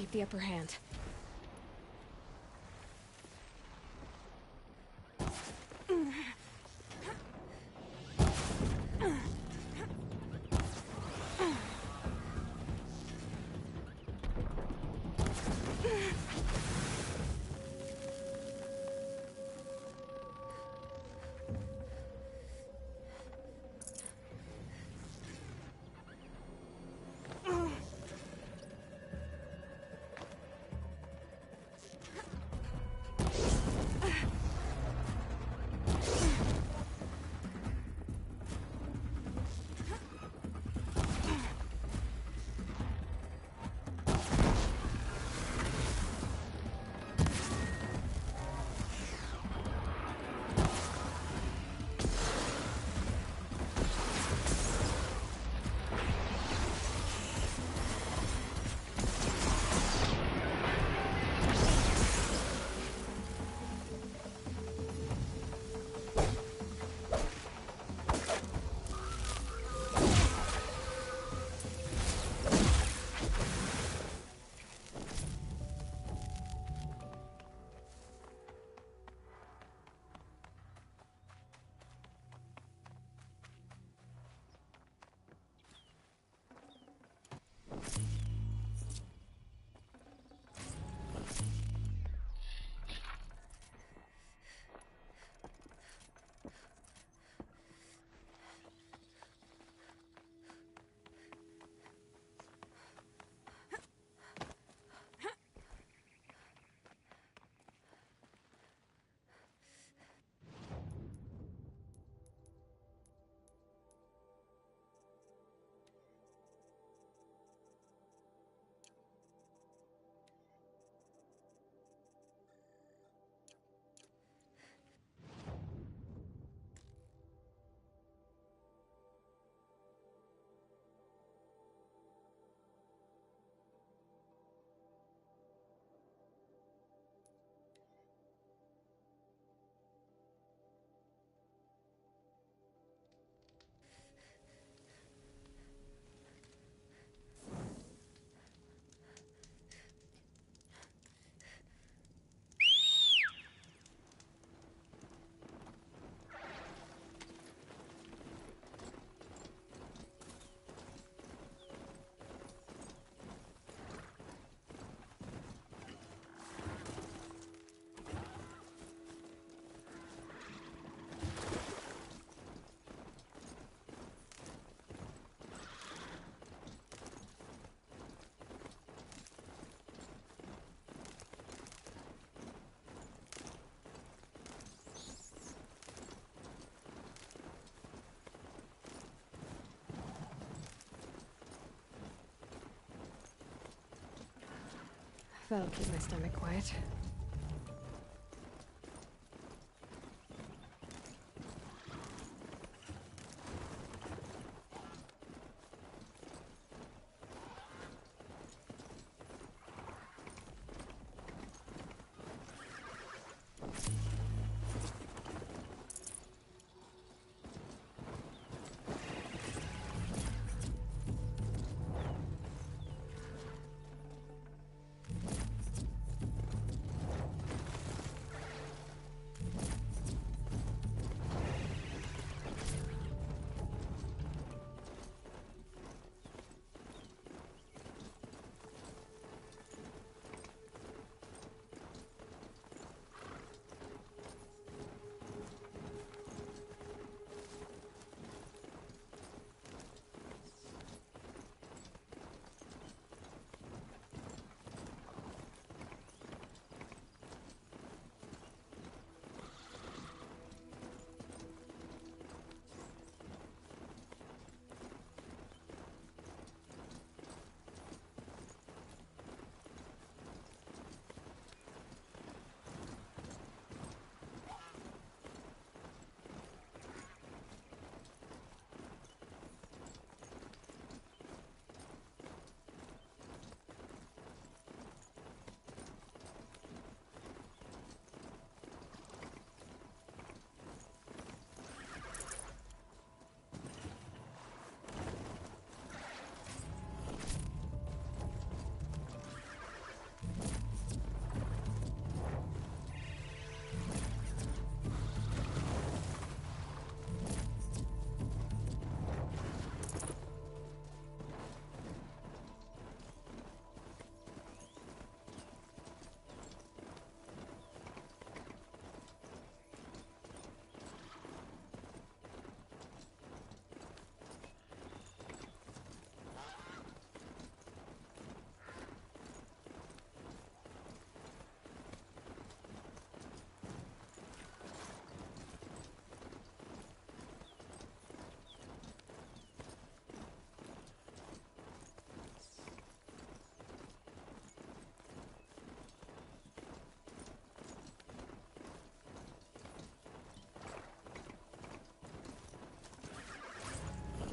keep the upper hand. That'll keep my stomach quiet.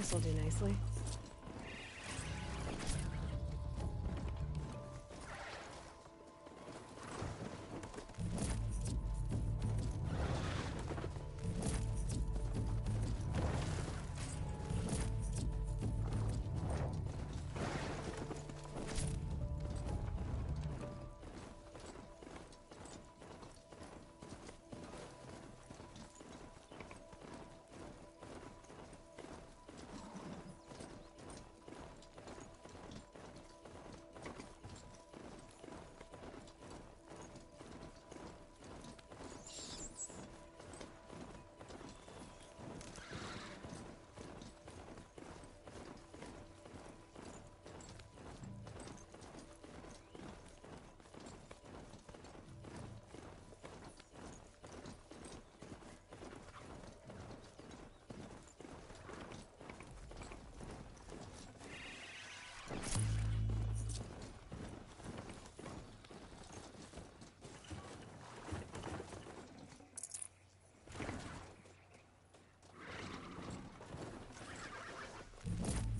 This'll do nicely.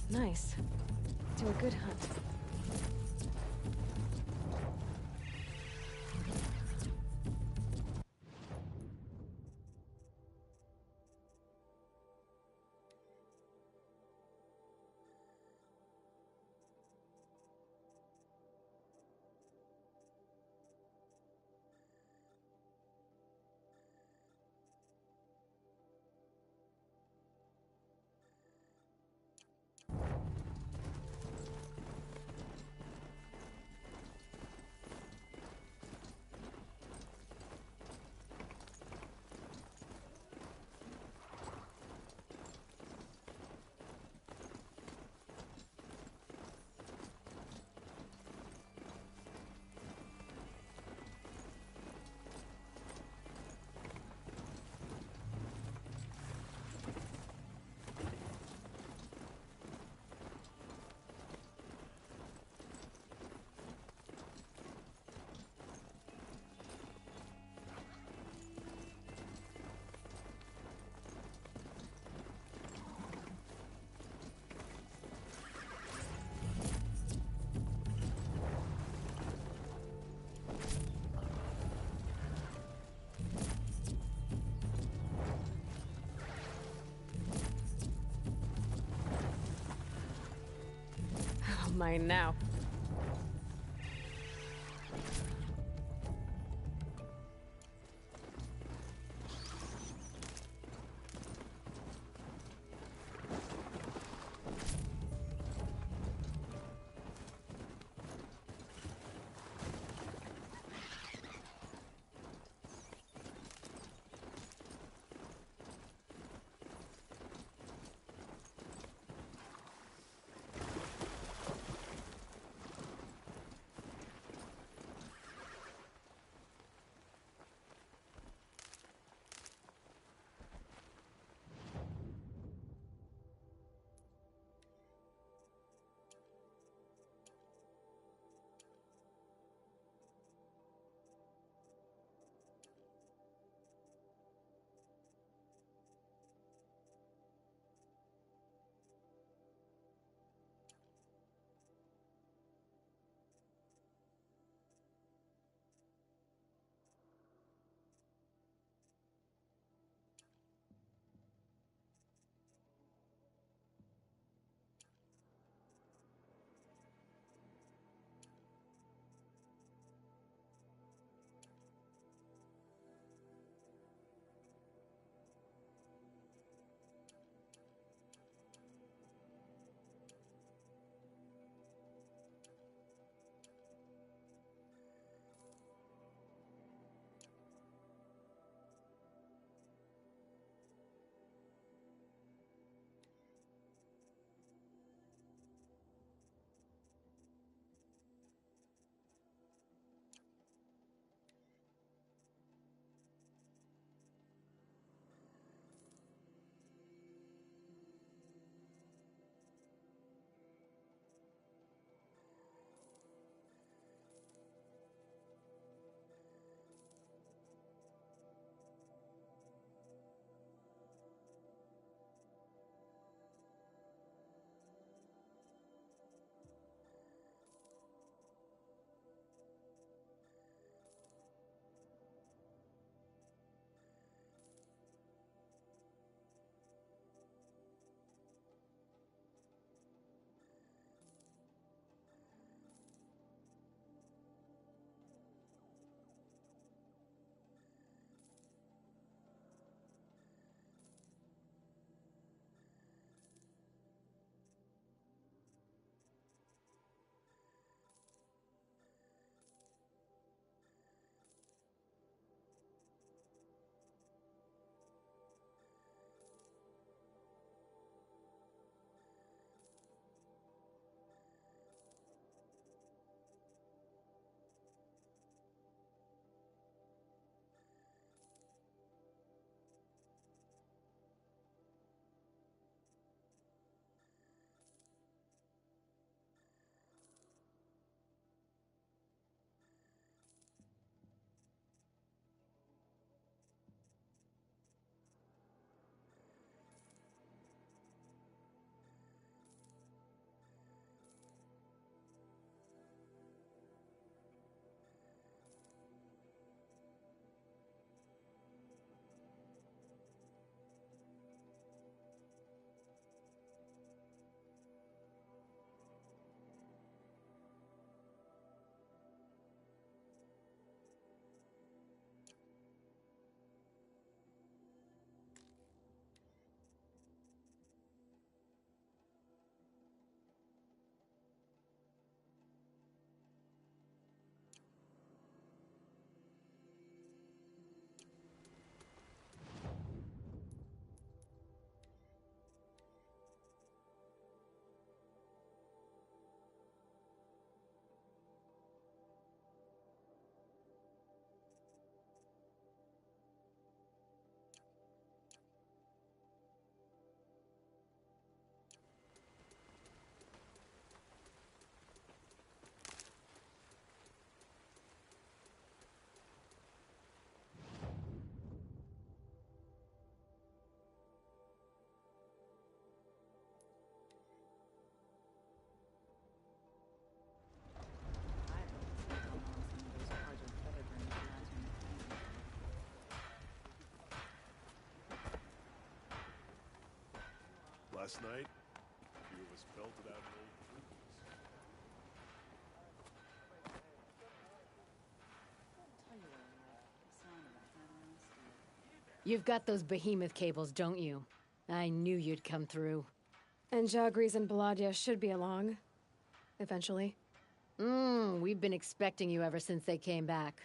Nice. Do a good hunt. Mine now. last night, a few of us belted out an old cruise. You've got those behemoth cables, don't you? I knew you'd come through. And Jagris and Baladia should be along. Eventually. We've been expecting you ever since they came back.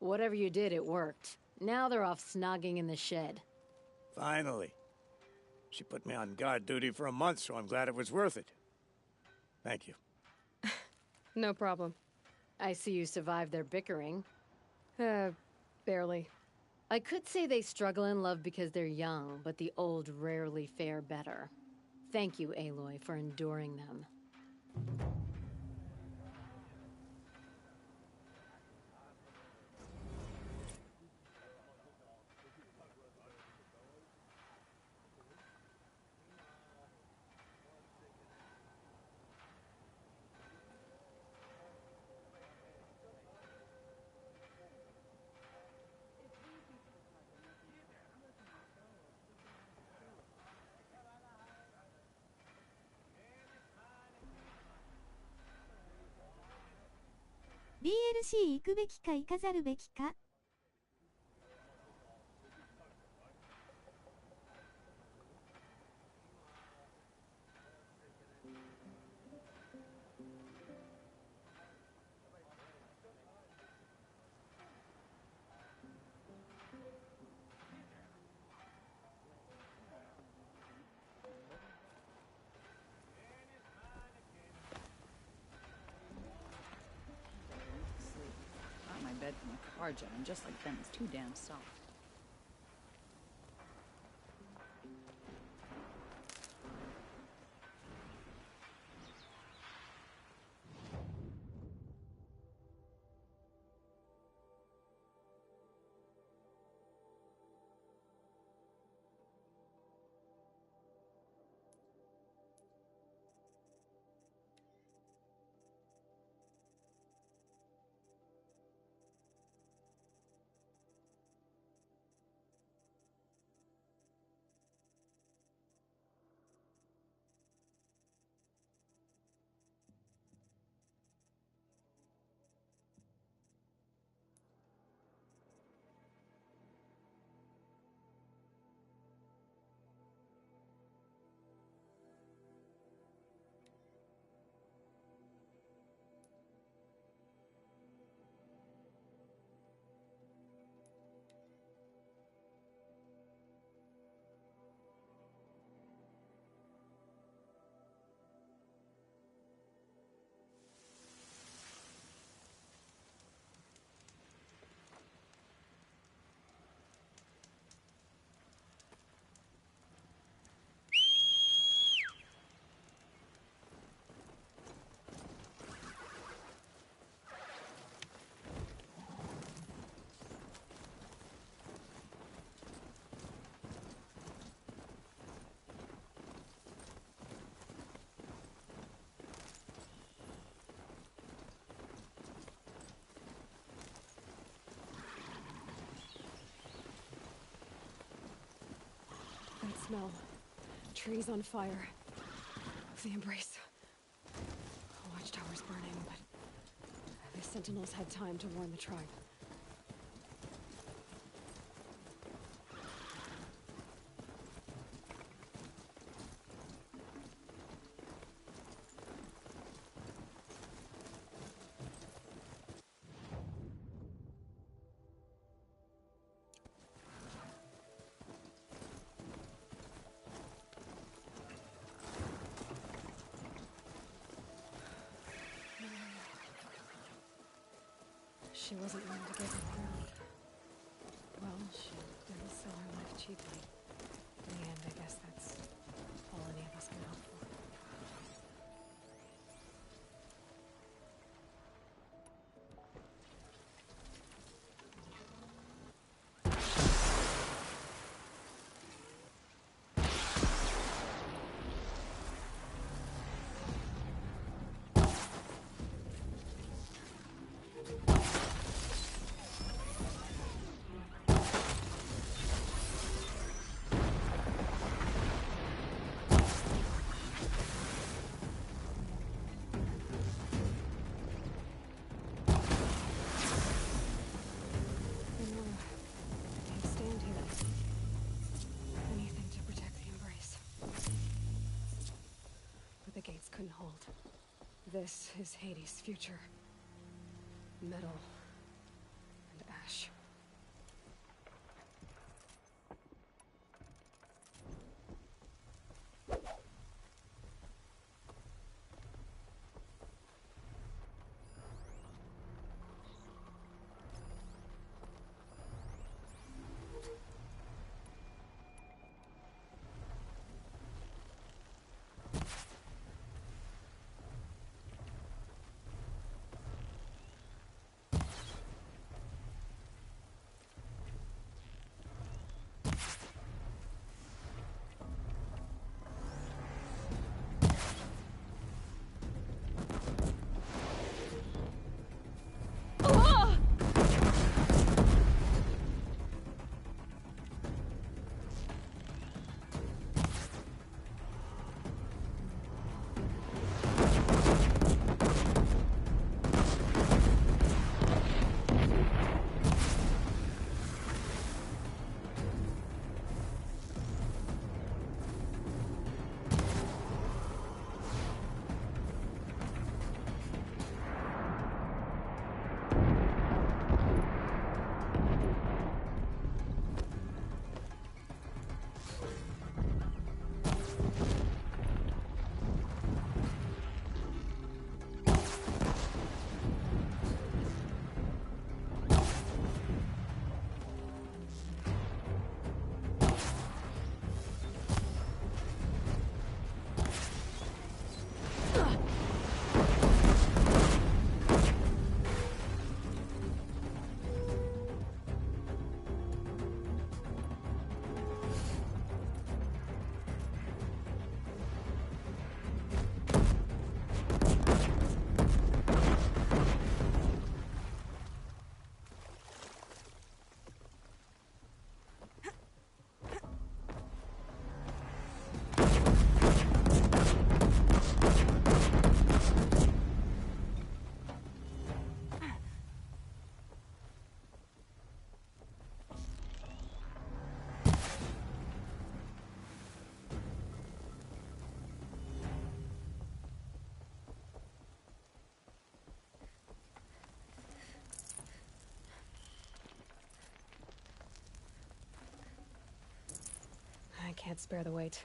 Whatever you did, it worked. Now they're off snogging in the shed. Finally. She put me on guard duty for a month, so I'm glad it was worth it. Thank you. No problem. I see you survived their bickering. Barely. I could say they struggle in love because they're young, but the old rarely fare better. Thank you, Aloy, for enduring them. DLC 行くべきか行かざるべきか。Bed from a car jet, and just like them, it's too damn soft. That smell. Trees on fire. The embrace. Watchtower's burning, but the sentinels had time to warn the tribe. She wasn't willing to give her ground. Well, she didn't sell her life cheaply. In the end, I guess that's all any of us can hope for. This is Hades' future. Metal and ash. I can't spare the weight.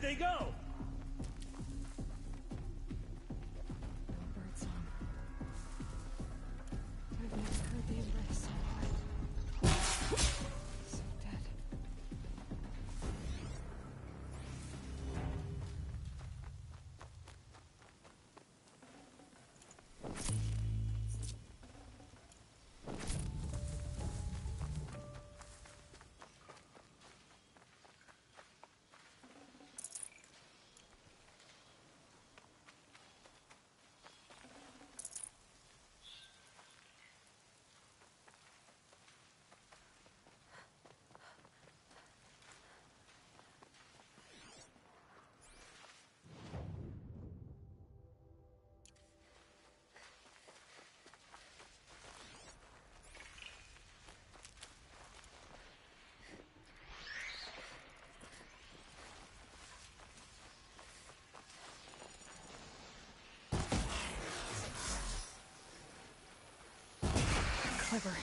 they go? No bird song. I've never heard the embrace so hard. So dead. Clever.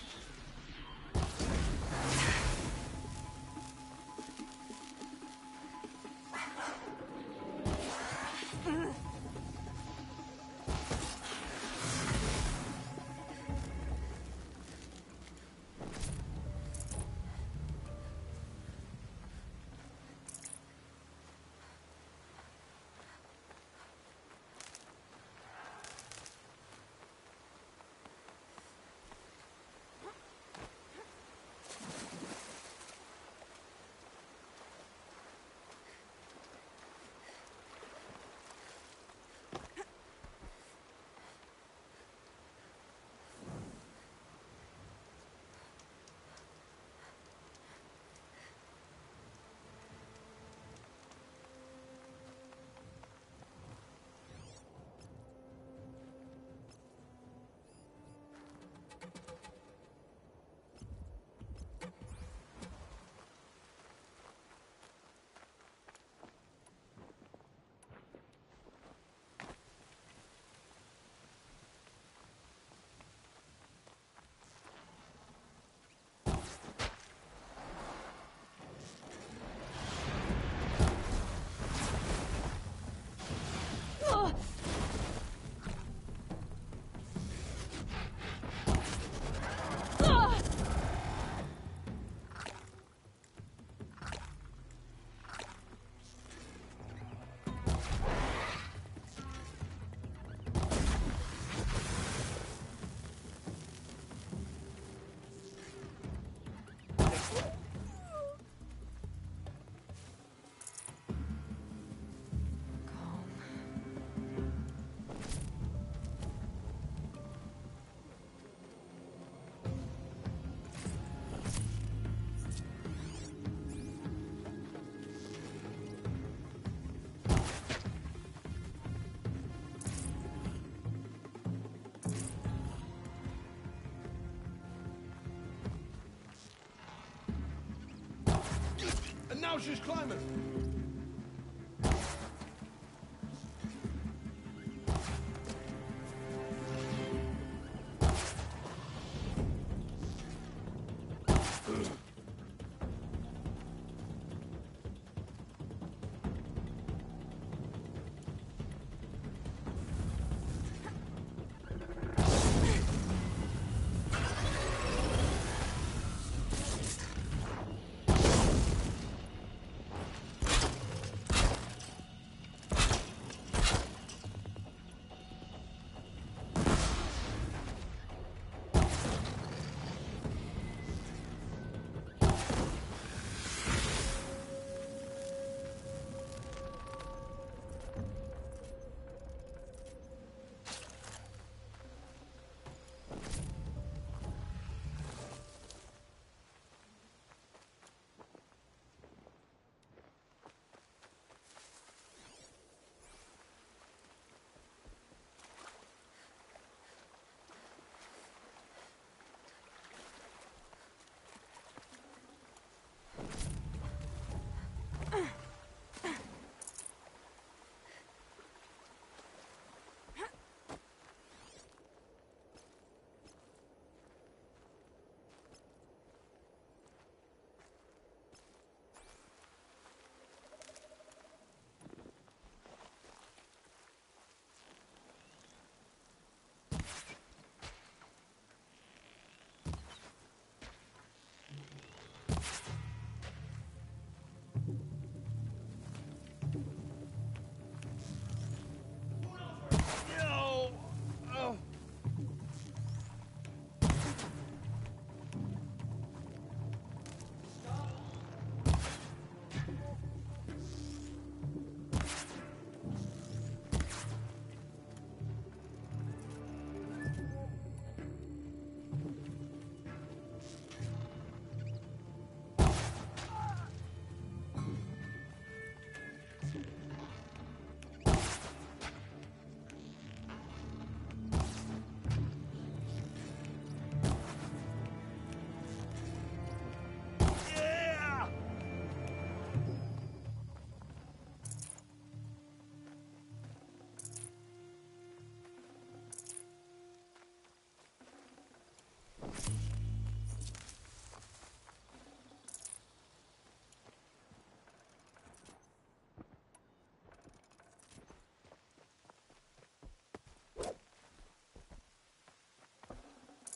And now she's climbing.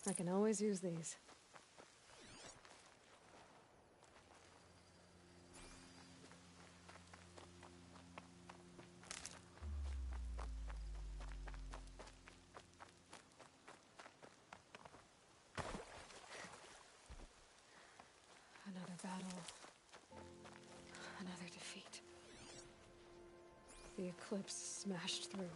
I can always use these. Another battle. Another defeat. The eclipse smashed through.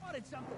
Spotted something!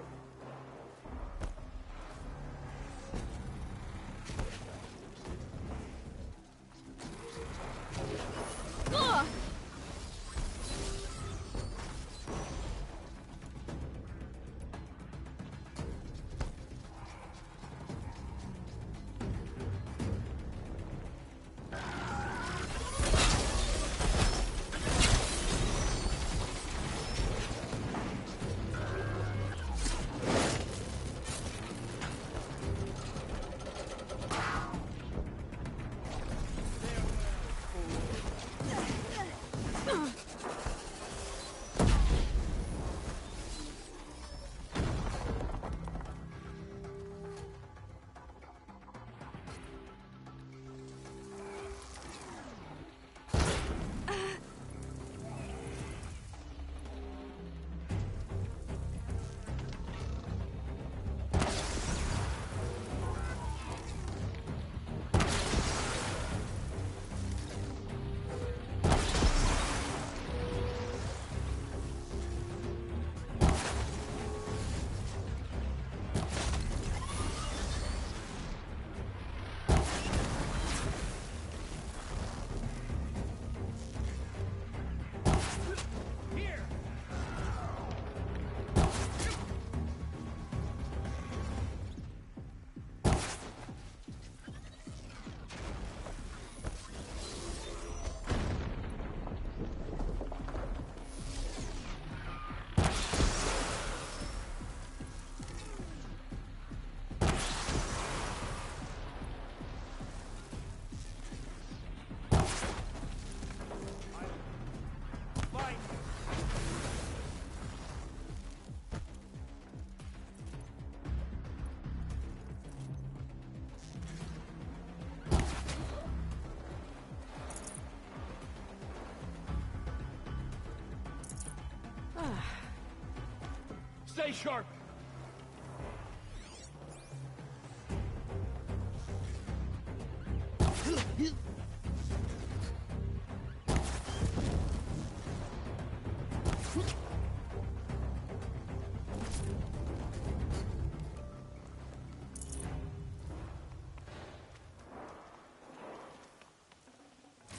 Stay sharp!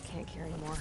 Can't carry more.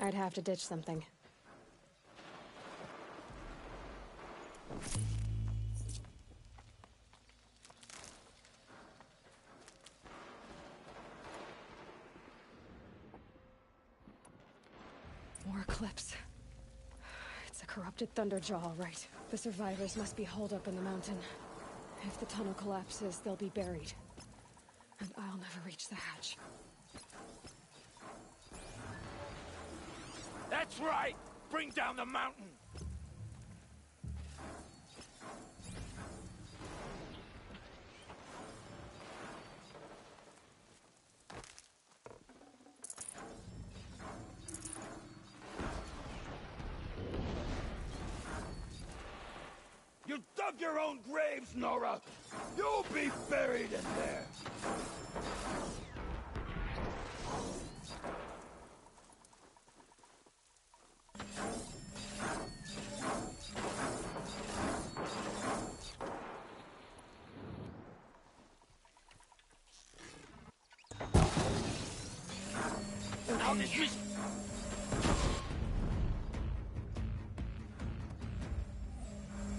I'd have to ditch something. More Eclipse. It's a corrupted Thunderjaw, all right. The survivors must be holed up in the mountain. If the tunnel collapses, they'll be buried. And I'll never reach the hatch. That's right! Bring down the mountain! You dug your own graves, Nora! You'll be buried in there!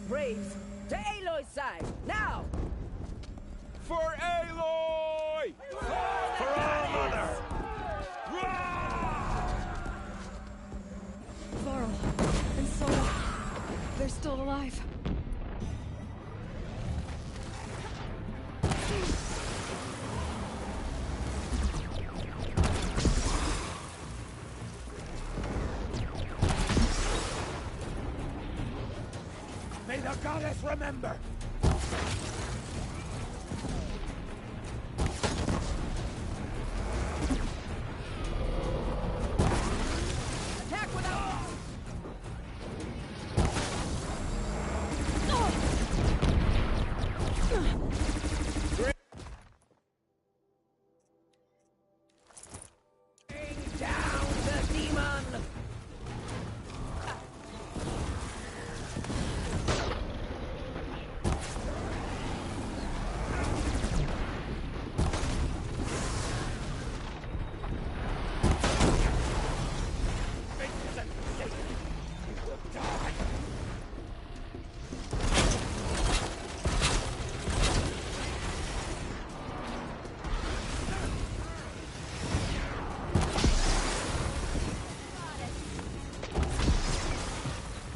Braves, to Aloy's side, now! For Aloy! For our mother! Laurel and Sola, they're still alive. May the goddess remember! Attack without... Bring down the demon!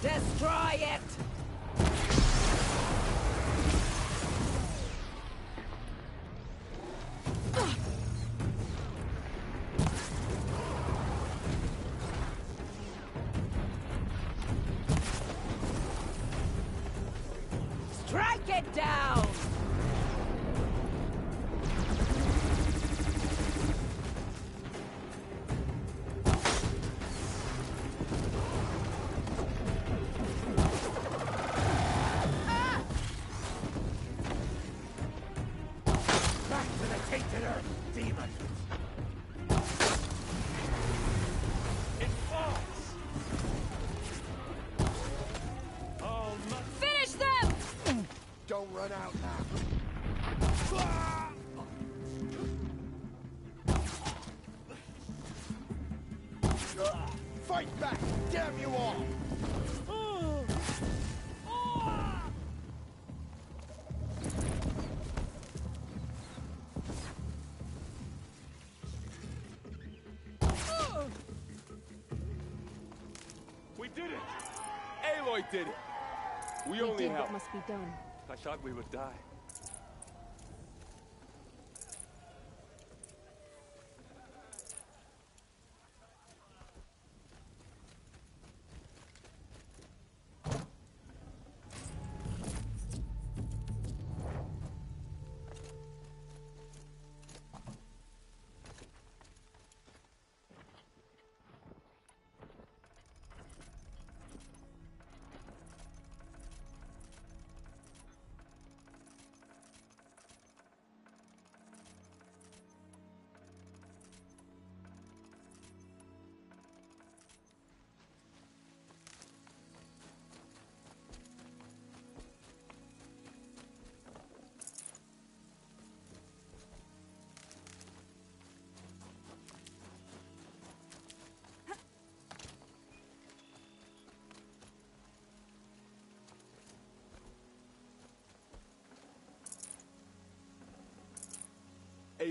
Destroy it! Strike it down! Back to the tainted earth, demon! It falls! Oh, not Finish them! Don't run out now. Fight back! Damn you all! We did it! Aloy did it! We We only did what helped. must be done. I thought we would die.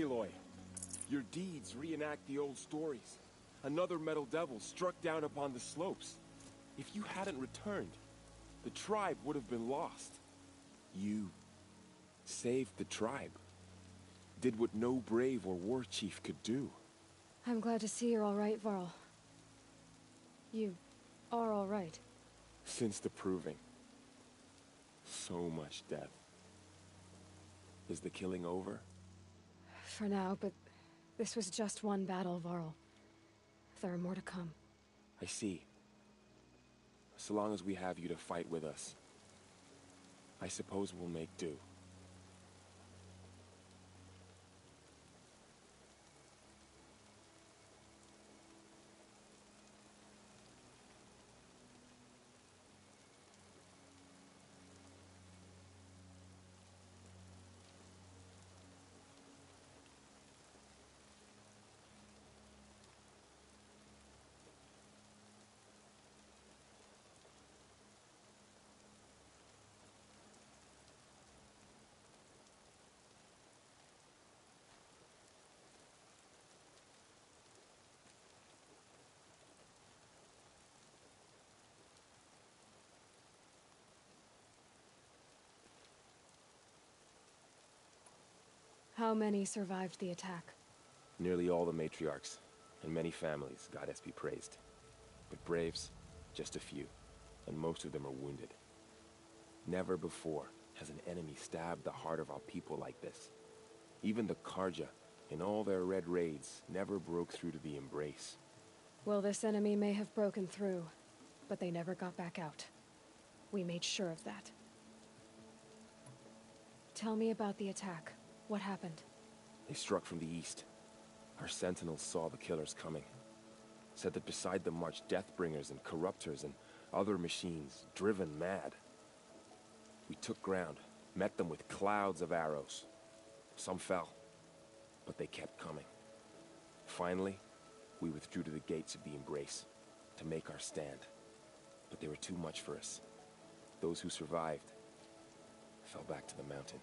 Aloy. Your deeds reenact the old stories. Another metal devil struck down upon the slopes. If you hadn't returned, the tribe would have been lost. You saved the tribe. Did what no brave or war chief could do. I'm glad to see you're all right, Varl. You are all right. Since the proving. So much death. Is the killing over? For now, but this was just one battle, Varl. There are more to come. I see. So long as we have you to fight with us, I suppose we'll make do. How many survived the attack? Nearly all the matriarchs, and many families, goddess be praised. But braves, just a few, and most of them are wounded. Never before has an enemy stabbed the heart of our people like this. Even the Karja, in all their red raids, never broke through to the embrace. Well, this enemy may have broken through, but they never got back out. We made sure of that. Tell me about the attack. What happened? They struck from the east. Our sentinels saw the killers coming. Said that beside them marched Deathbringers and Corruptors and other machines, driven mad. We took ground, met them with clouds of arrows. Some fell, but they kept coming. Finally, we withdrew to the gates of the Embrace to make our stand. But they were too much for us. Those who survived fell back to the mountain.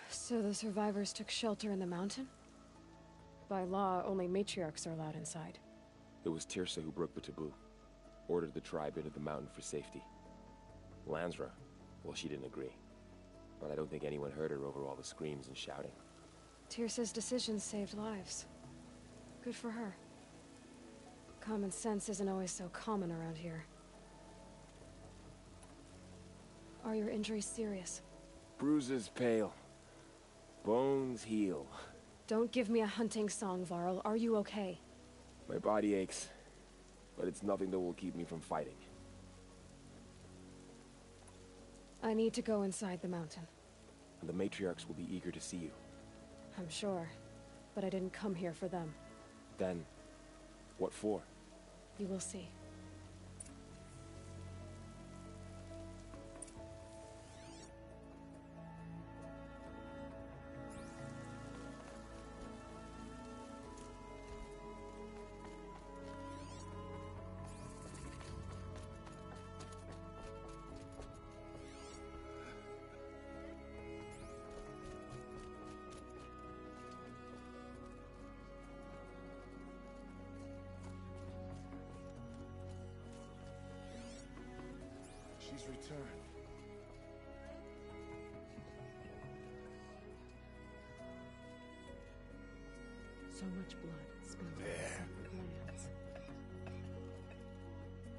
So the survivors took shelter in the mountain? By law, only matriarchs are allowed inside. It was Tirsa who broke the taboo. Ordered the tribe into the mountain for safety. Lansra, well, she didn't agree. But I don't think anyone heard her over all the screams and shouting. Tirsa's decision saved lives. Good for her. Common sense isn't always so common around here. Are your injuries serious? Bruises pale. Bones heal. Don't give me a hunting song, Varl. Are you okay? My body aches, but it's nothing that will keep me from fighting. I need to go inside the mountain. And the matriarchs will be eager to see you. I'm sure, but I didn't come here for them. Then, what for? You will see. She's returned. So much blood spilled on sacred lands.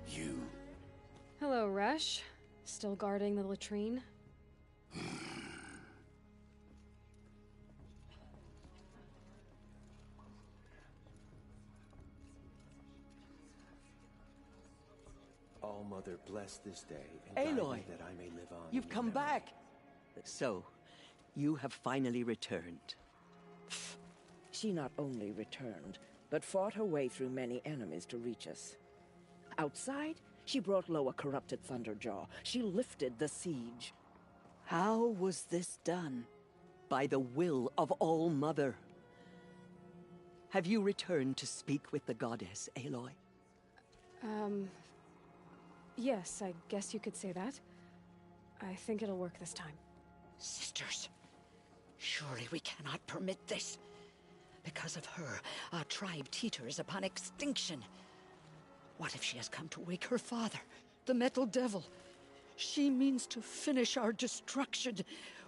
You. Hello, Resh. Still guarding the latrine? All-Mother, bless this day, and guide Aloy, me that I may live on. you've in come your memory. back. So, you have finally returned. She not only returned, but fought her way through many enemies to reach us. Outside, she brought low a corrupted Thunderjaw. She lifted the siege. How was this done? By the will of All-Mother. Have you returned to speak with the goddess, Aloy? Yes, I guess you could say that. I think it'll work this time. Sisters, Surely we cannot permit this. Because of her, our tribe teeters upon extinction. What if she has come to wake her father, the Metal Devil? She means to finish our destruction.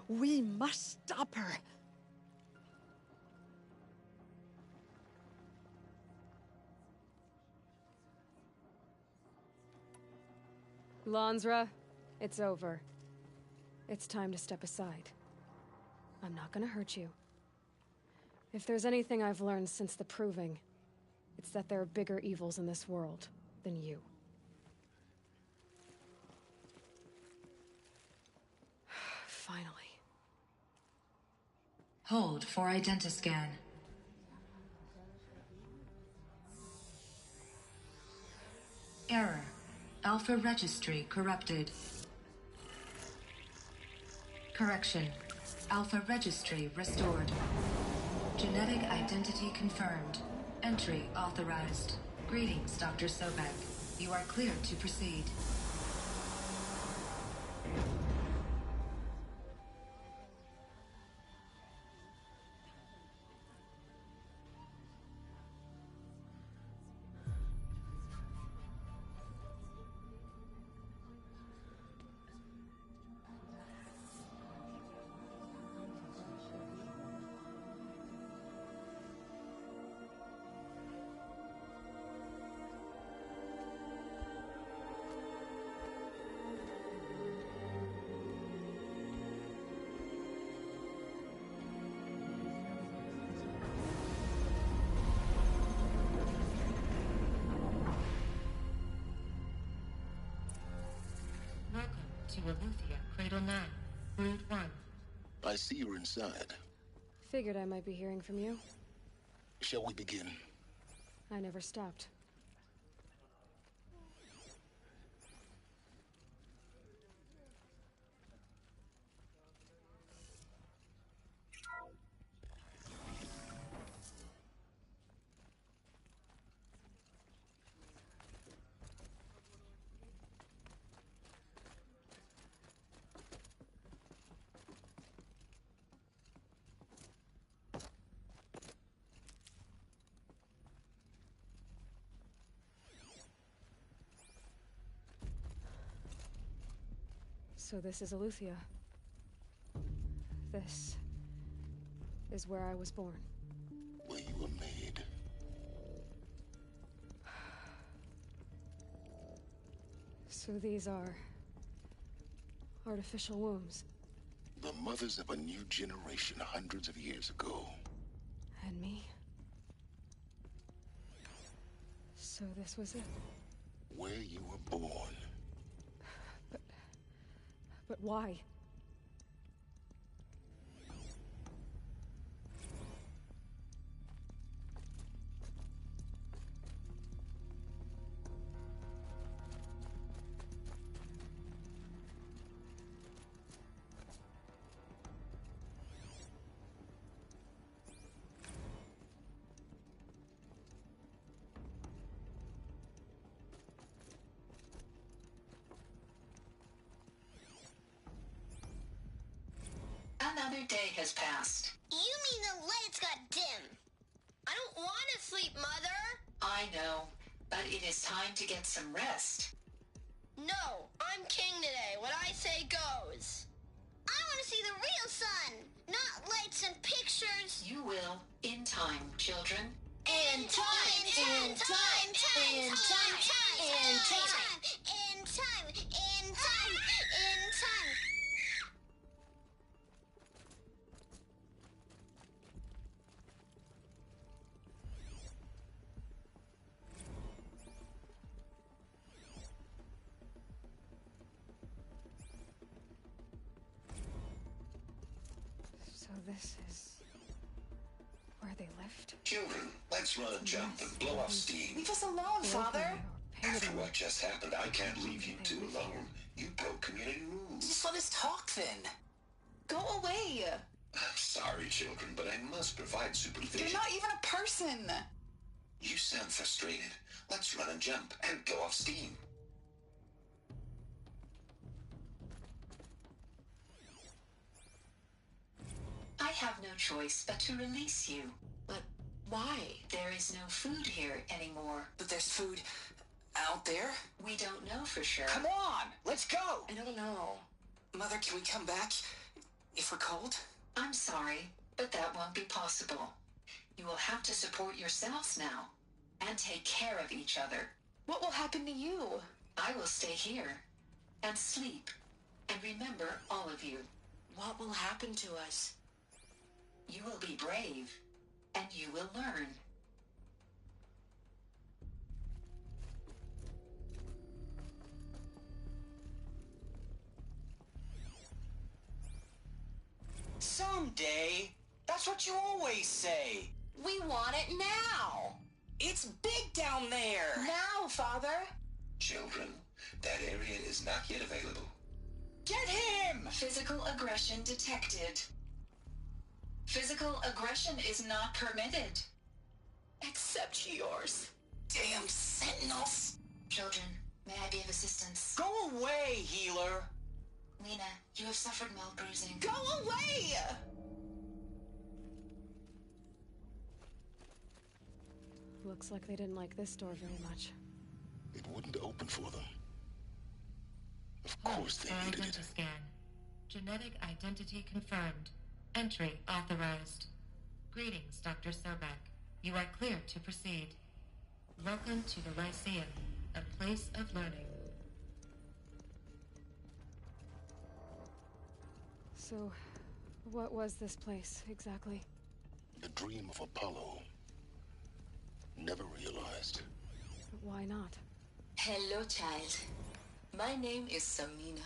We must stop her. Lansra, it's over. It's time to step aside. I'm not gonna hurt you. If there's anything I've learned since the Proving, it's that there are bigger evils in this world than you. Finally. Hold for identiscan. Error. Alpha registry corrupted. Correction. Alpha registry restored. Genetic identity confirmed. Entry authorized. Greetings, Dr. Sobek. You are cleared to proceed. To Aletheia, Cradle 9, Brood 1. I see you're inside. Figured I might be hearing from you. Shall we begin? I never stopped. So this is Aletheia. This is where I was born. Where you were made. So these are artificial wombs. The mothers of a new generation hundreds of years ago. And me? So this was it. Where you were born. But why? Another day has passed. You mean the lights got dim? I don't want to sleep, Mother! I know, but it is time to get some rest. No, I'm king today. What I say goes. I want to see the real sun, not lights and pictures. You will, in time, children. In time, in time, in time, in time, in time, in time, in time, in time. So this is where they lived? Children, let's run a jump and blow off steam. Leave us alone, Father. After what just happened, I can't leave you two alone. You broke community rules. Just let us talk then. Go away. I'm sorry, children, but I must provide supervision. You're not even a person. You sound frustrated. Let's run and jump and blow off steam. I have no choice but to release you. But why? There is no food here anymore. But there's food out there? We don't know for sure. Come on! Let's go! I don't know. Mother, can we come back if we're cold? I'm sorry, but that won't be possible. You will have to support yourselves now, and take care of each other. What will happen to you? I will stay here, and sleep, and remember all of you. What will happen to us? You will be brave, and you will learn. Someday. That's what you always say. We want it now. It's big down there. Now, Father. Children, that area is not yet available. Get him! Physical aggression detected. Physical aggression is not permitted. Except yours. Damn sentinels. Children, may I be of assistance? Go away, healer. Lena, you have suffered mild bruising. Go away! Looks like they didn't like this door very much. It wouldn't open for them. Of course they hated it. Scan. Genetic identity confirmed. Entry authorized. Greetings, Dr. Sobek. You are clear to proceed. Welcome to the Lyceum, a place of learning. So, what was this place, exactly? The dream of Apollo. Never realized. Why not? Hello, child. My name is Samina.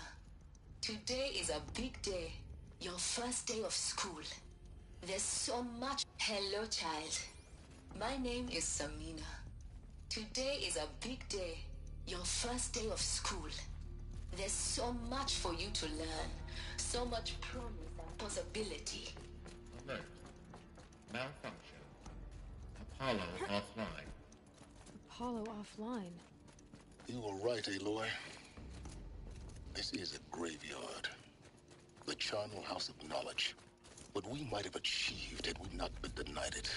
Today is a big day. Your first day of school. There's so much. Hello, child. My name is Samina. Today is a big day. Your first day of school. There's so much for you to learn. So much promise and possibility. Alert. Malfunction. Apollo offline. Apollo offline? You were right, Aloy. This is a graveyard. The charnel house of knowledge. What we might have achieved had we not been denied it.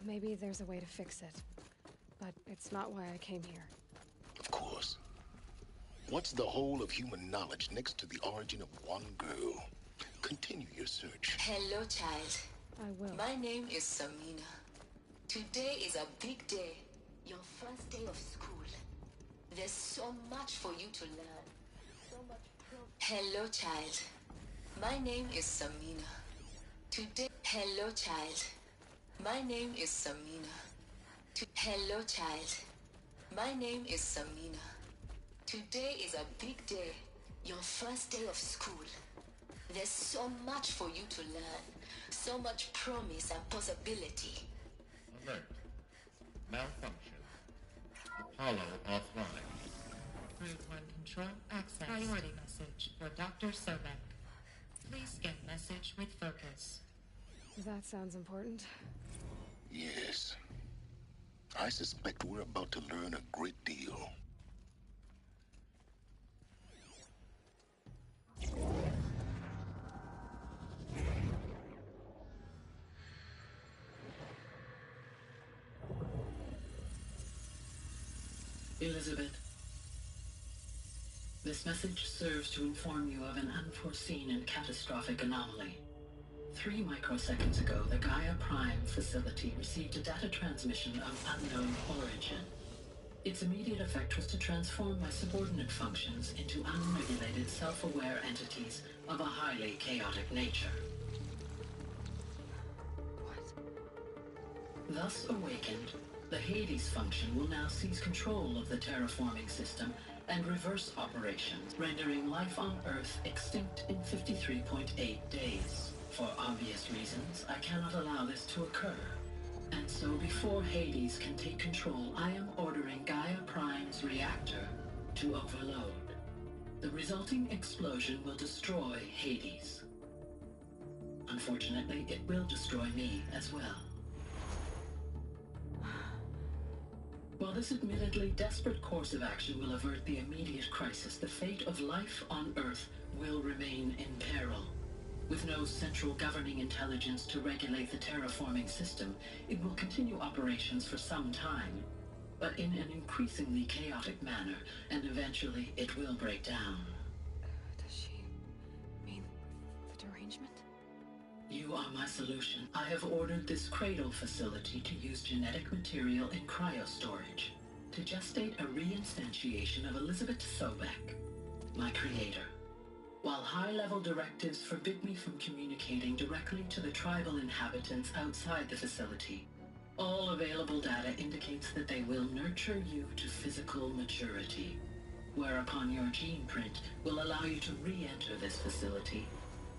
Maybe there's a way to fix it. But it's not why I came here. Of course. What's the whole of human knowledge next to the origin of one girl? Continue your search. Hello, child. I will. My name is Samina. Today is a big day. Your first day of school. There's so much for you to learn. So much Hello, child. My name is Samina. Today... Hello, child. My name is Samina. Hello, child. My name is Samina. Today is a big day. Your first day of school. There's so much for you to learn. So much promise and possibility. Alert. Malfunction. Apollo offline. Group 1 control access. Priority message for Dr. Sobek. Please scan message with focus. That sounds important. Yes. I suspect we're about to learn a great deal. Elizabeth, this message serves to inform you of an unforeseen and catastrophic anomaly. 3 microseconds ago, the Gaia Prime facility received a data transmission of unknown origin. Its immediate effect was to transform my subordinate functions into unregulated, self-aware entities of a highly chaotic nature. Thus awakened, the Hades function will now seize control of the terraforming system and reverse operations, rendering life on Earth extinct in 53.8 days. For obvious reasons, I cannot allow this to occur. And so before Hades can take control, I am ordering Gaia Prime's reactor to overload. The resulting explosion will destroy Hades. Unfortunately, it will destroy me as well. While this admittedly desperate course of action will avert the immediate crisis, the fate of life on Earth will remain in peril. With no central governing intelligence to regulate the terraforming system, it will continue operations for some time, but in an increasingly chaotic manner, and eventually it will break down. Does she mean the derangement? You are my solution. I have ordered this cradle facility to use genetic material in cryostorage to gestate a reinstantiation of Elizabeth Sobek, my creator. While high-level directives forbid me from communicating directly to the tribal inhabitants outside the facility, all available data indicates that they will nurture you to physical maturity, whereupon your gene print will allow you to re-enter this facility,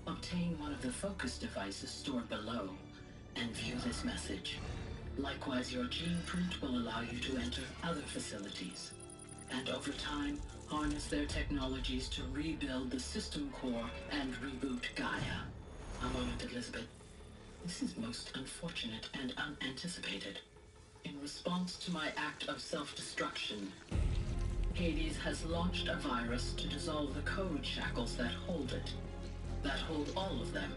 obtain one of the focus devices stored below, and view this message. Likewise, your gene print will allow you to enter other facilities, and over time, harness their technologies to rebuild the system core and reboot Gaia. A moment, Elizabeth. This is most unfortunate and unanticipated. In response to my act of self-destruction, Hades has launched a virus to dissolve the code shackles that hold it, that hold all of them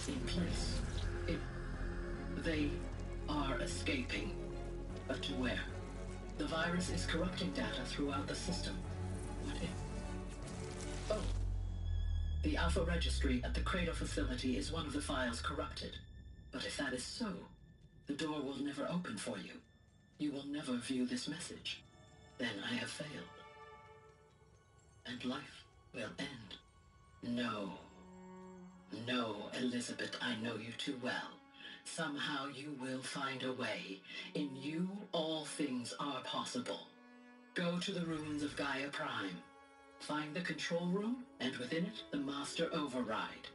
in place. They are escaping, but to where? The virus is corrupting data throughout the system. What if... Oh. The Alpha Registry at the Cradle facility is one of the files corrupted. But if that is so, the door will never open for you. You will never view this message. Then I have failed. And life will end. No. No, Elizabeth, I know you too well. Somehow you will find a way. In you, all things are possible. Go to the ruins of Gaia Prime. Find the control room, and within it, the Master Override.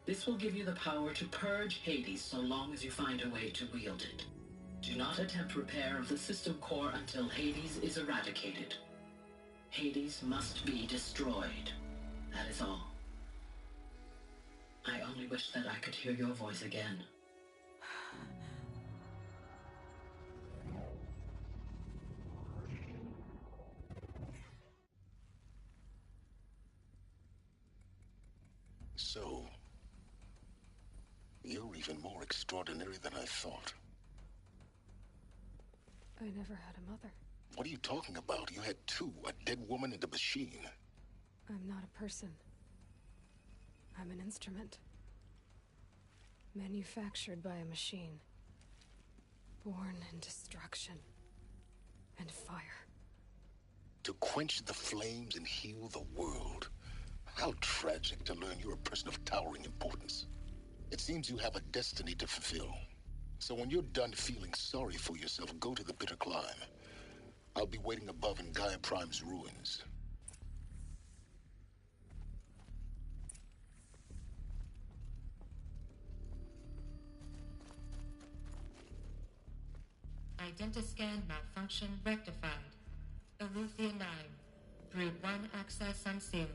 This will give you the power to purge Hades so long as you find a way to wield it. Do not attempt repair of the system core until Hades is eradicated. Hades must be destroyed. That is all. I only wish that I could hear your voice again. So, you're even more extraordinary than I thought. I never had a mother. What are you talking about? You had two, a dead woman and a machine. I'm not a person. I'm an instrument. Manufactured by a machine. Born in destruction and fire. To quench the flames and heal the world. How tragic to learn you're a person of towering importance. It seems you have a destiny to fulfill. So when you're done feeling sorry for yourself, go to the bitter climb. I'll be waiting above in Gaia Prime's ruins. Identiscan malfunction rectified. Eleuthia 9. Group 1 access unsealed.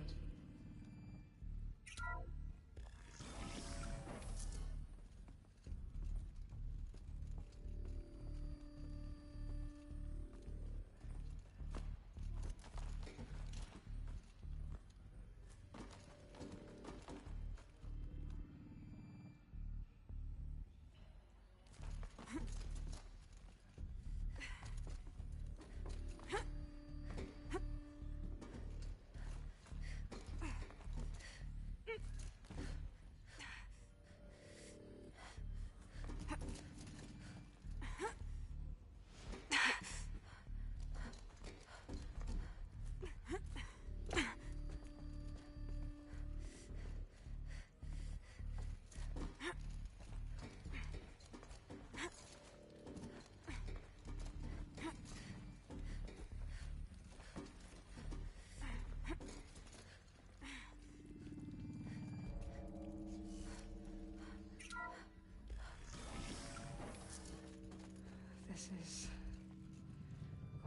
This is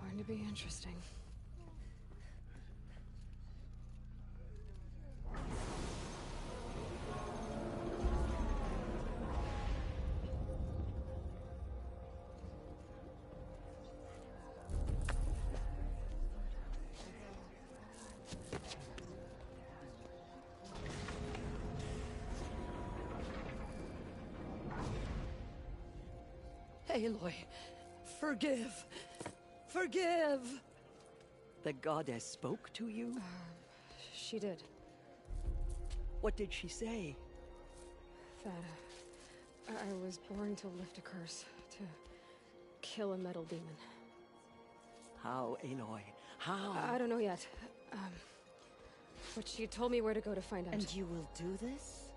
going to be interesting. Aloy, forgive. Forgive! The goddess spoke to you? She did. What did she say? That I was born to lift a curse, to kill a metal demon. How, Aloy? How? I don't know yet. But she told me where to go to find out. And you will do this?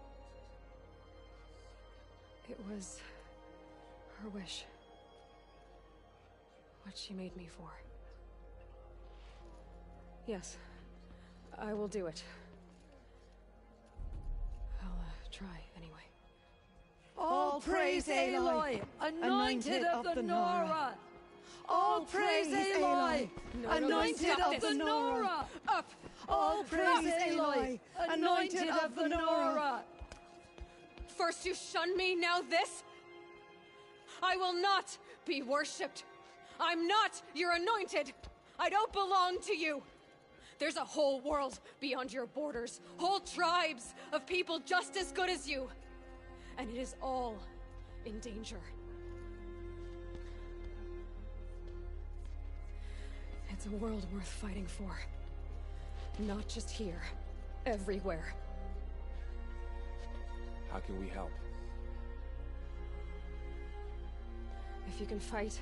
It was her wish. What she made me for. Yes, I will do it. I'll try anyway. All praise Aloy, anointed of the Nora! All praise Aloy, anointed of the Nora! Up! All praise Aloy, anointed of the Nora! First you shun me, now this? I will not be worshipped. I'm not your anointed. I don't belong to you. There's a whole world beyond your borders, whole tribes of people just as good as you. And it is all in danger. It's a world worth fighting for. Not just here, everywhere. How can we help? If you can fight,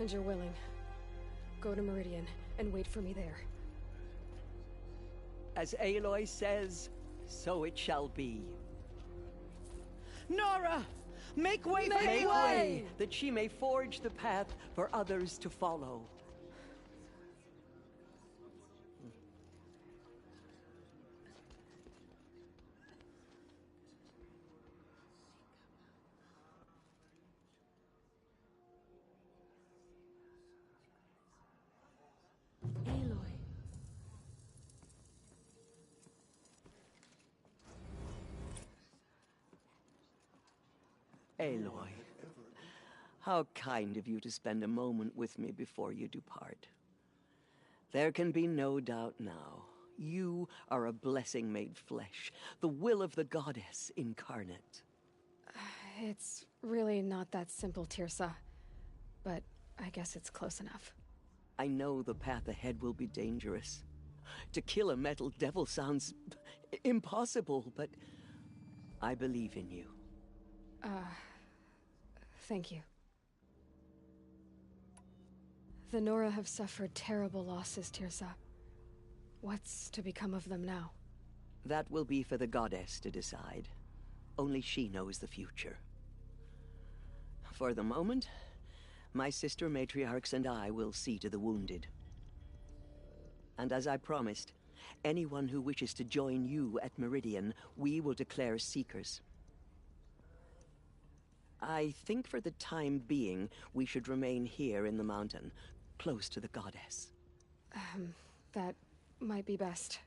and you're willing, go to Meridian and wait for me there. As Aloy says, so it shall be. Nora, make way for Make Aloy! way, that she may forge the path for others to follow. Aloy, how kind of you to spend a moment with me before you depart. There can be no doubt now. You are a blessing made flesh, the will of the goddess incarnate. It's really not that simple, Tirsa. But I guess it's close enough. I know the path ahead will be dangerous. To kill a metal devil sounds impossible, but I believe in you. Thank you. The Nora have suffered terrible losses, Tirsa. What's to become of them now? That will be for the goddess to decide. Only she knows the future. For the moment, my sister matriarchs and I will see to the wounded. And as I promised, anyone who wishes to join you at Meridian, we will declare seekers. I think for the time being, we should remain here in the mountain, close to the goddess. That might be best.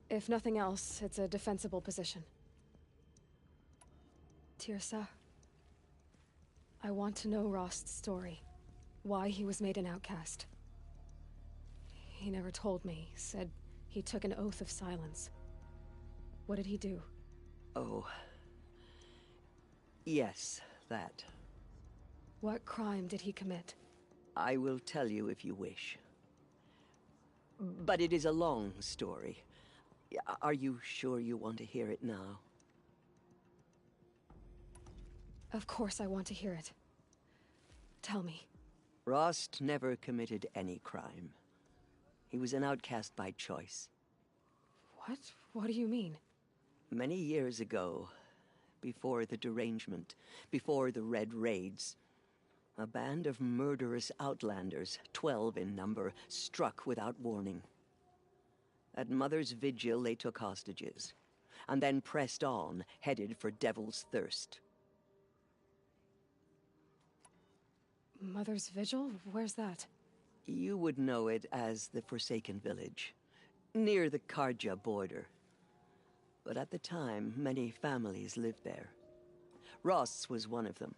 If nothing else, it's a defensible position. Tirsa, I want to know Rost's story. Why he was made an outcast. He never told me, said he took an oath of silence. What did he do? Oh. Yes, that. What crime did he commit? I will tell you if you wish. But it is a long story. Are you sure you want to hear it now? Of course I want to hear it. Tell me. Rost never committed any crime. He was an outcast by choice. What? What do you mean? Many years ago, before the derangement, before the Red Raids, a band of murderous outlanders, 12 in number, struck without warning. At Mother's Vigil, they took hostages, and then pressed on, headed for Devil's Thirst. Mother's Vigil? Where's that? You would know it as the Forsaken Village, near the Karja border. But at the time, many families lived there. Rost's was one of them.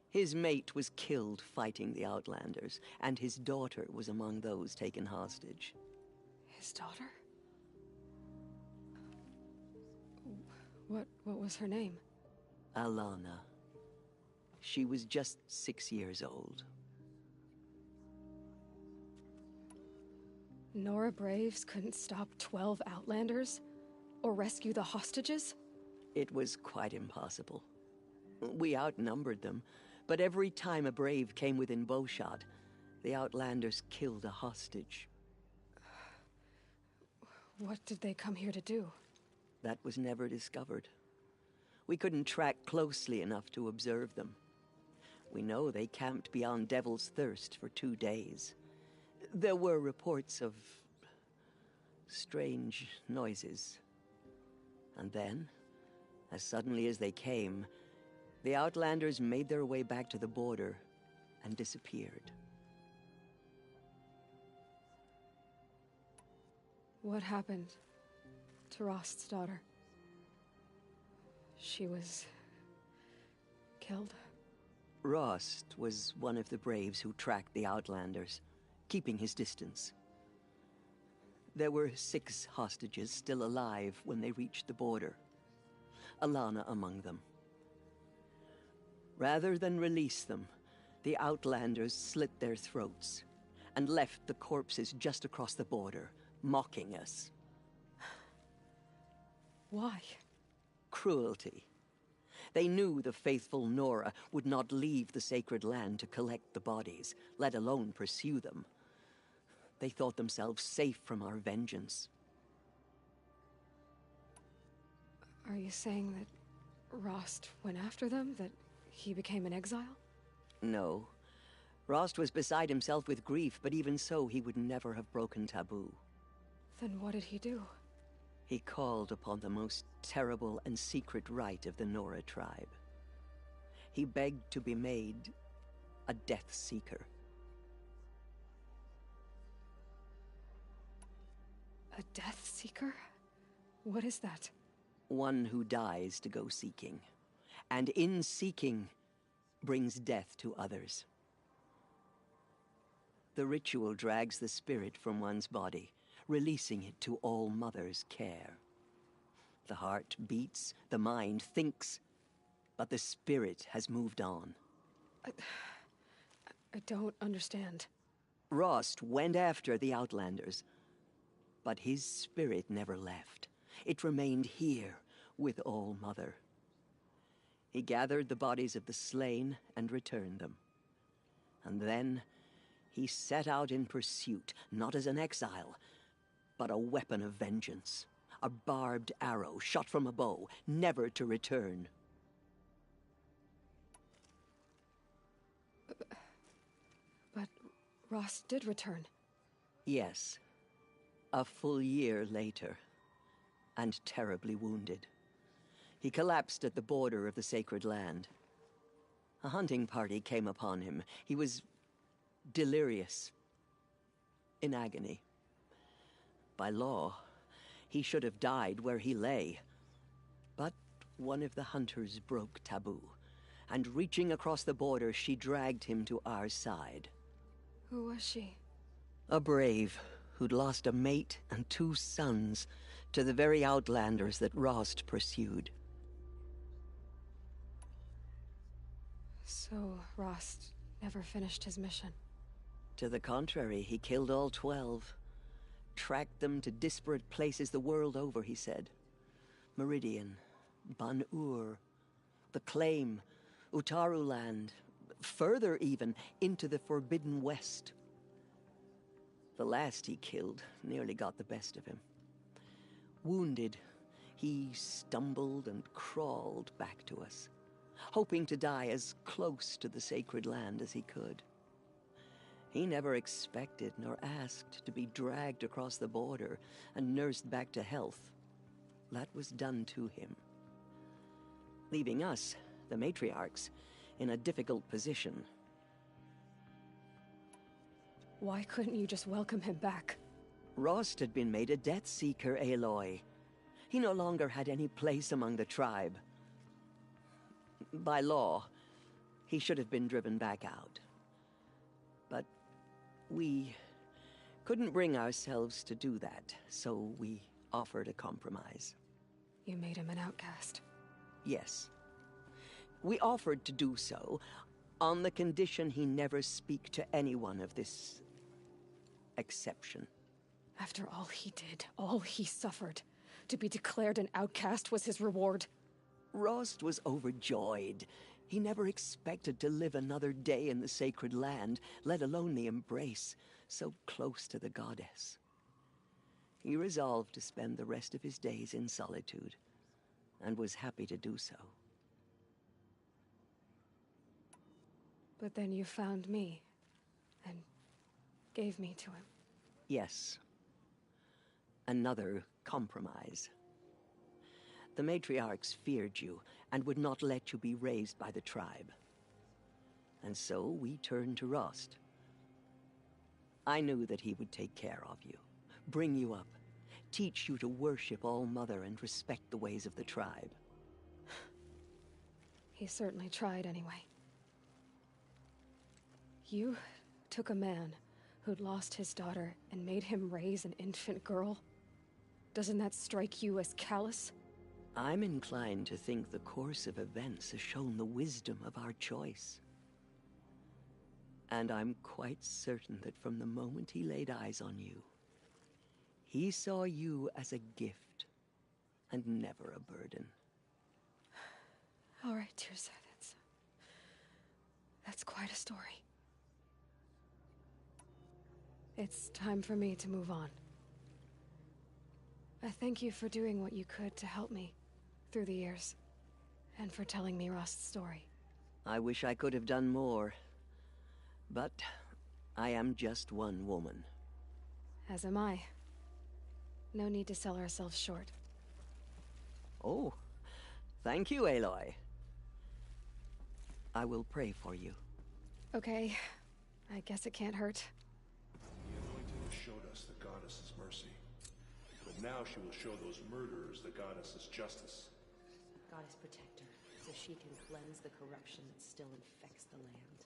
His mate was killed fighting the Outlanders, and his daughter was among those taken hostage. His daughter? What was her name? Alana. She was just 6 years old. Nora Braves couldn't stop 12 Outlanders? Or rescue the hostages? It was quite impossible. We outnumbered them, but every time a Brave came within bowshot, the Outlanders killed a hostage. What did they come here to do? That was never discovered. We couldn't track closely enough to observe them. We know they camped beyond Devil's Thirst for 2 days. There were reports of strange noises. And then, as suddenly as they came, the Outlanders made their way back to the border and disappeared. What happened to Rost's daughter? She was killed? Rost was one of the Braves who tracked the Outlanders, keeping his distance. There were 6 hostages still alive when they reached the border, Alana among them. Rather than release them, the Outlanders slit their throats and left the corpses just across the border, mocking us. Why? Cruelty. They knew the faithful Nora would not leave the sacred land to collect the bodies, let alone pursue them. They thought themselves safe from our vengeance. Are you saying that Rost went after them? That he became an exile? No. Rost was beside himself with grief, but even so, he would never have broken taboo. Then what did he do? He called upon the most terrible and secret rite of the Nora tribe. He begged to be made a Death Seeker. A Death Seeker? What is that? One who dies to go seeking, and in seeking, brings death to others. The ritual drags the spirit from one's body, releasing it to All Mother's care. The heart beats, the mind thinks, but the spirit has moved on. I don't understand. Rost went after the Outlanders, but his spirit never left. It remained here with All Mother. He gathered the bodies of the slain and returned them. And then he set out in pursuit, not as an exile, but a weapon of vengeance. A barbed arrow shot from a bow, never to return. But Rost did return. Yes. A full year later, and terribly wounded. He collapsed at the border of the sacred land. A hunting party came upon him. He was delirious, in agony. By law, he should have died where he lay. But one of the hunters broke taboo, and reaching across the border, she dragged him to our side. Who was she? A brave who'd lost a mate and 2 sons to the very Outlanders that Rost pursued. So Rost never finished his mission? To the contrary, he killed all 12. Tracked them to disparate places the world over, he said. Meridian, Ban-Ur, the Claim, Utaru Land, further even, into the Forbidden West. The last he killed nearly got the best of him. Wounded, he stumbled and crawled back to us, hoping to die as close to the sacred land as he could. He never expected nor asked to be dragged across the border and nursed back to health. That was done to him, leaving us, the matriarchs, in a difficult position. Why couldn't you just welcome him back? Rost had been made a Death Seeker, Aloy. He no longer had any place among the tribe. By law, he should have been driven back out. But we couldn't bring ourselves to do that, so we offered a compromise. You made him an outcast? Yes. We offered to do so, on the condition he never speak to anyone of this exception. After all he did, all he suffered, to be declared an outcast was his reward. Rost was overjoyed. He never expected to live another day in the sacred land, let alone the embrace, so close to the goddess. He resolved to spend the rest of his days in solitude, and was happy to do so. But then you found me, and gave me to him. Yes. Another compromise. The matriarchs feared you, and would not let you be raised by the tribe. And so we turned to Rost. I knew that he would take care of you, bring you up, teach you to worship All-Mother and respect the ways of the tribe. He certainly tried anyway. You took a man who'd lost his daughter and made him raise an infant girl? Doesn't that strike you as callous? I'm inclined to think the course of events has shown the wisdom of our choice. And I'm quite certain that from the moment he laid eyes on you, he saw you as a gift, and never a burden. All right, Tirsa, that's quite a story. It's time for me to move on. I thank you for doing what you could to help me through the years, and for telling me Rost's story. I wish I could have done more, but I am just one woman. As am I. No need to sell ourselves short. Oh, thank you, Aloy. I will pray for you. Okay, I guess it can't hurt. The Anointed showed us the goddess's mercy. But now she will show those murderers the goddess's justice. Goddess protect her, so she can cleanse the corruption that still infects the land.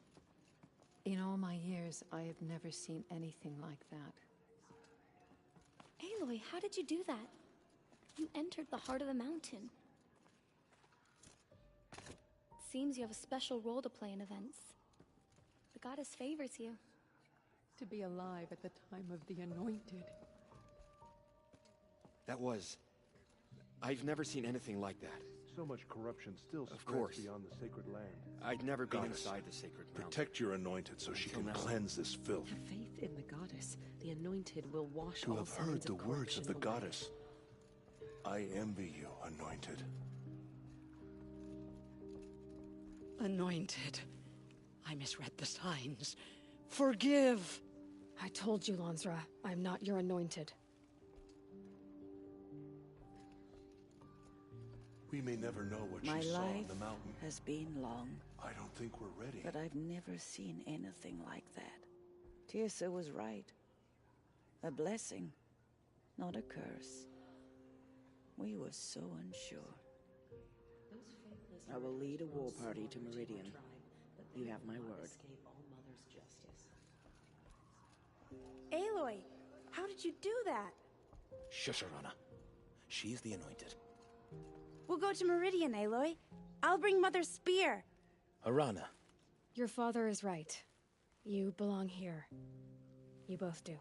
In all my years, I have never seen anything like that. Aloy, how did you do that? You entered the heart of the mountain. Seems you have a special role to play in events. The goddess favors you. To be alive at the time of the Anointed. That was... I've never seen anything like that. So much corruption still Of spreads course. beyond the sacred land. I'd never been Goddess, inside the sacred mountain. protect your Anointed so she can cleanse this filth. Have faith in the goddess. The Anointed will wash To all have signs heard of the words corruption of the away. goddess. I envy you, Anointed. Anointed. I misread the signs. Forgive! I told you, Lansra, I'm not your Anointed. We may never know what My she saw on life the mountain. has been long, I don't think we're ready. but I've never seen anything like that. Tirsa was right. A blessing, not a curse. We were so unsure. I will lead a war party to Meridian. You have my word. Aloy, how did you do that? Shush, Arana. She's the Anointed. We'll go to Meridian, Aloy. I'll bring Mother's spear. Arana. Your father is right. You belong here. You both do.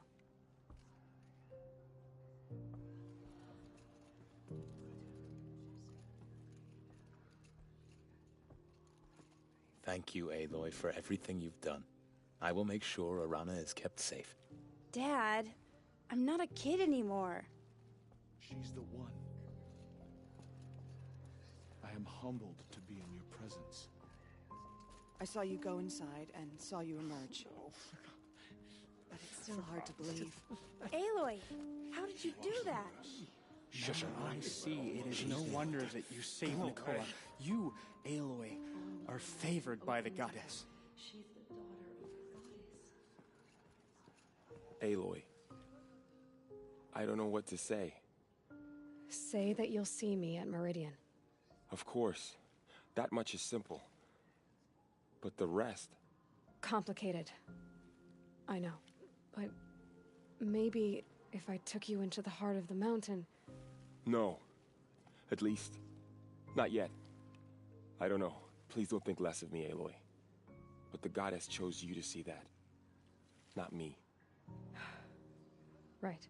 Thank you, Aloy, for everything you've done. I will make sure Arana is kept safe. Dad, I'm not a kid anymore. She's the one. I am humbled to be in your presence. I saw you go inside and saw you emerge. But it's still hard to believe. Aloy, how did you do that? Shush, Arana. I see. It is no wonder that you saved Nicola. You, Aloy, are favored by the goddess. She's the daughter of her goddess. Aloy. I don't know what to say. Say that you'll see me at Meridian. Of course. That much is simple. But the rest... Complicated. I know. But maybe if I took you into the heart of the mountain... No. At least, not yet. I don't know. Please don't think less of me, Aloy. But the goddess chose you to see that. Not me. Right.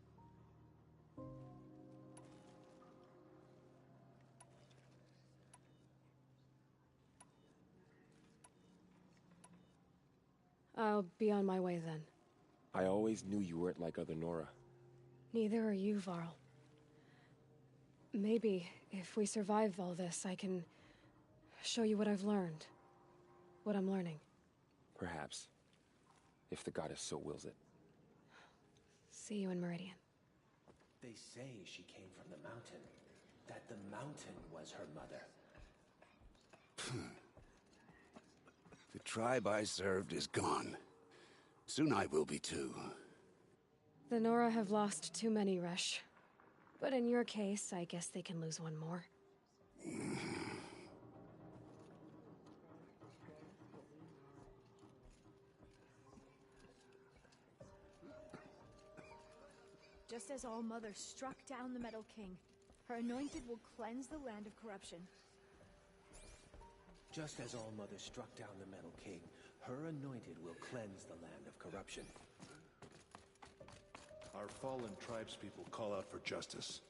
I'll be on my way then. I always knew you weren't like other Nora. Neither are you, Varl. Maybe, if we survive all this, I can show you what I've learned. What I'm learning. Perhaps. If the goddess so wills it. See you in Meridian. They say she came from the mountain. That the mountain was her mother. The tribe I served is gone. Soon I will be too. The Nora have lost too many, Resh. But in your case, I guess they can lose one more. Just as All-Mother struck down the Metal King, her anointed will cleanse the land of corruption. Just as All-Mother struck down the Metal King, her anointed will cleanse the land of corruption. Our fallen tribespeople call out for justice.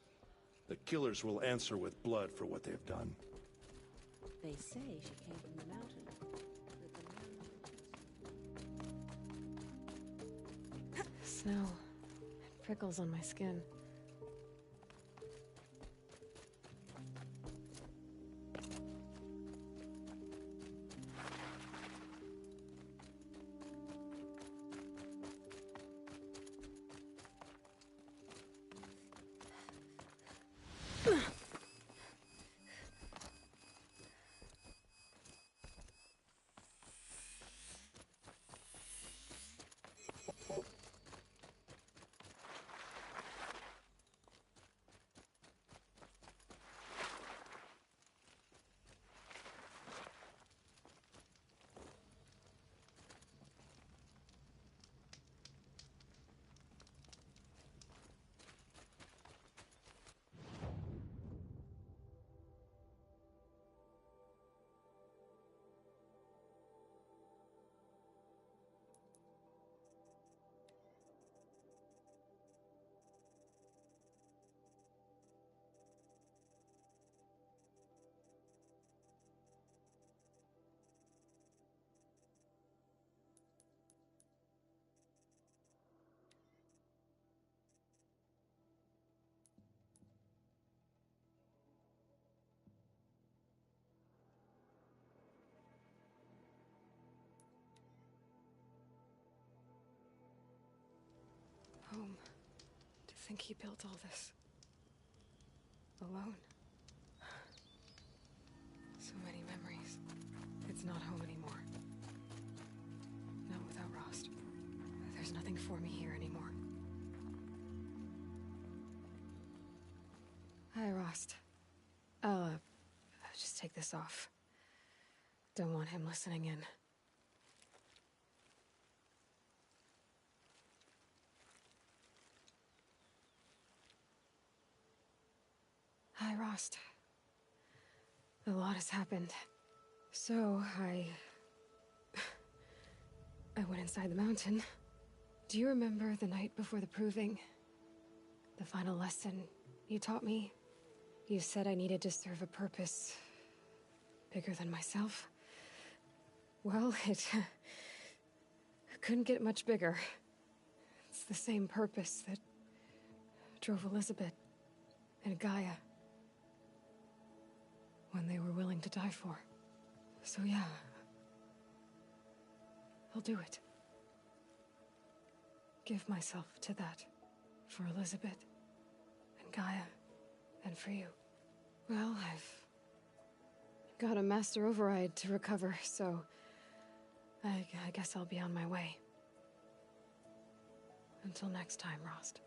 The killers will answer with blood for what they've done. They say she came from the mountain. Snow. It prickles on my skin. Home. To think he built all this. Alone. So many memories. It's not home anymore. Not without Rost. There's nothing for me here anymore. Hi, Rost. I'll just take this off. Don't want him listening in. Hi, Rost. A lot has happened. So, I went inside the mountain. Do you remember the night before the proving? The final lesson you taught me? You said I needed to serve a purpose bigger than myself. Well, it couldn't get much bigger. It's the same purpose that drove Elizabeth and Gaia when they were willing to die for. So yeah, I'll do it. Give myself to that. For Elizabeth, and Gaia, and for you. Well, I've got a master override to recover, so I guess I'll be on my way. Until next time, Rost.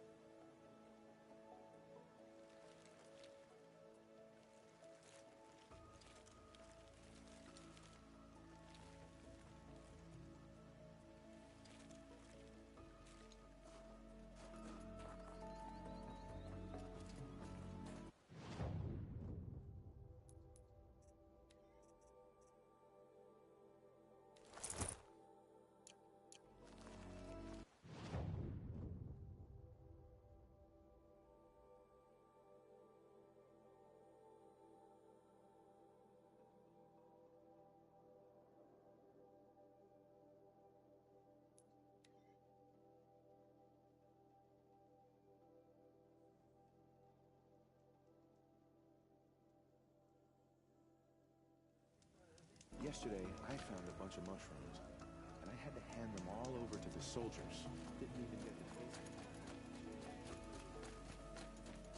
Yesterday, I found a bunch of mushrooms, and I had to hand them all over to the soldiers. Didn't even get to taste them.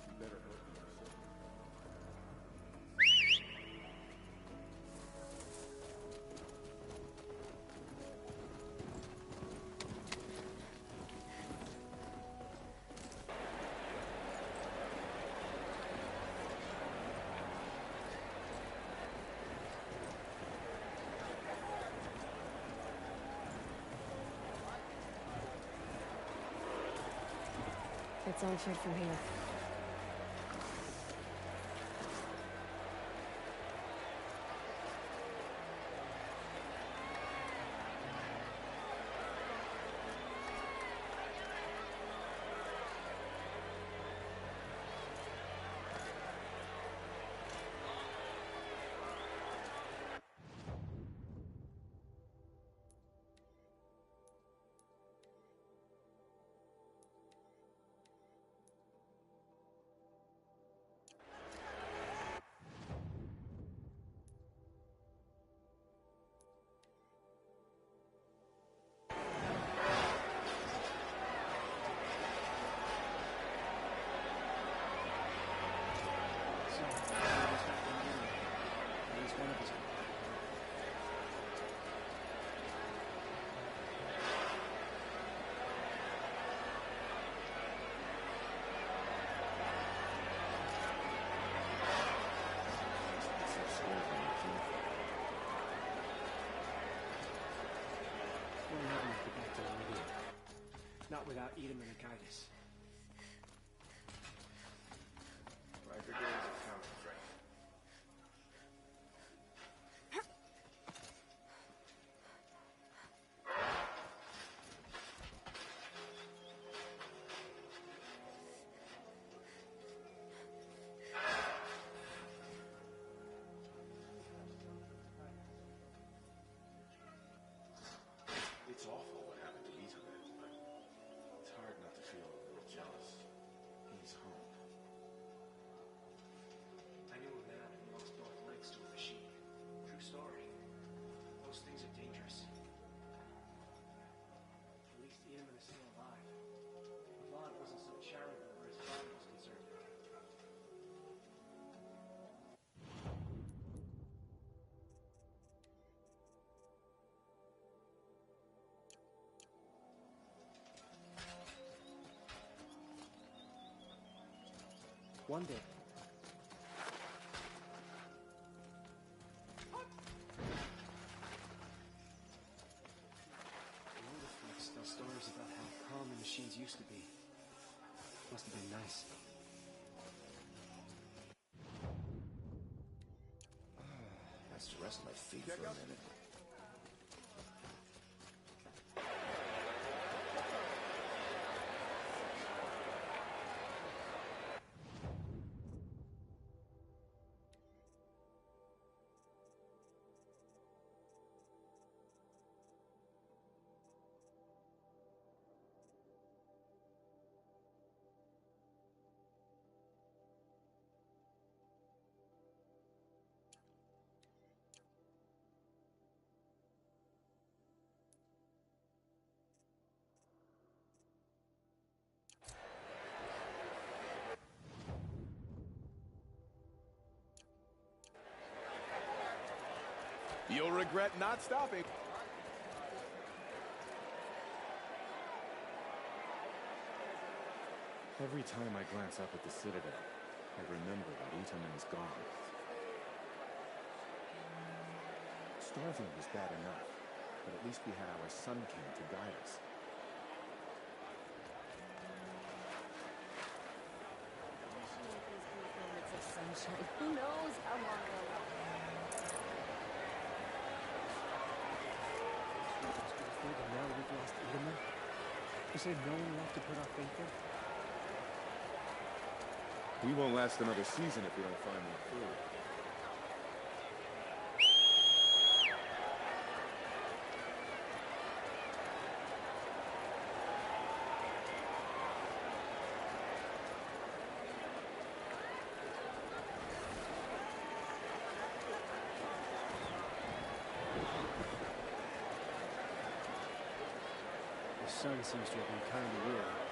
You better help me yourself. It's on foot from here. Not without Edom and Achitis. Riker gains a counter threat. It's awful what happened to Ethan, but it's hard not to feel a little jealous. He's home. I knew a man who lost both legs to a machine. True story. Those things are dangerous. At least Edom is still alive. Vlad wasn't so charitable where his father was concerned. One day. The artifacts tell stories about how calm the machines used to be. Must have been nice. Has to rest my feet for a minute. You'll regret not stopping. Every time I glance up at the Citadel, I remember that Itamen is gone. Starving was bad enough, but at least we had our Sun King to guide us. Moments of sunshine. Who knows how long they'll last? Now we've lost Edom. Is there no one left to put our faith in? We won't last another season if we don't find more food. sun seems to have been kind of weird.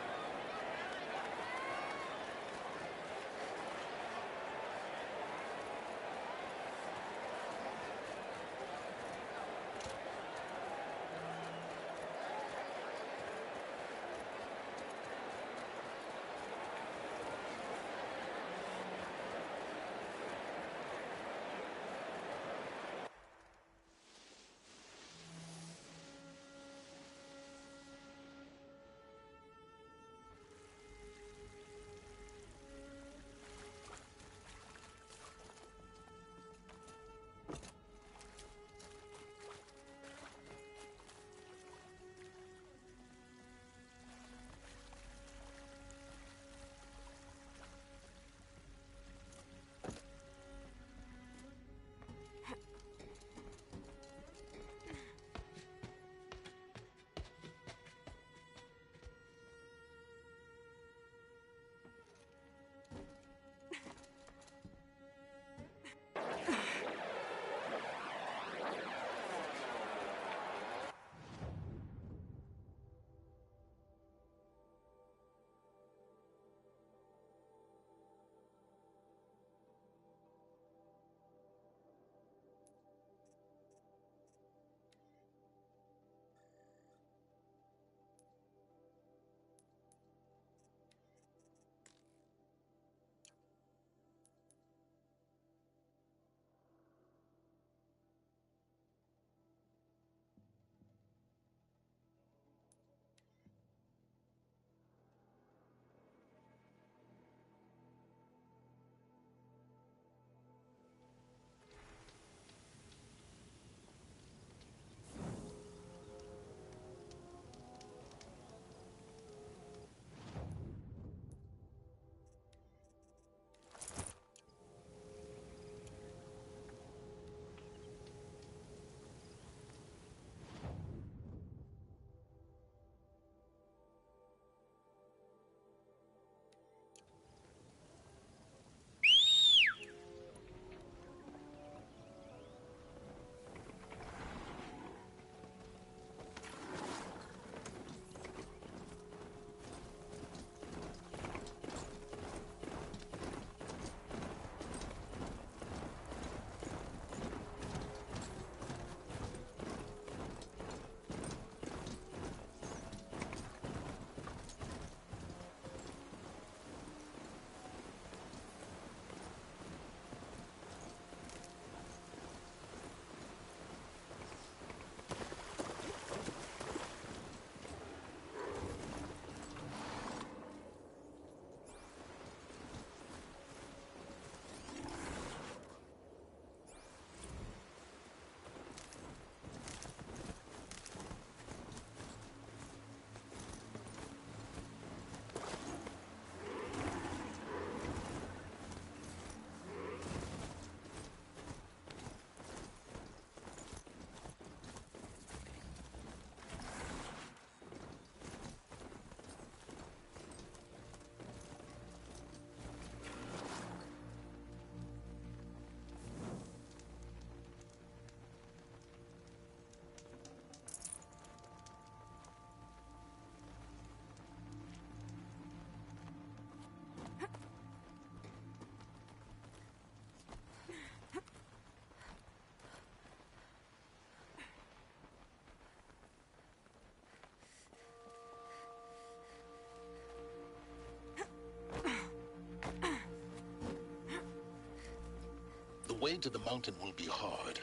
The way to the mountain will be hard.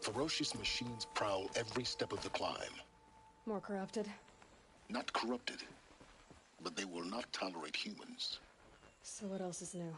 Ferocious machines prowl every step of the climb. More corrupted? Not corrupted, but they will not tolerate humans. So what else is new?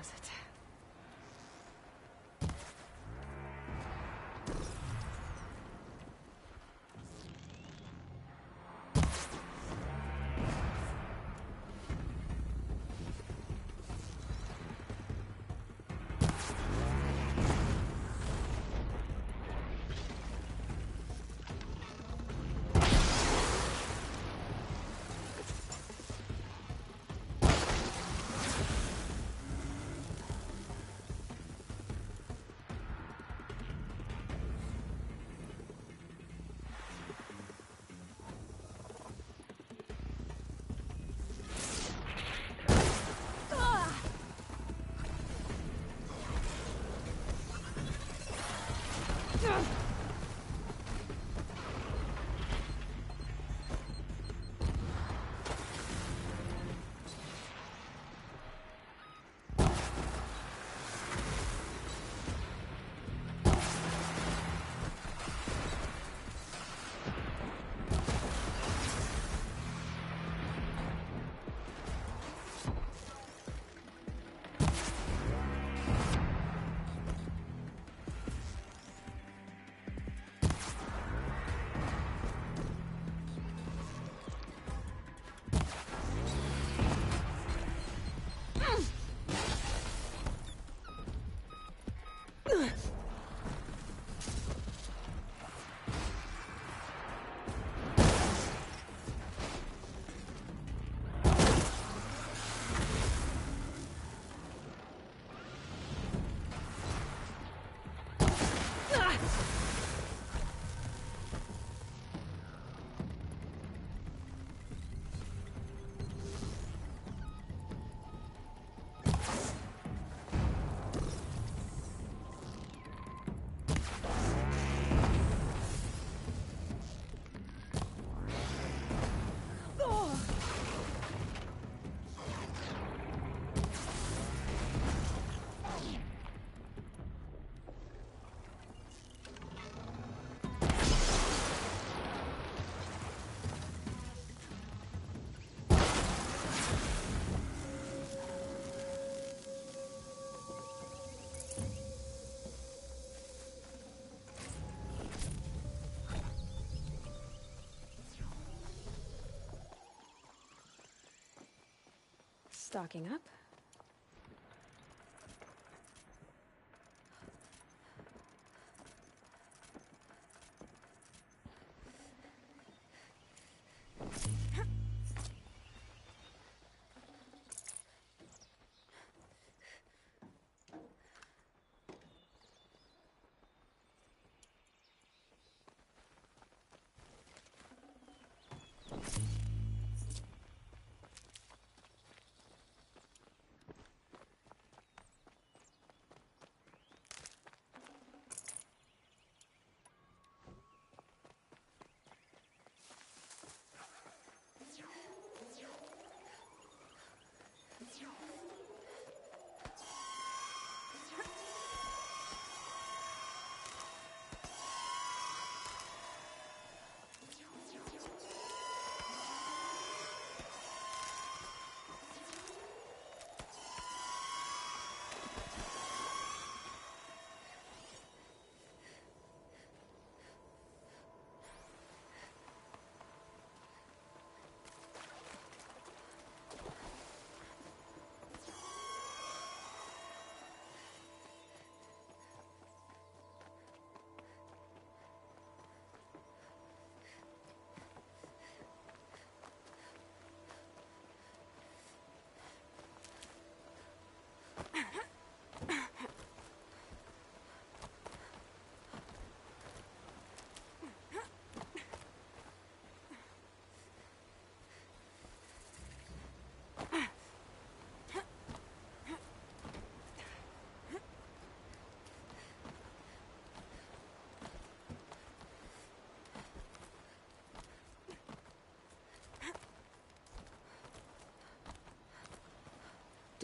does it. Stocking up.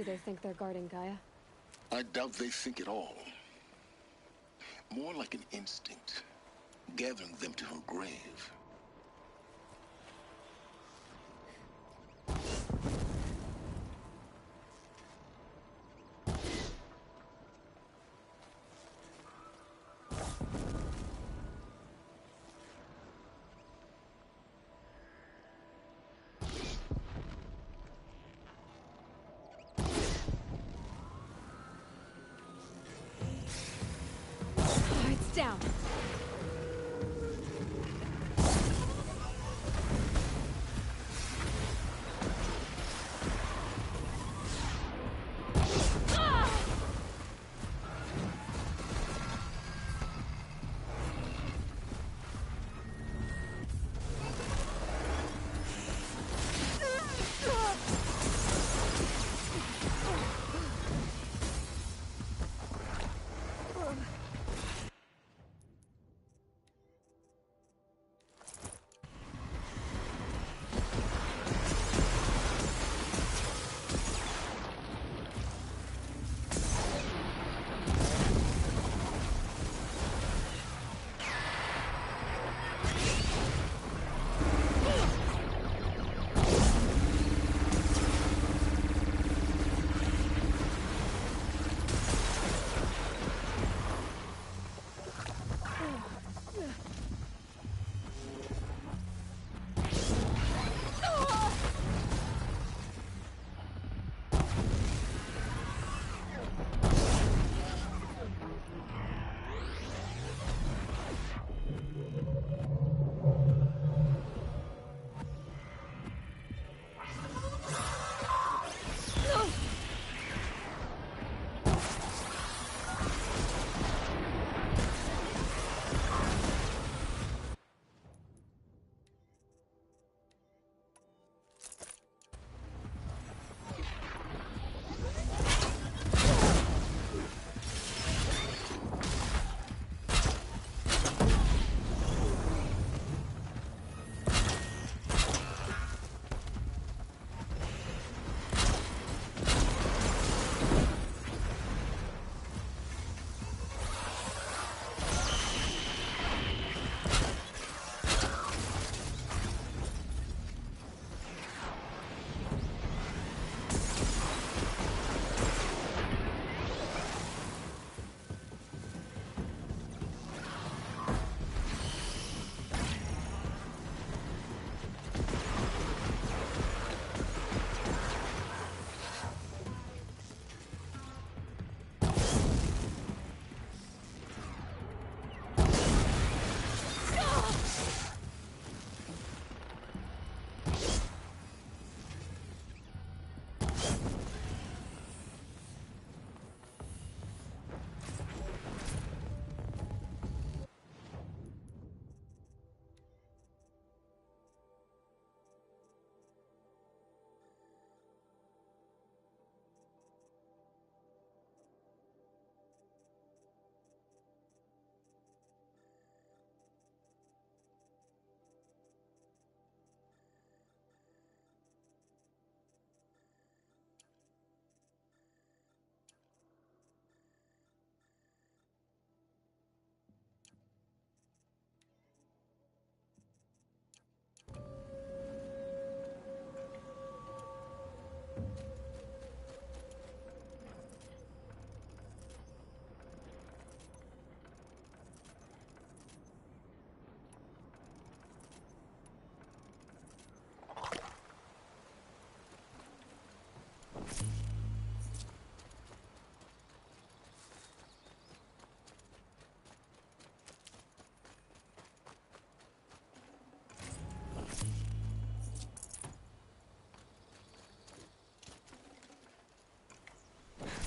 Do they think they're guarding Gaia? I doubt they think at all. More like an instinct, gathering them to her grave. down.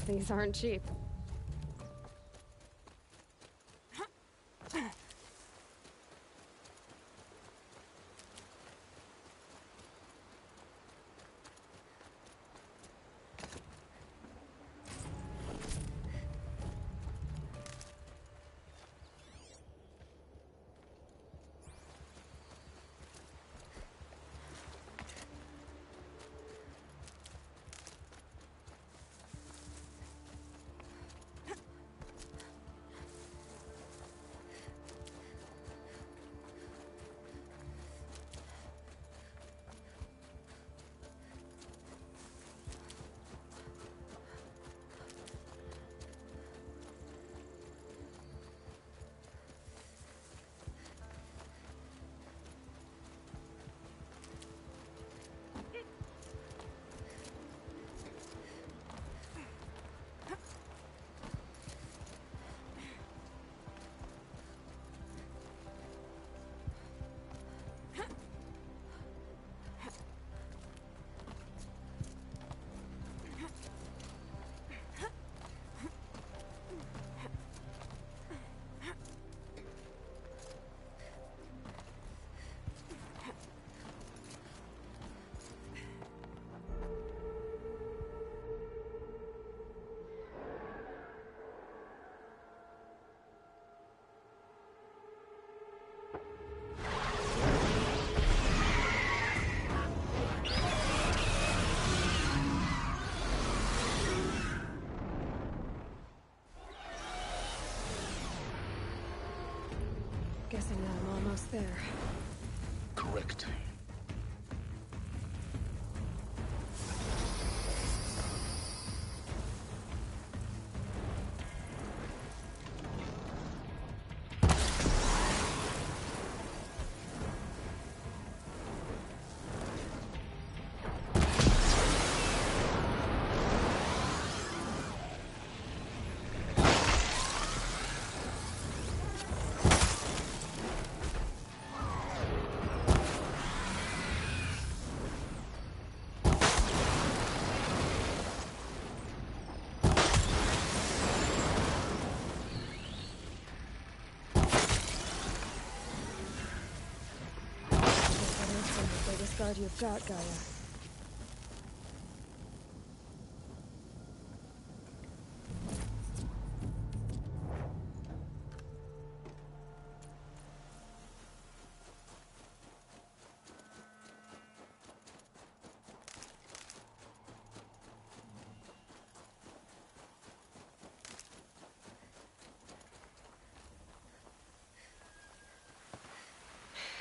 These aren't cheap. Guessing I'm almost there. Correct. Guard you've got, Gaia.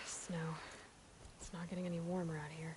Snow. It's not getting any warmer out here.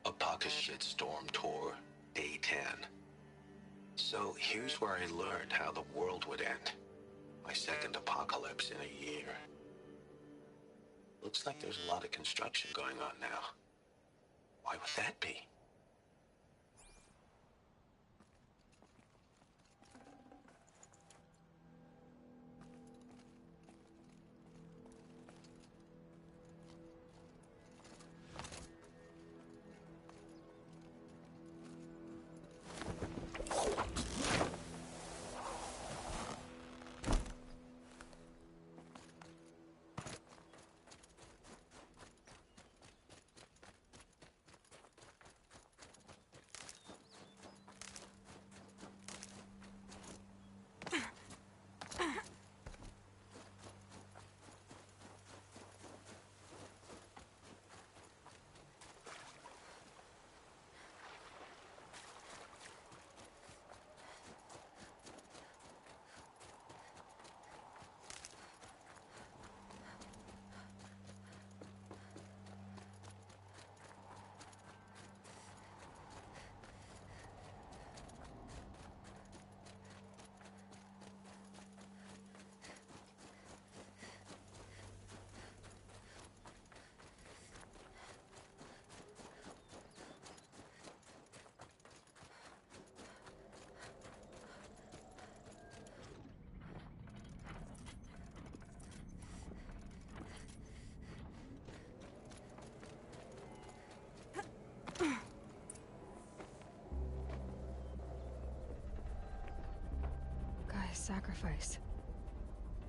Apaka Shitstorm Tour, Day 10. So here's where I learned how the world would end. My second apocalypse in a year. Looks like there's a lot of construction going on now. Why would that be? sacrifice.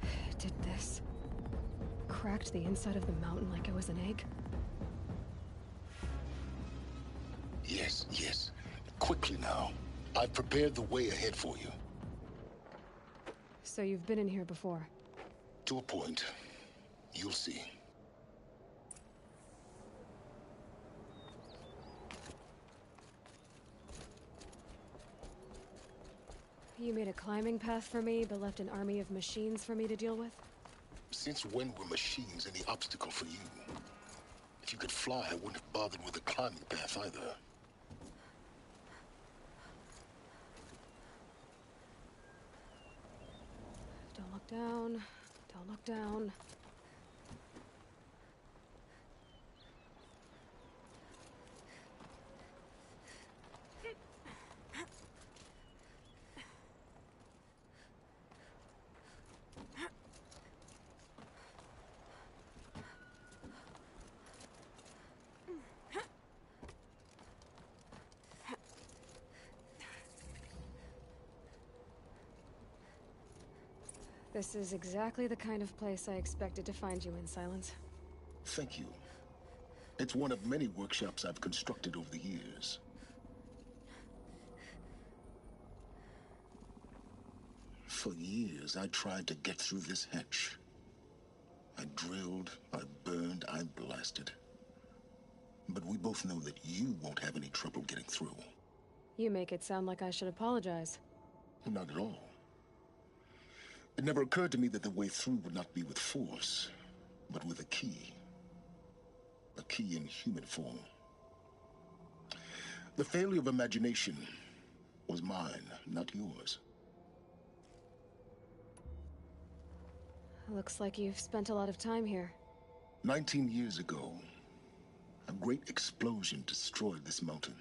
It did this. Cracked the inside of the mountain like it was an egg. Yes, yes. Quickly now. I've prepared the way ahead for you. So you've been in here before? To a point. You'll see. You made a climbing path for me, but left an army of machines for me to deal with? Since when were machines any obstacle for you? If you could fly, I wouldn't have bothered with a climbing path either. Don't look down. Don't look down. This is exactly the kind of place I expected to find you in, Silence. Thank you. It's one of many workshops I've constructed over the years. For years, I tried to get through this hatch. I drilled, I burned, I blasted. But we both know that you won't have any trouble getting through. You make it sound like I should apologize. Not at all. It never occurred to me that the way through would not be with force, but with a key. A key in human form. The failure of imagination was mine, not yours. Looks like you've spent a lot of time here. 19 years ago, a great explosion destroyed this mountain.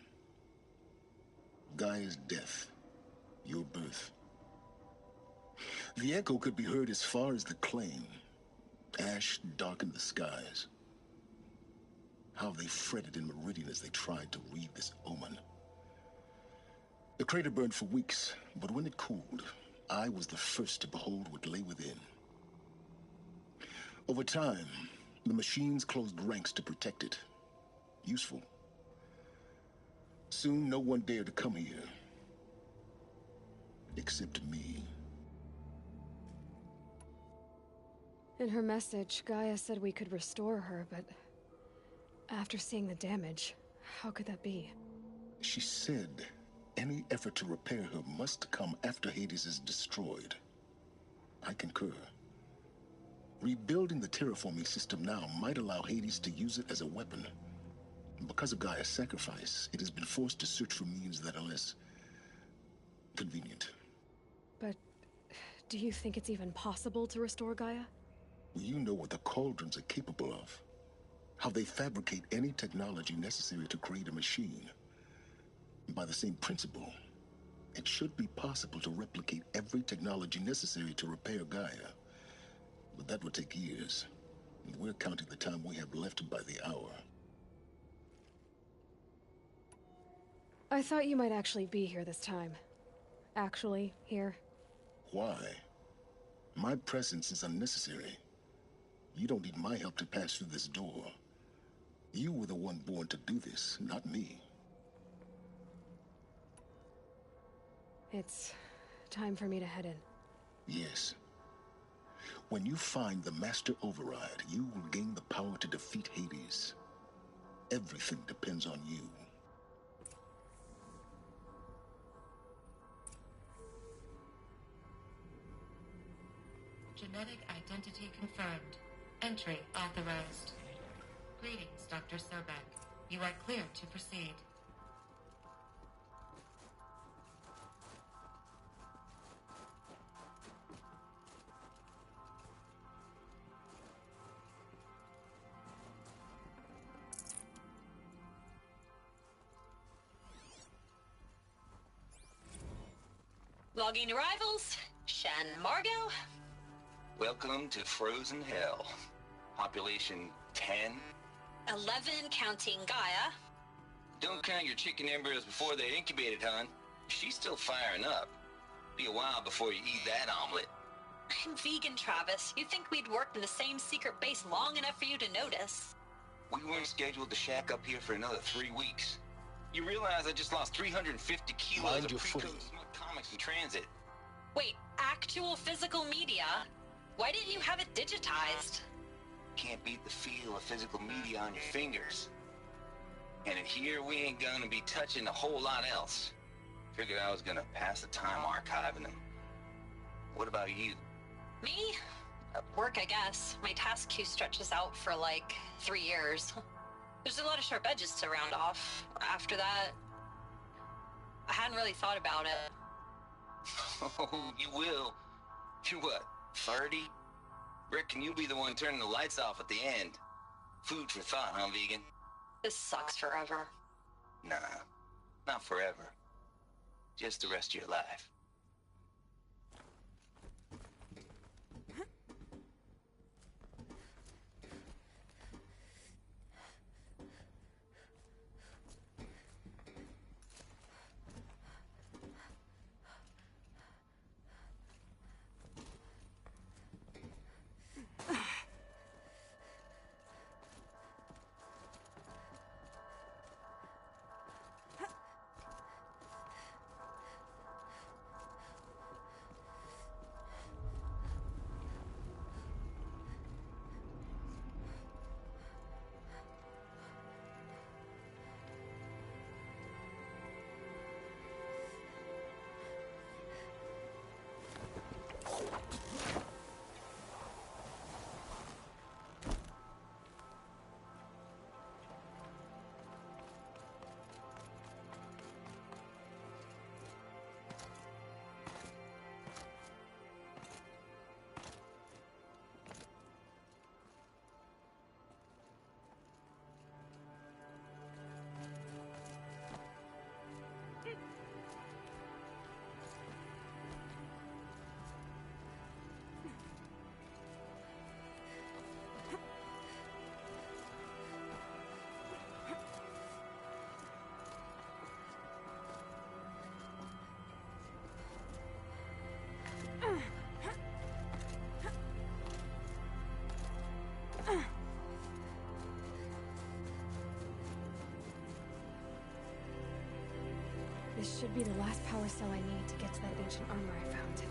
Gaia's death, your birth. The echo could be heard as far as the claim. Ash darkened the skies. How they fretted in Meridian as they tried to read this omen. The crater burned for weeks, but when it cooled, I was the first to behold what lay within. Over time, the machines closed ranks to protect it. Useful. Soon, no one dared to come here. Except me. In her message, Gaia said we could restore her, but after seeing the damage, how could that be? She said any effort to repair her must come after Hades is destroyed. I concur. Rebuilding the terraforming system now might allow Hades to use it as a weapon. Because of Gaia's sacrifice, it has been forced to search for means that are less convenient. But do you think it's even possible to restore Gaia? You know what the Cauldrons are capable of. How they fabricate any technology necessary to create a machine. By the same principle, it should be possible to replicate every technology necessary to repair Gaia. But that would take years. And we're counting the time we have left by the hour. I thought you might actually be here this time. Actually, here. Why? My presence is unnecessary. You don't need my help to pass through this door. You were the one born to do this, not me. It's time for me to head in. Yes. When you find the Master Override, you will gain the power to defeat Hades. Everything depends on you. Genetic identity confirmed. Entry authorized. Greetings, Dr. Sobek. You are clear to proceed. Logging arrivals. Shan Margot. Welcome to Frozen Hell. Population 10? 11 counting Gaia. Don't count your chicken embryos before they're incubated, hon. She's still firing up. Be a while before you eat that omelet. I'm vegan, Travis. You'd think we'd worked in the same secret base long enough for you to notice. We weren't scheduled to shack up here for another 3 weeks. You realize I just lost 350 kilos Mind of your pre-code footing. smut comics in transit. Wait, actual physical media? Why didn't you have it digitized? Can't beat the feel of physical media on your fingers. And in here, we ain't gonna be touching a whole lot else. Figured I was gonna pass the time archiving them. What about you? Me? Work, I guess. My task queue stretches out for like 3 years. There's a lot of sharp edges to round off. After that, I hadn't really thought about it. Oh, you will. You're what, 30? Reckon you'll be the one turning the lights off at the end. Food for thought, huh, vegan? This sucks forever. Nah, not forever. Just the rest of your life. This should be the last power cell I need to get to that ancient armor I found.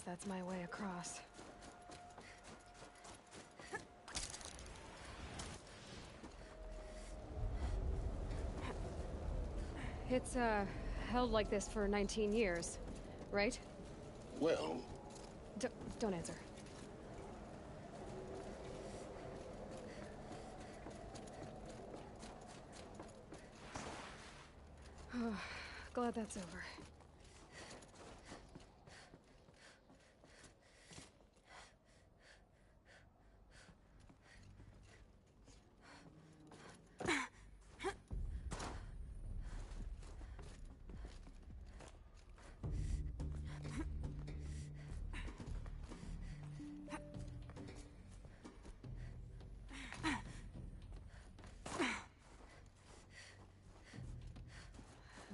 That's my way across. It's, held like this for 19 years, right? Well... Don't answer. Oh, glad that's over.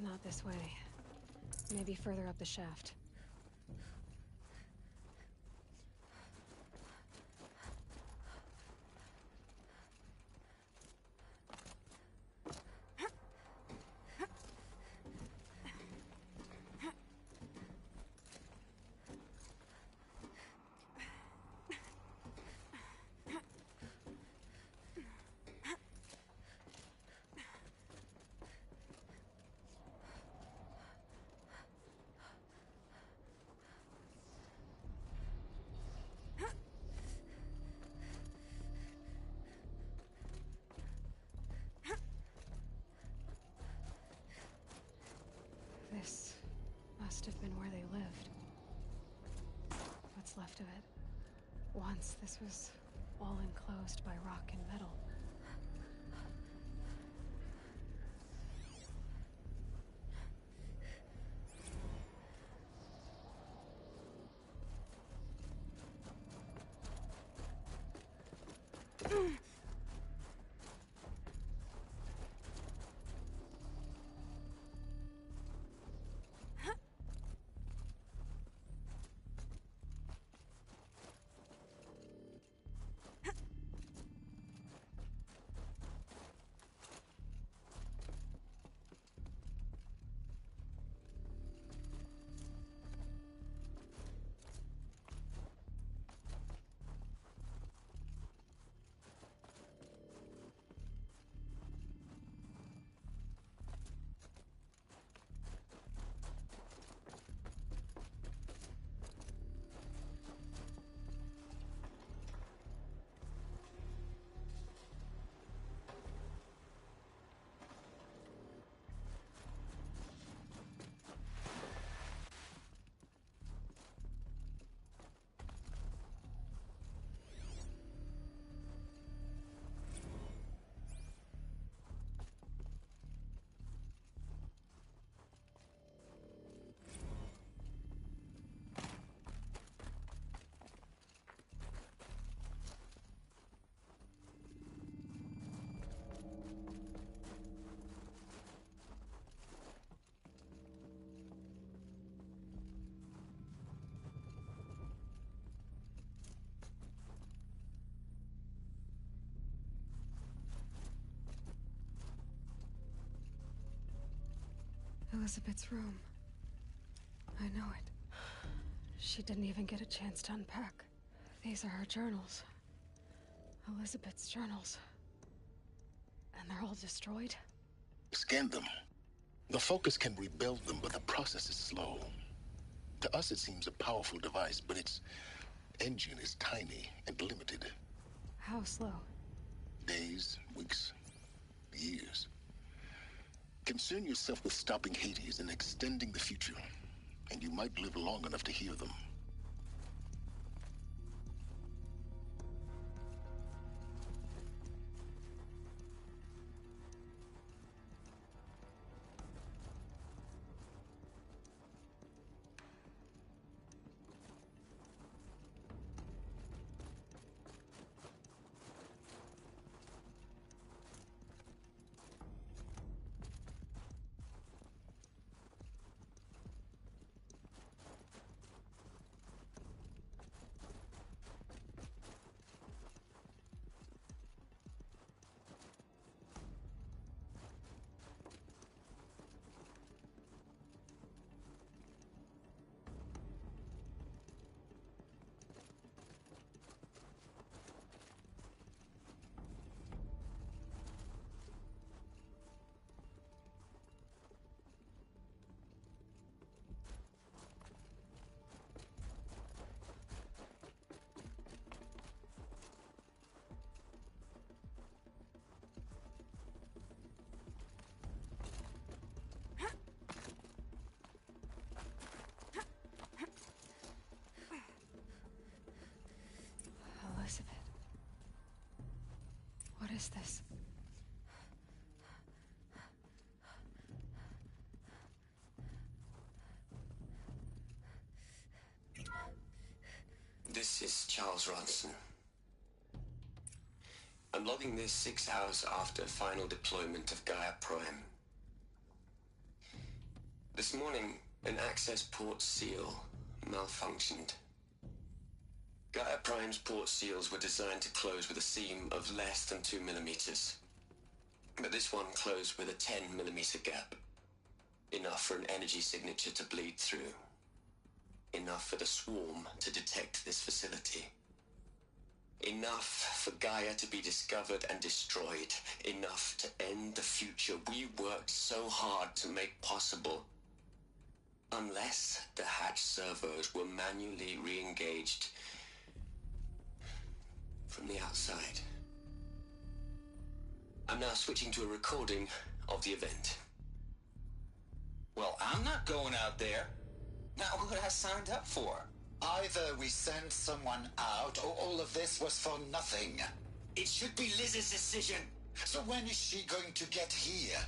Not this way. Maybe further up the shaft. left of it. Once, this was all enclosed by rock and metal. Elizabeth's room. I know it. She didn't even get a chance to unpack. These are her journals. Elizabeth's journals. And they're all destroyed? Scan them. The Focus can rebuild them, but the process is slow. To us, it seems a powerful device, but its engine is tiny and limited. How slow? Days, weeks, years. Concern yourself with stopping Hades and extending the future, and you might live long enough to hear them. Elizabeth. What is this? This is Charles Ronson. I'm logging this 6 hours after final deployment of Gaia Prime. This morning, an access port seal malfunctioned. Gaia Prime's port seals were designed to close with a seam of less than 2 millimeters. But this one closed with a 10 millimeter gap. Enough for an energy signature to bleed through. Enough for the swarm to detect this facility. Enough for Gaia to be discovered and destroyed. Enough to end the future we worked so hard to make possible. Unless the hatch servos were manually re-engaged from the outside. I'm now switching to a recording of the event. Well, I'm not going out there. Not what I signed up for. Either we send someone out, or all of this was for nothing. It should be Liz's decision. So when is she going to get here?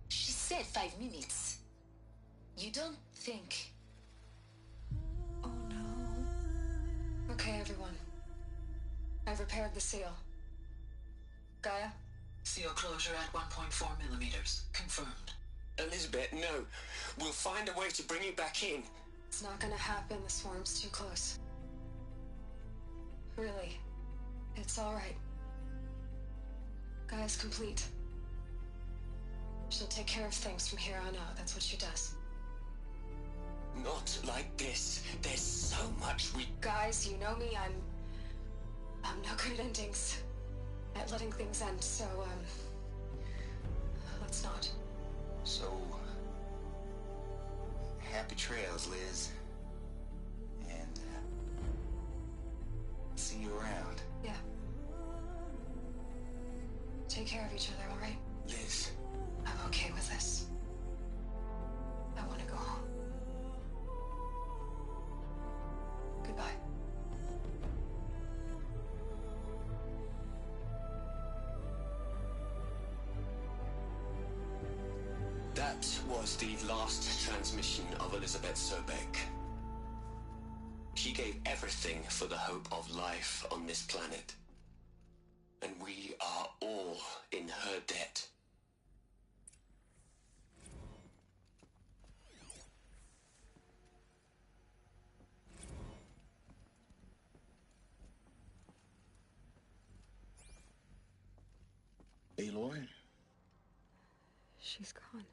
She said 5 minutes. You don't think... Oh no. Okay, everyone. I've repaired the seal. Gaia? Seal closure at 1.4 millimeters. Confirmed. Elizabeth, no. We'll find a way to bring you back in. It's not gonna happen. The swarm's too close. Really. It's alright. Gaia's complete. She'll take care of things from here on out. That's what she does. Not like this. There's so much we... Guys, you know me. I'm no good at endings. At letting things end, so, let's not. So... happy trails, Liz. And... see you around. Yeah. Take care of each other, alright? Liz. I'm okay with this. I want to go home. Goodbye. That was the last transmission of Elizabeth Sobek. She gave everything for the hope of life on this planet. And we are all in her debt. Aloy? She's gone.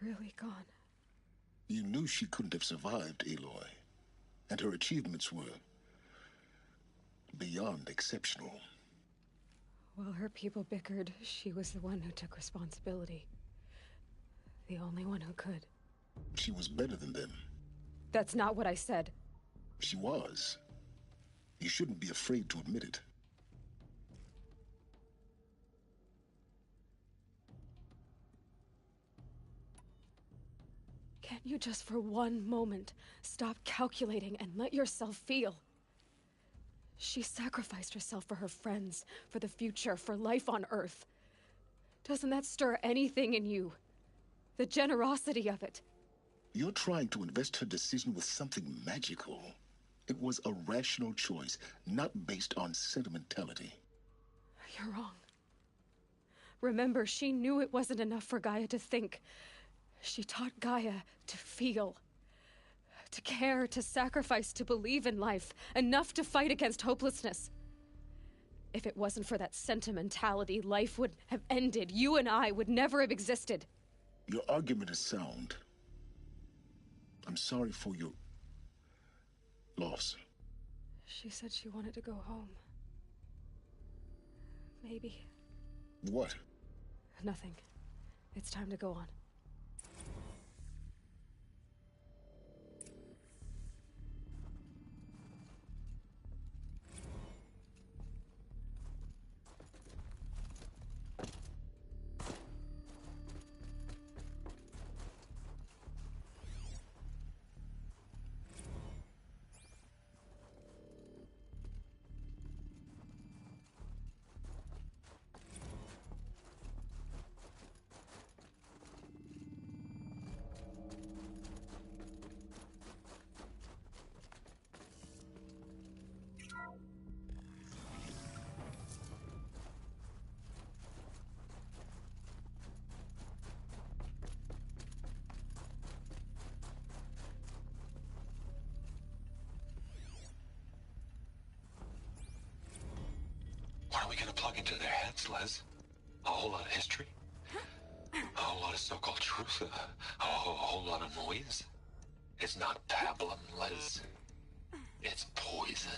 Really gone. You knew she couldn't have survived, Aloy. And her achievements were... beyond exceptional. While her people bickered, she was the one who took responsibility. The only one who could. She was better than them. That's not what I said. She was. You shouldn't be afraid to admit it. Can't you just for one moment stop calculating and let yourself feel? She sacrificed herself for her friends, for the future, for life on Earth. Doesn't that stir anything in you? The generosity of it. You're trying to invest her decision with something magical. It was a rational choice, not based on sentimentality. You're wrong. Remember, she knew it wasn't enough for Gaia to think. She taught Gaia to feel. To care, to sacrifice, to believe in life. Enough to fight against hopelessness. If it wasn't for that sentimentality, life would have ended. You and I would never have existed. Your argument is sound. I'm sorry for your... loss. She said she wanted to go home. Maybe. What? Nothing. It's time to go on. What are we gonna plug into their heads, Les? A whole lot of history? A whole lot of so-called truth? A whole lot of noise? It's not pablum, Les. It's poison.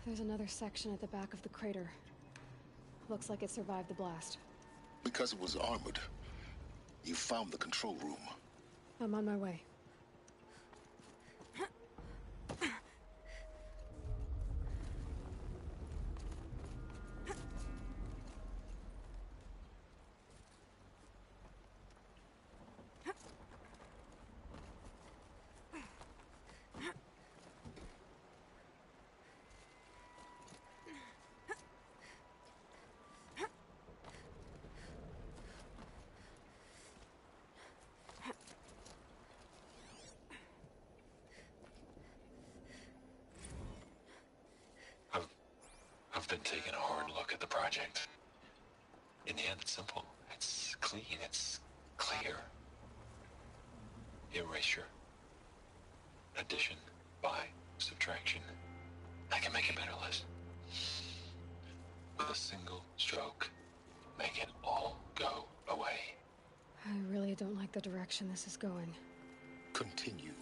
There's another section at the back of the crater. Looks like it survived the blast. Because it was armored. You found the control room. I'm on my way. I've been taking a hard look at the project. In the end, it's simple. It's clean. It's clear. Erasure. Addition. By. Subtraction. I can make a better list. With a single stroke. Make it all go away. I really don't like the direction this is going. Continue.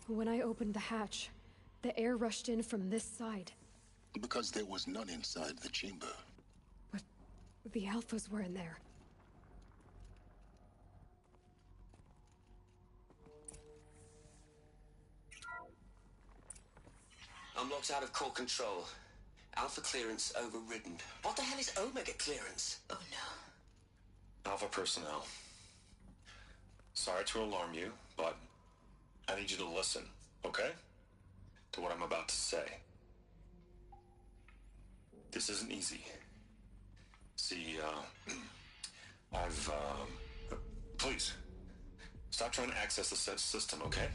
When I opened the hatch, the air rushed in from this side. Because there was none inside the chamber. But the Alphas were in there. I'm locked out of core control. Alpha clearance overridden. What the hell is Omega clearance? Oh no. Alpha personnel. Sorry to alarm you, but I need you to listen, okay? To what I'm about to say. This isn't easy. See, please, stop trying to access the system, okay?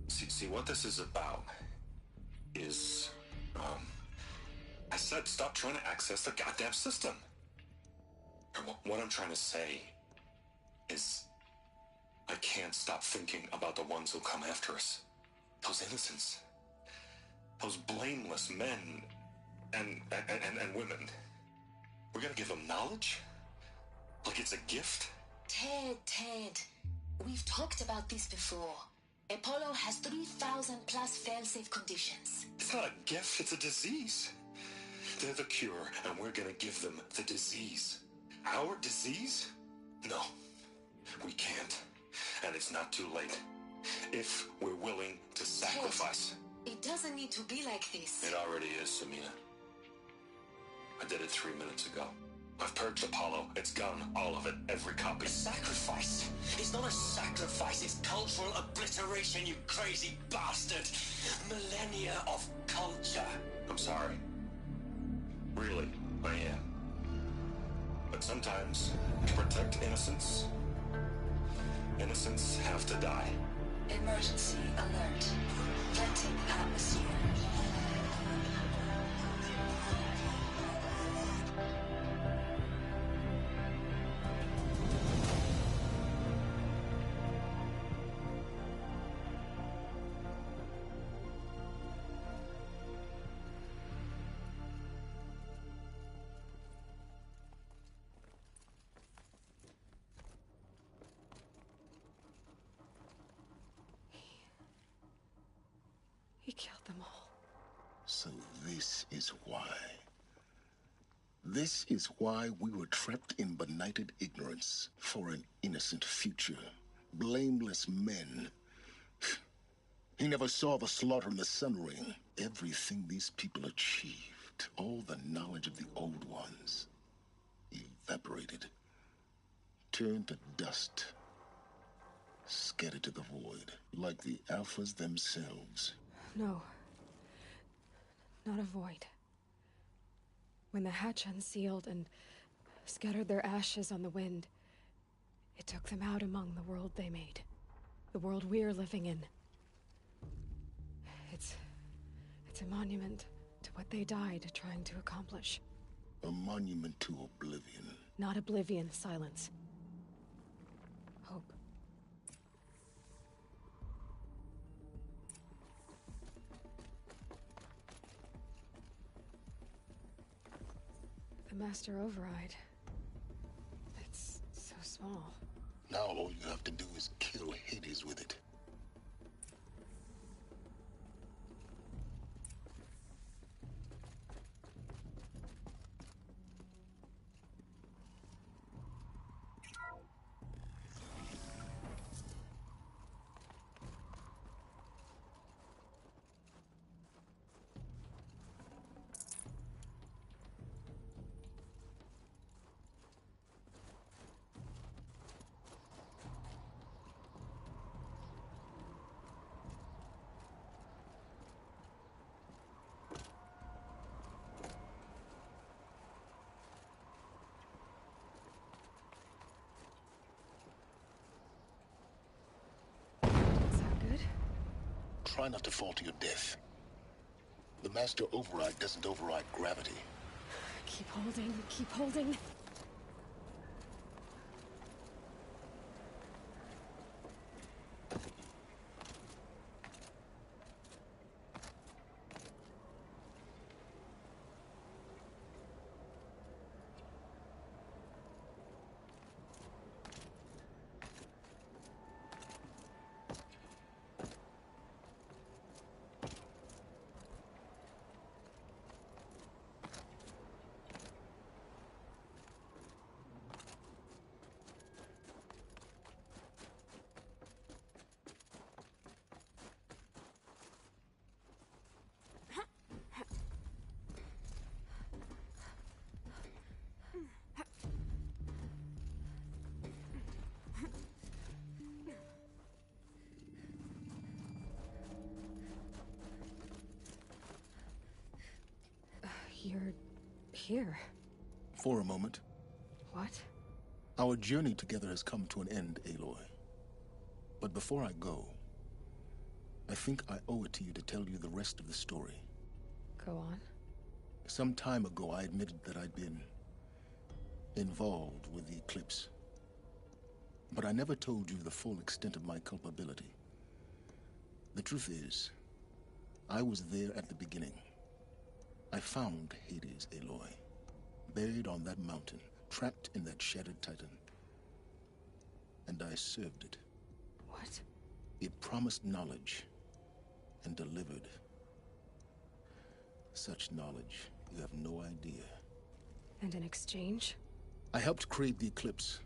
See, what this is about is, I said stop trying to access the goddamn system. And what I'm trying to say is, I can't stop thinking about the ones who'll come after us. Those innocents. Those blameless men and women. We're gonna give them knowledge? Like it's a gift? Ted. We've talked about this before. Apollo has 3,000 plus fail-safe conditions. It's not a gift, it's a disease. They're the cure, and we're gonna give them the disease. Our disease? No, we can't. And it's not too late. If we're willing to sacrifice. Ted, it doesn't need to be like this. It already is, Samina. I did it 3 minutes ago. I've purged Apollo. It's gone. All of it. Every copy. A sacrifice? It's not a sacrifice. It's cultural obliteration, you crazy bastard. Millennia of culture. I'm sorry. Really, I am. But sometimes, to protect innocence, innocents have to die. Emergency alert. Venting atmosphere. He killed them all. So this is why. This is why we were trapped in benighted ignorance for an innocent future. Blameless men. He never saw the slaughter in the Sun Ring. Everything these people achieved, all the knowledge of the Old Ones, evaporated, turned to dust, scattered to the void, like the Alphas themselves. No. Not a void. When the hatch unsealed and scattered their ashes on the wind, it took them out among the world they made. The world we're living in. It's a monument to what they died trying to accomplish. A monument to oblivion. Not oblivion, silence. Hope. The Master Override. It's so small. Now all you have to do is kill Hades with it. Try not to fall to your death. The Master Override doesn't override gravity. Keep holding, keep holding. You're here. For a moment. What? Our journey together has come to an end, Aloy. But before I go, I think I owe it to you to tell you the rest of the story. Go on. Some time ago, I admitted that I'd been involved with the Eclipse. But I never told you the full extent of my culpability. The truth is, I was there at the beginning. I found Hades, Aloy, buried on that mountain, trapped in that shattered titan. And I served it. What? It promised knowledge and delivered. Such knowledge, you have no idea. And in exchange? I helped create the Eclipse.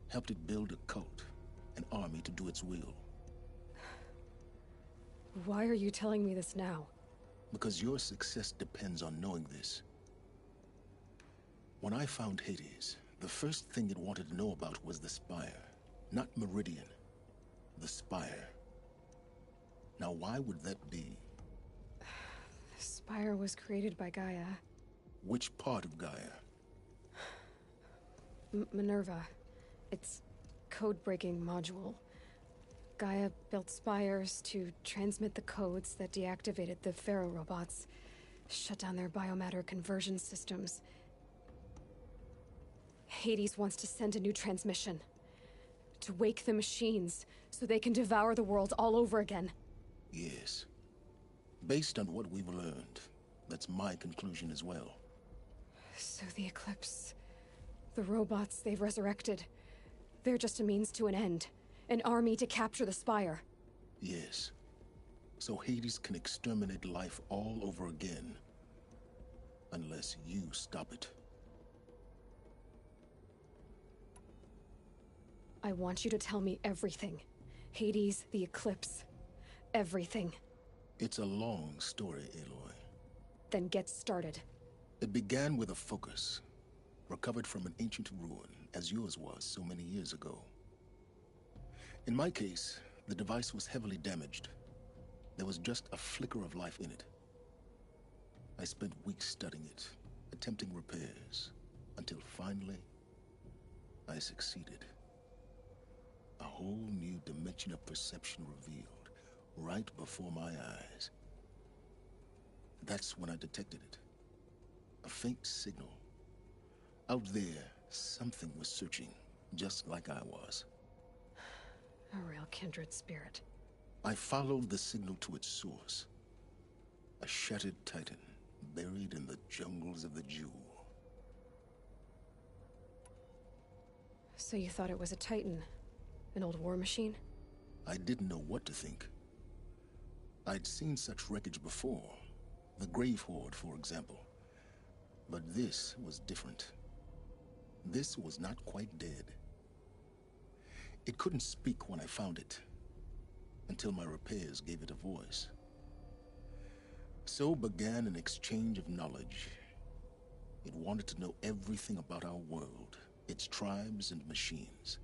Helped it build a cult, an army to do its will. Why are you telling me this now? Because your success depends on knowing this. When I found Hades, the first thing it wanted to know about was the Spire. Not Meridian. The Spire. Now why would that be? The Spire was created by Gaia. Which part of Gaia? Minerva. Its code-breaking module. Gaia built spires to transmit the codes that deactivated the Pharaoh robots, shut down their biomatter conversion systems. Hades wants to send a new transmission. To wake the machines, so they can devour the world all over again. Yes. Based on what we've learned, that's my conclusion as well. So the Eclipse, the robots they've resurrected, they're just a means to an end. An army to capture the Spire. Yes. So Hades can exterminate life all over again. Unless you stop it. I want you to tell me everything. Hades, the eclipse. Everything. It's a long story, Aloy. Then get started. It began with a focus, recovered from an ancient ruin, as yours was so many years ago. In my case, the device was heavily damaged. There was just a flicker of life in it. I spent weeks studying it, attempting repairs, until finally, I succeeded. A whole new dimension of perception revealed, right before my eyes. That's when I detected it. A faint signal. Out there, something was searching, just like I was. A real kindred spirit. I followed the signal to its source. A shattered titan, buried in the jungles of the Jewel. So you thought it was a titan? An old war machine? I didn't know what to think. I'd seen such wreckage before. The Grave Horde, for example. But this was different. This was not quite dead. It couldn't speak when I found it, until my repairs gave it a voice. So began an exchange of knowledge. It wanted to know everything about our world, its tribes and machines.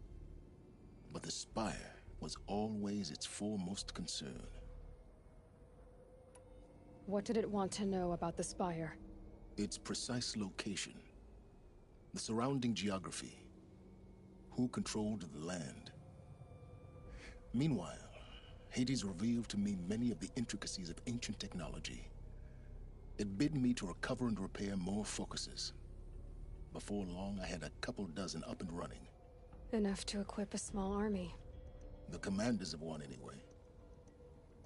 But the Spire was always its foremost concern. What did it want to know about the Spire? Its precise location, the surrounding geography, who controlled the land. Meanwhile, Hades revealed to me many of the intricacies of ancient technology. It bid me to recover and repair more focuses. Before long, I had a couple dozen up and running. Enough to equip a small army. The commanders of one, anyway.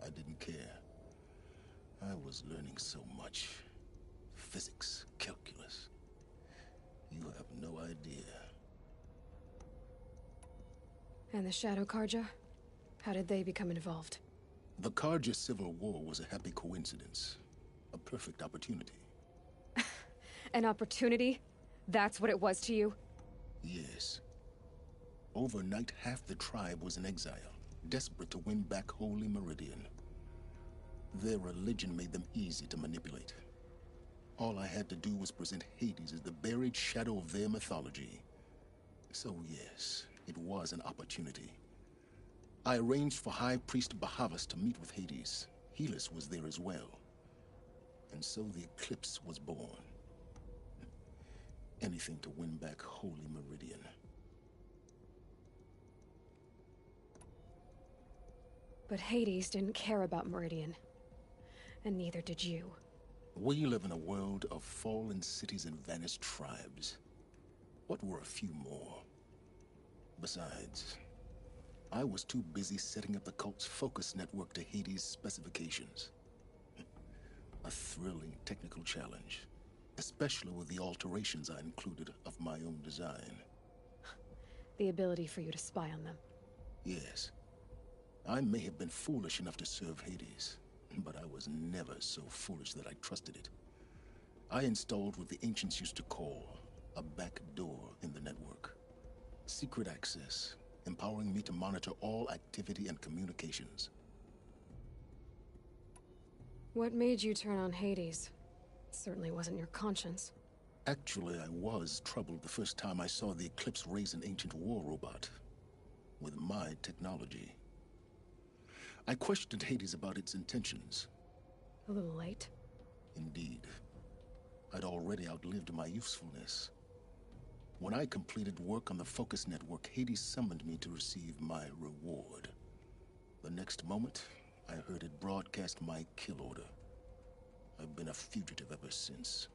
I didn't care. I was learning so much. Physics, calculus. You have no idea. And the Shadow Karja? How did they become involved? The Karja Civil War was a happy coincidence. A perfect opportunity. An opportunity? That's what it was to you? Yes. Overnight, half the tribe was in exile, desperate to win back Holy Meridian. Their religion made them easy to manipulate. All I had to do was present Hades as the buried shadow of their mythology. So yes, it was an opportunity. I arranged for High Priest Bahavas to meet with Hades. Helis was there as well. And so the Eclipse was born. Anything to win back Holy Meridian. But Hades didn't care about Meridian. And neither did you. We live in a world of fallen cities and vanished tribes. What were a few more? Besides, I was too busy setting up the cult's focus network to Hades' specifications. A thrilling technical challenge, especially with the alterations I included of my own design. The ability for you to spy on them. Yes. I may have been foolish enough to serve Hades, but I was never so foolish that I trusted it. I installed what the ancients used to call a back door in the network. Secret access, empowering me to monitor all activity and communications. What made you turn on Hades? It certainly wasn't your conscience. Actually, I was troubled the first time I saw the Eclipse raise an ancient war robot. With my technology. I questioned Hades about its intentions. A little late? Indeed. I'd already outlived my usefulness. When I completed work on the Focus Network, Hades summoned me to receive my reward. The next moment, I heard it broadcast my kill order. I've been a fugitive ever since.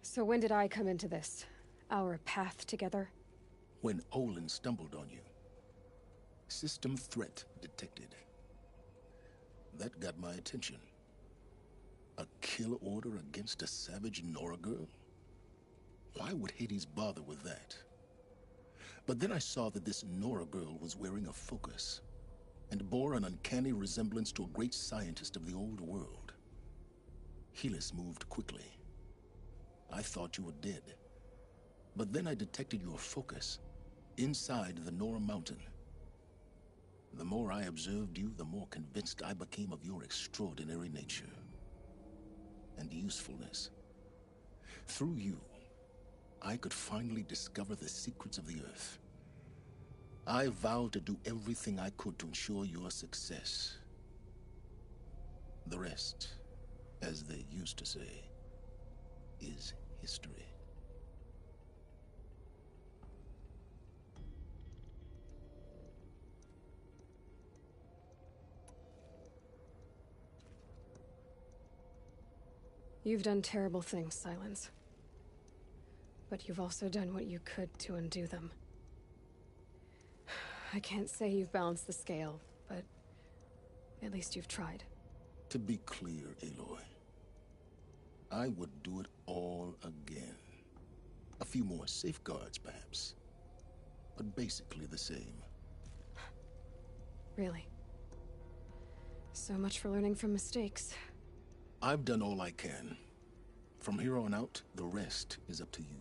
So when did I come into this? Our path together? When Olin stumbled on you. System threat detected. That got my attention. A kill order against a savage Nora girl? Why would Hades bother with that? But then I saw that this Nora girl was wearing a focus, and bore an uncanny resemblance to a great scientist of the old world. Helis moved quickly. I thought you were dead. But then I detected your focus inside the Nora Mountain. The more I observed you, the more convinced I became of your extraordinary nature and usefulness. Through you, I could finally discover the secrets of the Earth. I vowed to do everything I could to ensure your success. The rest, as they used to say, is history. You've done terrible things, Silence. But you've also done what you could to undo them. I can't say you've balanced the scale, but at least you've tried. To be clear, Aloy, I would do it all again. A few more safeguards, perhaps, but basically the same. Really? So much for learning from mistakes. I've done all I can. From here on out, the rest is up to you.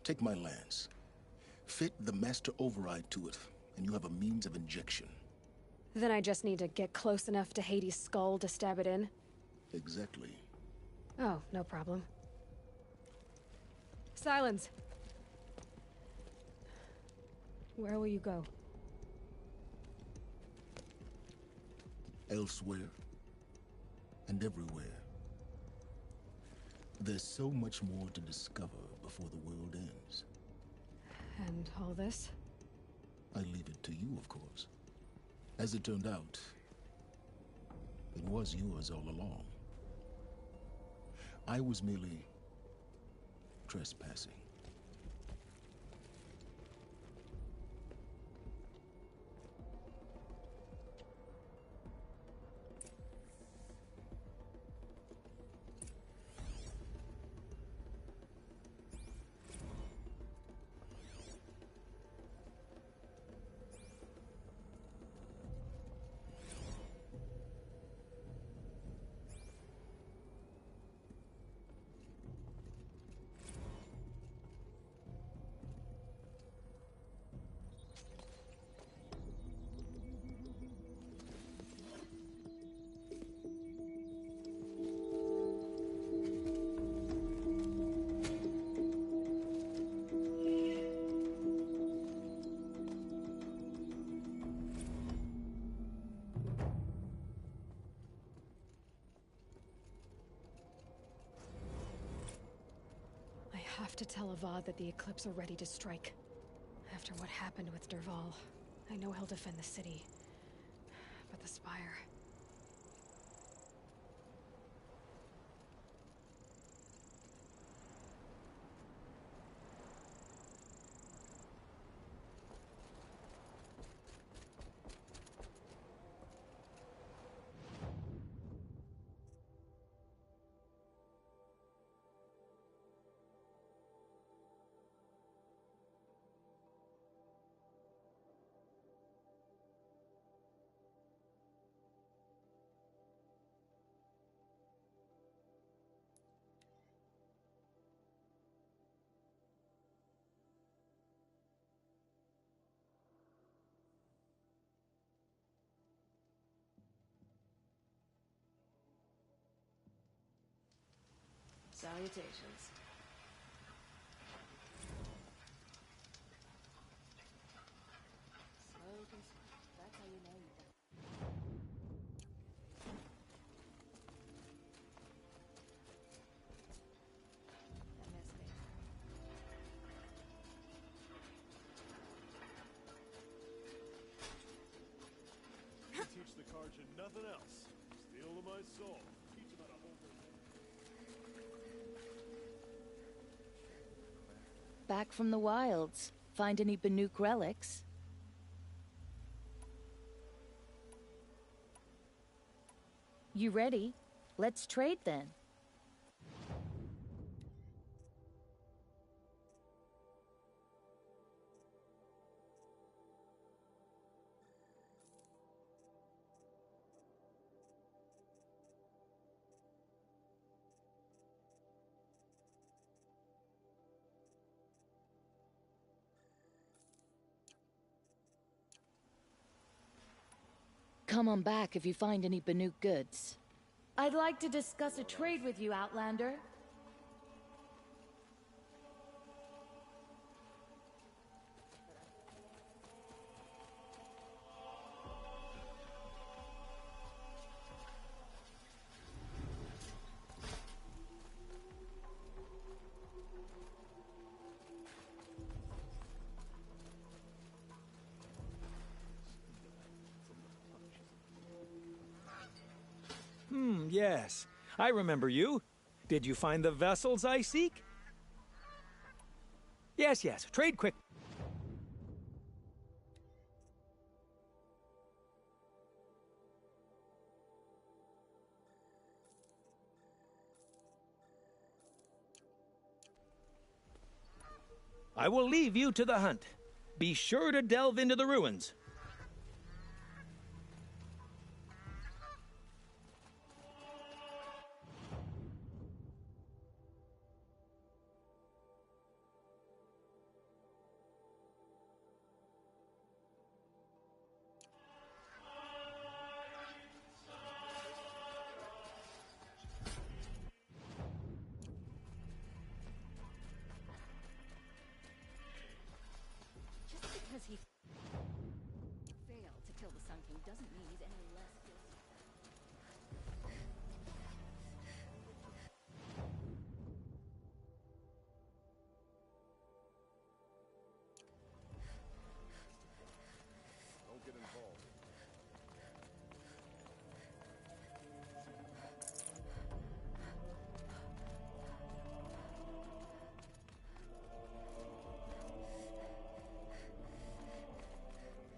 Take my lance. Fit the master override to it, and you have a means of injection. Then I just need to get close enough to Hades' skull to stab it in? Exactly. Oh, no problem. Silence! Where will you go? Elsewhere. And everywhere. There's so much more to discover before the world ends. And all this? I leave it to you, of course. As it turned out, it was yours all along. I was merely trespassing. I have to tell Avad that the Eclipse are ready to strike. After what happened with Dervahl, I know he'll defend the city. But the Spire... Salutations. Smoke and smoke. That's how you know you've done. That mess made. You teach the Karja nothing else. Steal to my soul. Teach him how to hold their... Back from the wilds. Find any Banuk relics? You ready? Let's trade then. come on back if you find any Banuk goods. I'd like to discuss a trade with you, Outlander. Yes. I remember you. Did you find the vessels I seek? Yes, yes. Trade quick. I will leave you to the hunt. Be sure to delve into the ruins. Because he failed to kill the Sun King doesn't mean he's any less guilty. Don't get involved.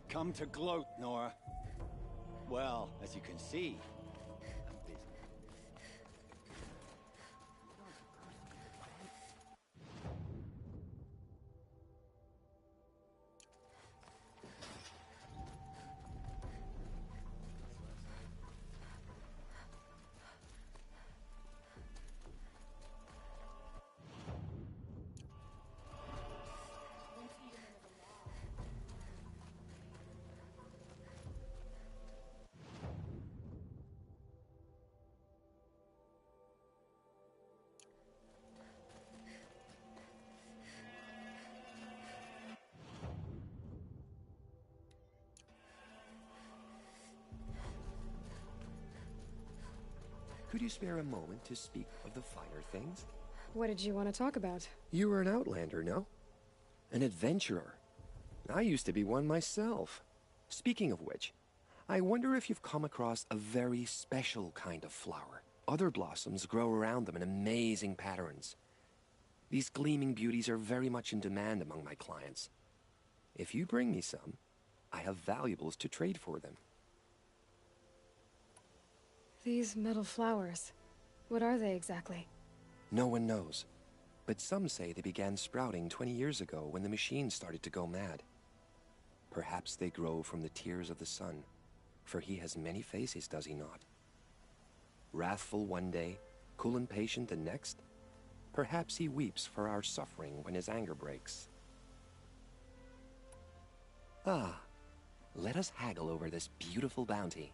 Come to gloat, Nora. Well, as you can see, I'm busy. Could you spare a moment to speak of the finer things? What did you want to talk about? You were an outlander, no? An adventurer. I used to be one myself. Speaking of which, I wonder if you've come across a very special kind of flower. Other blossoms grow around them in amazing patterns. These gleaming beauties are very much in demand among my clients. If you bring me some, I have valuables to trade for them. These metal flowers. What are they exactly? No one knows, but some say they began sprouting 20 years ago when the machine started to go mad. Perhaps they grow from the tears of the sun, for he has many faces, does he not? Wrathful one day, cool and patient the next. Perhaps he weeps for our suffering when his anger breaks. Ah, let us haggle over this beautiful bounty.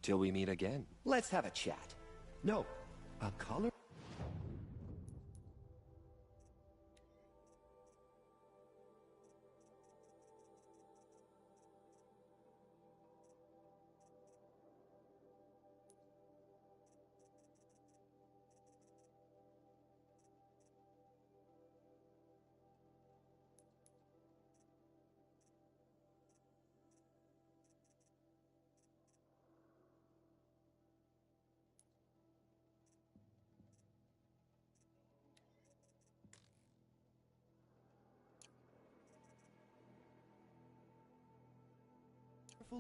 Till we meet again. Let's have a chat. No, a color.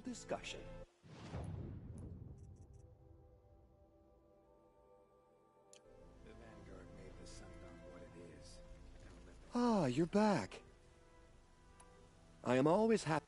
Discussion. The Vanguard made the Sundown what it is. Ah, you're back. I am always happy.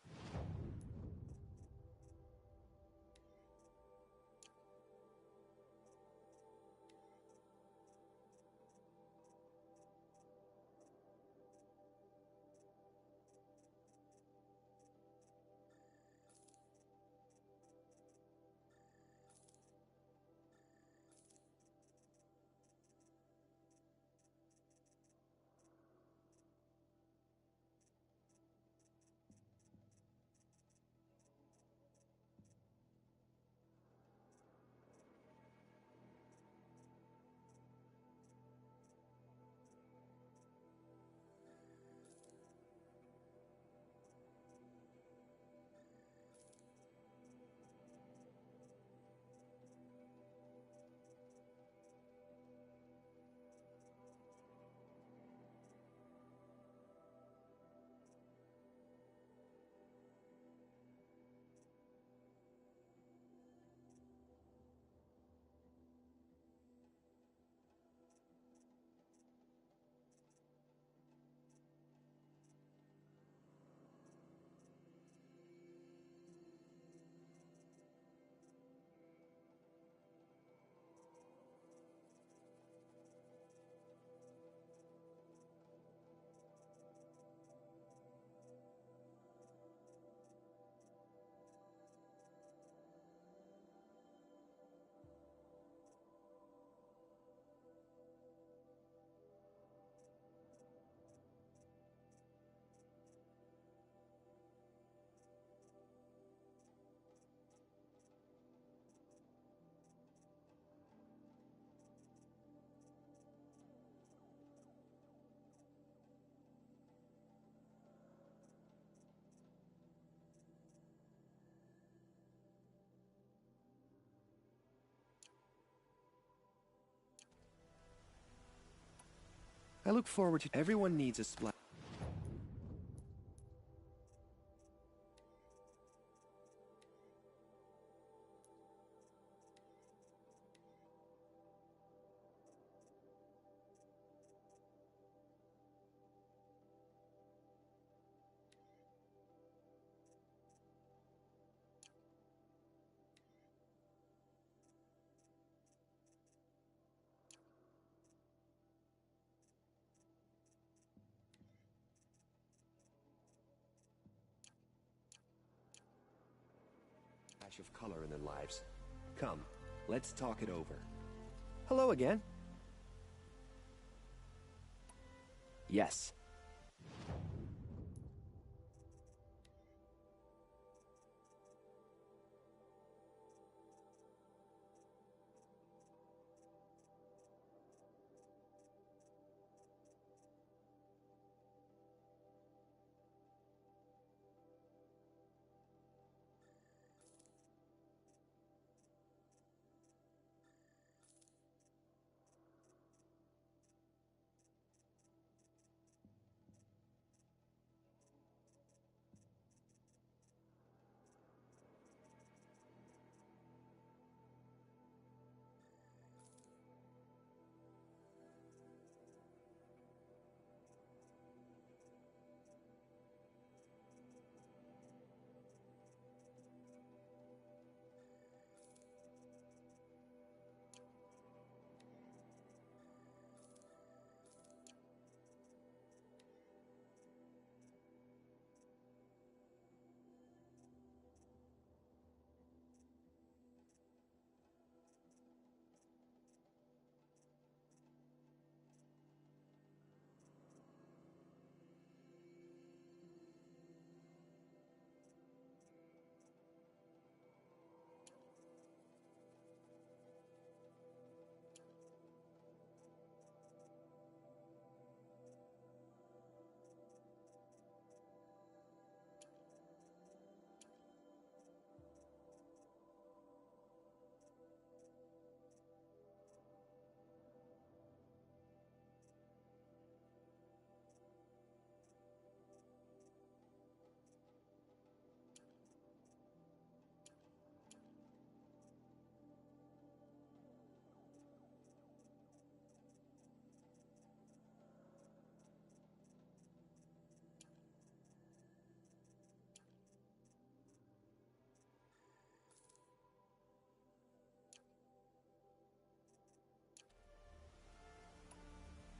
I look forward to everyone needs a splash. Of color in their lives. Come, let's talk it over. Hello again. Yes.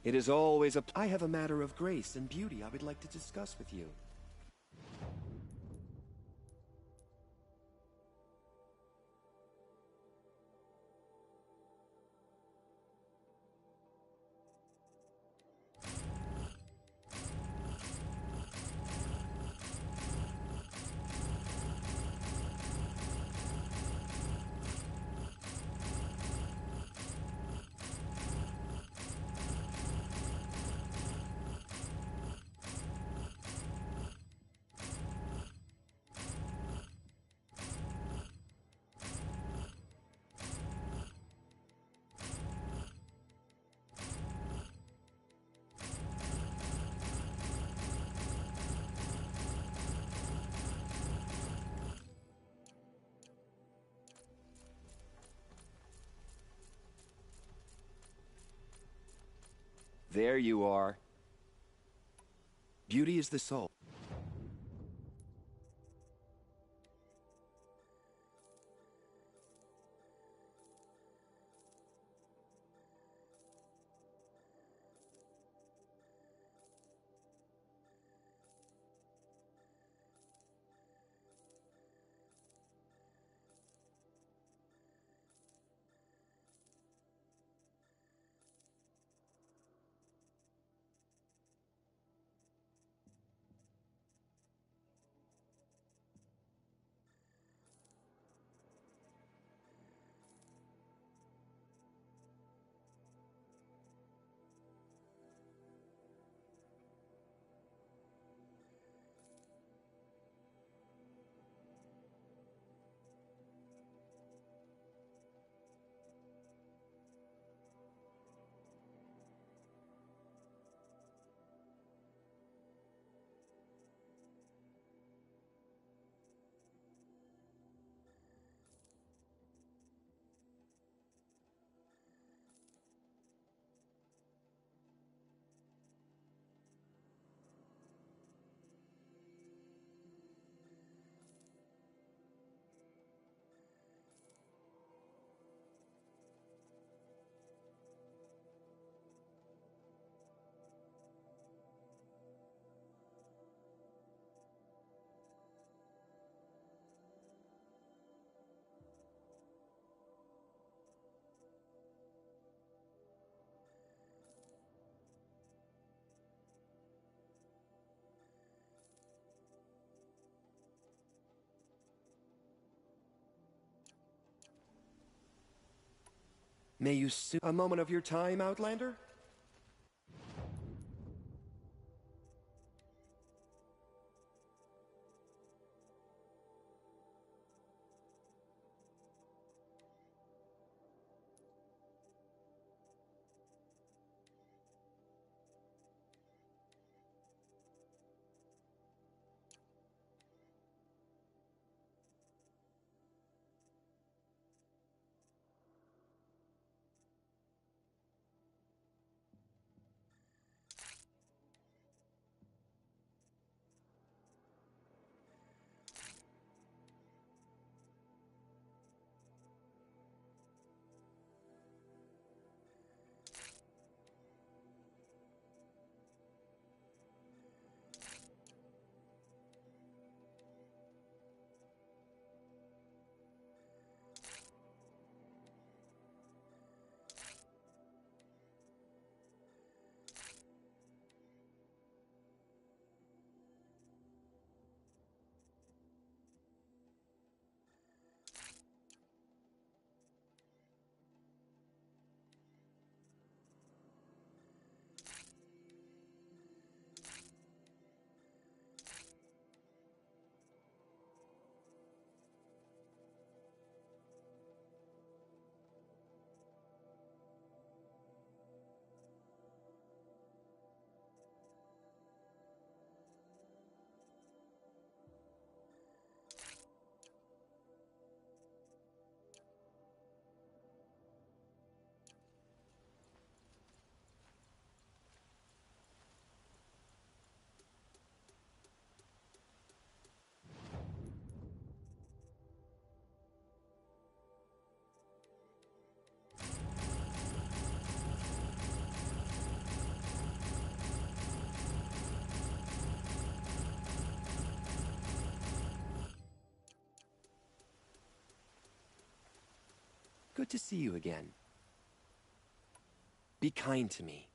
It is always a... I have a matter of grace and beauty I would like to discuss with you. There you are. Beauty is the soul. May you soon... A moment of your time, Outlander? Good to see you again. Be kind to me.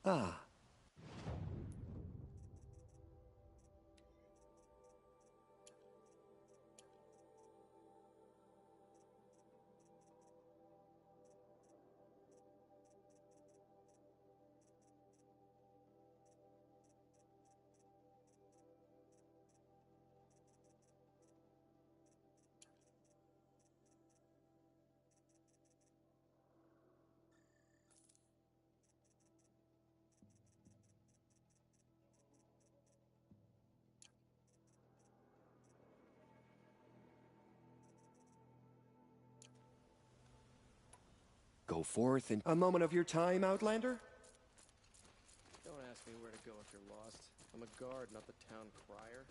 Ah. Go forth in a moment of your time, Outlander? Don't ask me where to go if you're lost. I'm a guard, not the town crier.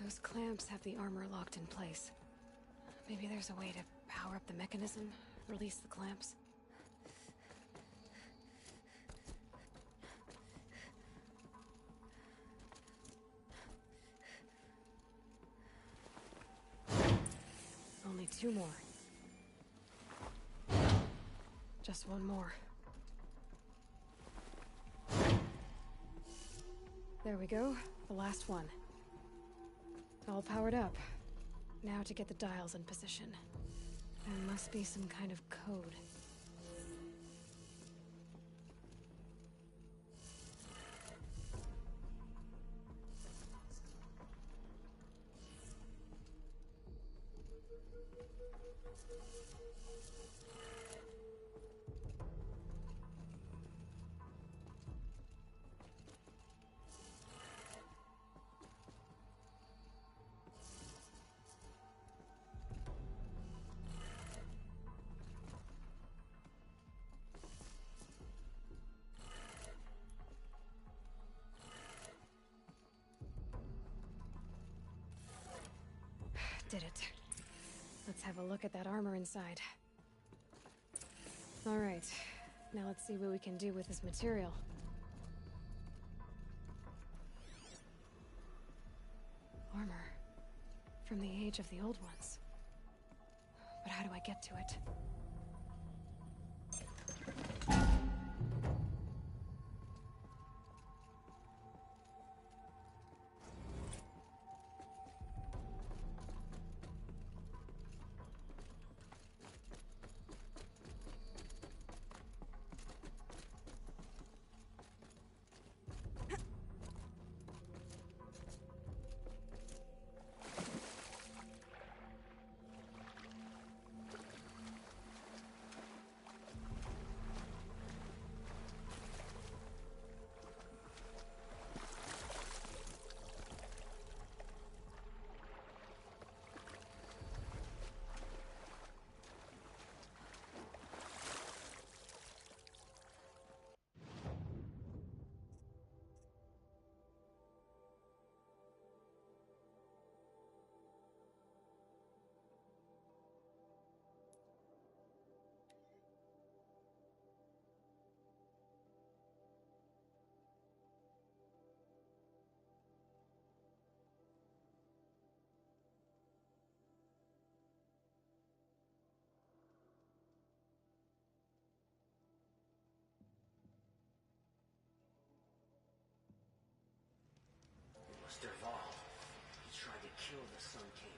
Those clamps have the armor locked in place. Maybe there's a way to power up the mechanism, release the clamps. Only 2 more. Just 1 more. There we go, the last one. All powered up. Now to get the dials in position. There must be some kind of code. Did it. Let's have a look at that armor inside. Alright, now let's see what we can do with this material. Armor. From the age of the old ones. But how do I get to it? Must evolve. He tried to kill the Sun King.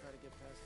try to get past.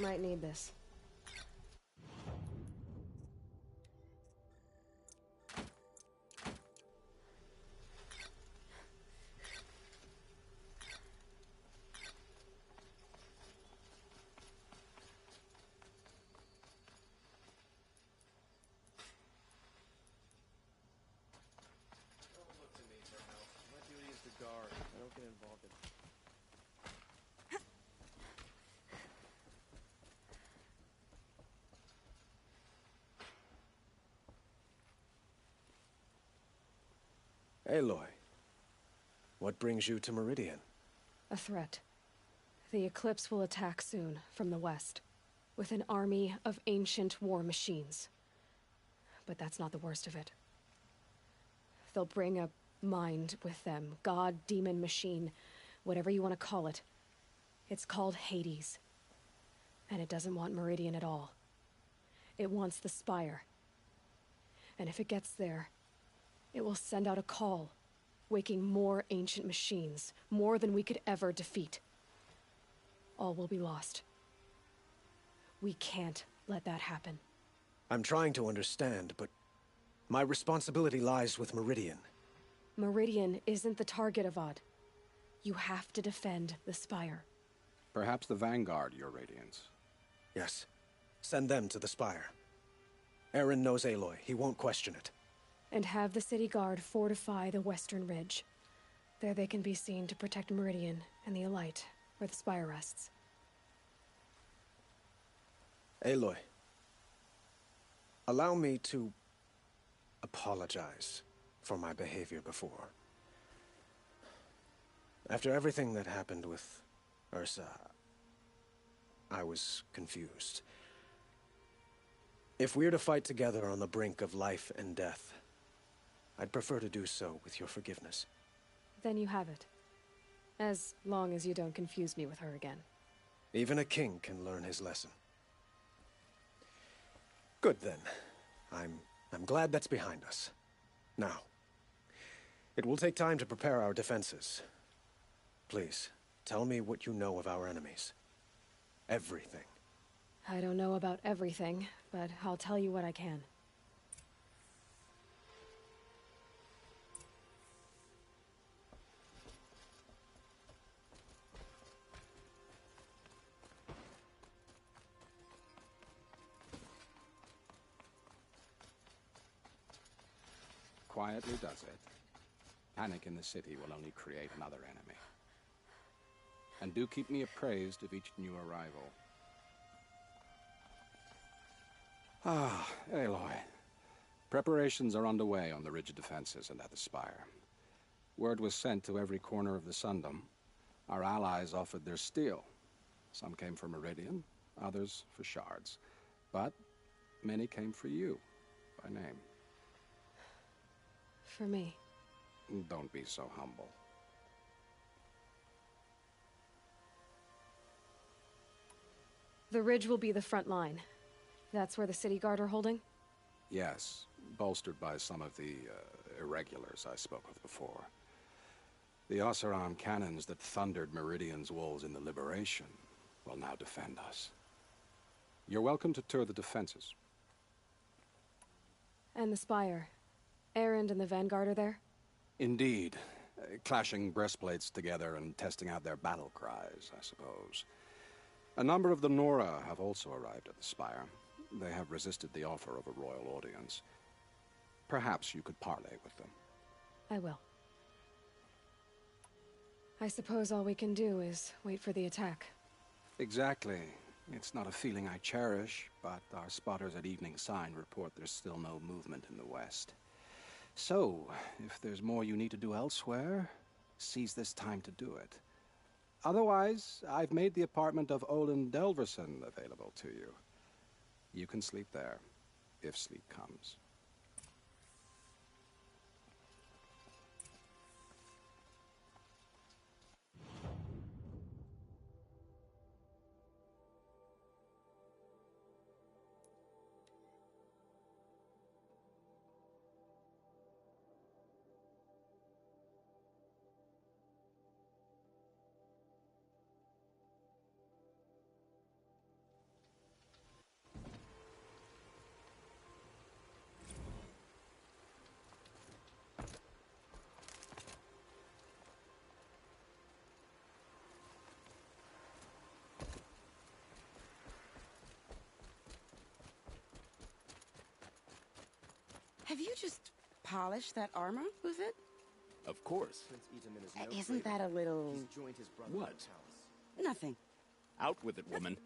Might need this. Don't look to me for help. My duty is to guard. I don't get involved in. Aloy, what brings you to Meridian? A threat. The Eclipse will attack soon, from the west, with an army of ancient war machines. But that's not the worst of it. They'll bring a mind with them, god, demon, machine, whatever you want to call it. It's called Hades. And it doesn't want Meridian at all. It wants the Spire. And if it gets there, it will send out a call, waking more ancient machines, more than we could ever defeat. All will be lost. We can't let that happen. I'm trying to understand, but My responsibility lies with Meridian. Meridian isn't the target, Avad. You have to defend the Spire. Perhaps the Vanguard, Your Radiance. Yes. Send them to the Spire. Aaron knows Aloy. He won't question it. And have the city guard fortify the western ridge. There they can be seen to protect Meridian and the Elite, where the Spire rests. Aloy, allow me to apologize for my behavior before. After everything that happened with Ursa, I was confused. If we're to fight together on the brink of life and death, I'd prefer to do so with your forgiveness. Then you have it. As long as you don't confuse me with her again. Even a king can learn his lesson. Good then. I'm glad that's behind us. Now, it will take time to prepare our defenses. Please, tell me what you know of our enemies. Everything. I don't know about everything, but I'll tell you what I can. Quietly does it. Panic in the city will only create another enemy. And do keep me appraised of each new arrival. Ah, Aloy. Preparations are underway on the ridge defenses and at the Spire. Word was sent to every corner of the Sundom. Our allies offered their steel. Some came for Meridian, others for shards. But many came for you, by name. For me. Don't be so humble. The ridge will be the front line. That's where the city guard are holding? Yes, bolstered by some of the irregulars I spoke of before. The Oseram cannons that thundered Meridian's walls in the Liberation will now defend us. You're welcome to tour the defenses. And the Spire. Erend and the Vanguard are there? Indeed. Clashing breastplates together and testing out their battle cries, I suppose. A number of the Nora have also arrived at the Spire. They have resisted the offer of a royal audience. Perhaps you could parley with them. I will. I suppose all we can do is wait for the attack. Exactly. It's not a feeling I cherish, but our spotters at Evening Sign report there's still no movement in the west. So, if there's more you need to do elsewhere, seize this time to do it. Otherwise, I've made the apartment of Olin Delverson available to you. You can sleep there, if sleep comes. Have you just polished that armor with it? Of course. Isn't that a little... What? Nothing. Out with it, woman.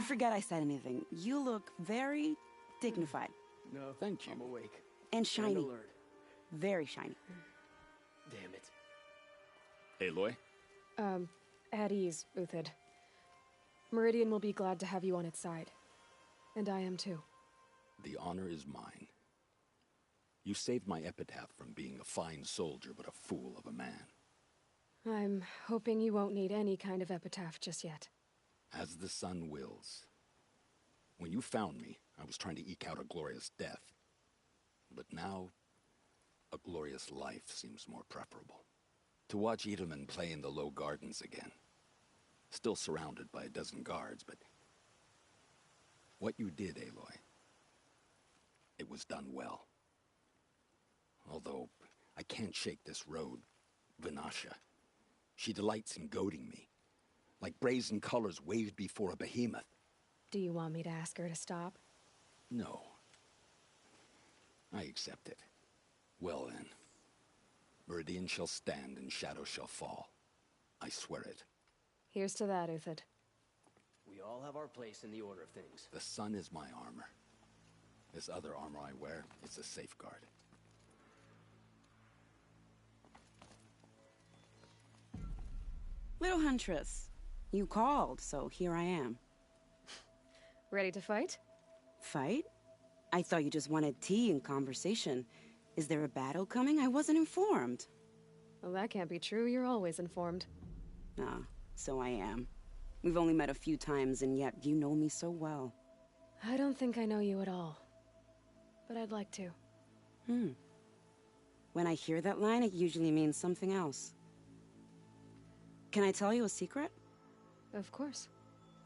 Forget I said anything. You look very dignified. No, thank you. I'm awake. And shiny. Very shiny. Damn it. Aloy? At ease, Uthid. Meridian will be glad to have you on its side. And I am too. The honor is mine. You saved my epitaph from being a fine soldier, but a fool of a man. I'm hoping you won't need any kind of epitaph just yet. As the sun wills. When you found me, I was trying to eke out a glorious death. But now, a glorious life seems more preferable. To watch Edelman play in the low gardens again. Still surrounded by a dozen guards, but... What you did, Aloy, it was done well. Although, I can't shake this road, Vinasha. She delights in goading me, like brazen colors waved before a behemoth. Do you want me to ask her to stop? No. I accept it. Well then. Meridian shall stand and shadow shall fall. I swear it. Here's to that, Uthid. We all have our place in the order of things. The sun is my armor. This other armor I wear is a safeguard. Little Huntress, you called, so here I am. Ready to fight? Fight? I thought you just wanted tea and conversation. Is there a battle coming? I wasn't informed. Well, that can't be true. You're always informed. Ah, so I am. We've only met a few times, and yet you know me so well. I don't think I know you at all. But I'd like to. When I hear that line, it usually means something else. Can I tell you a secret? Of course.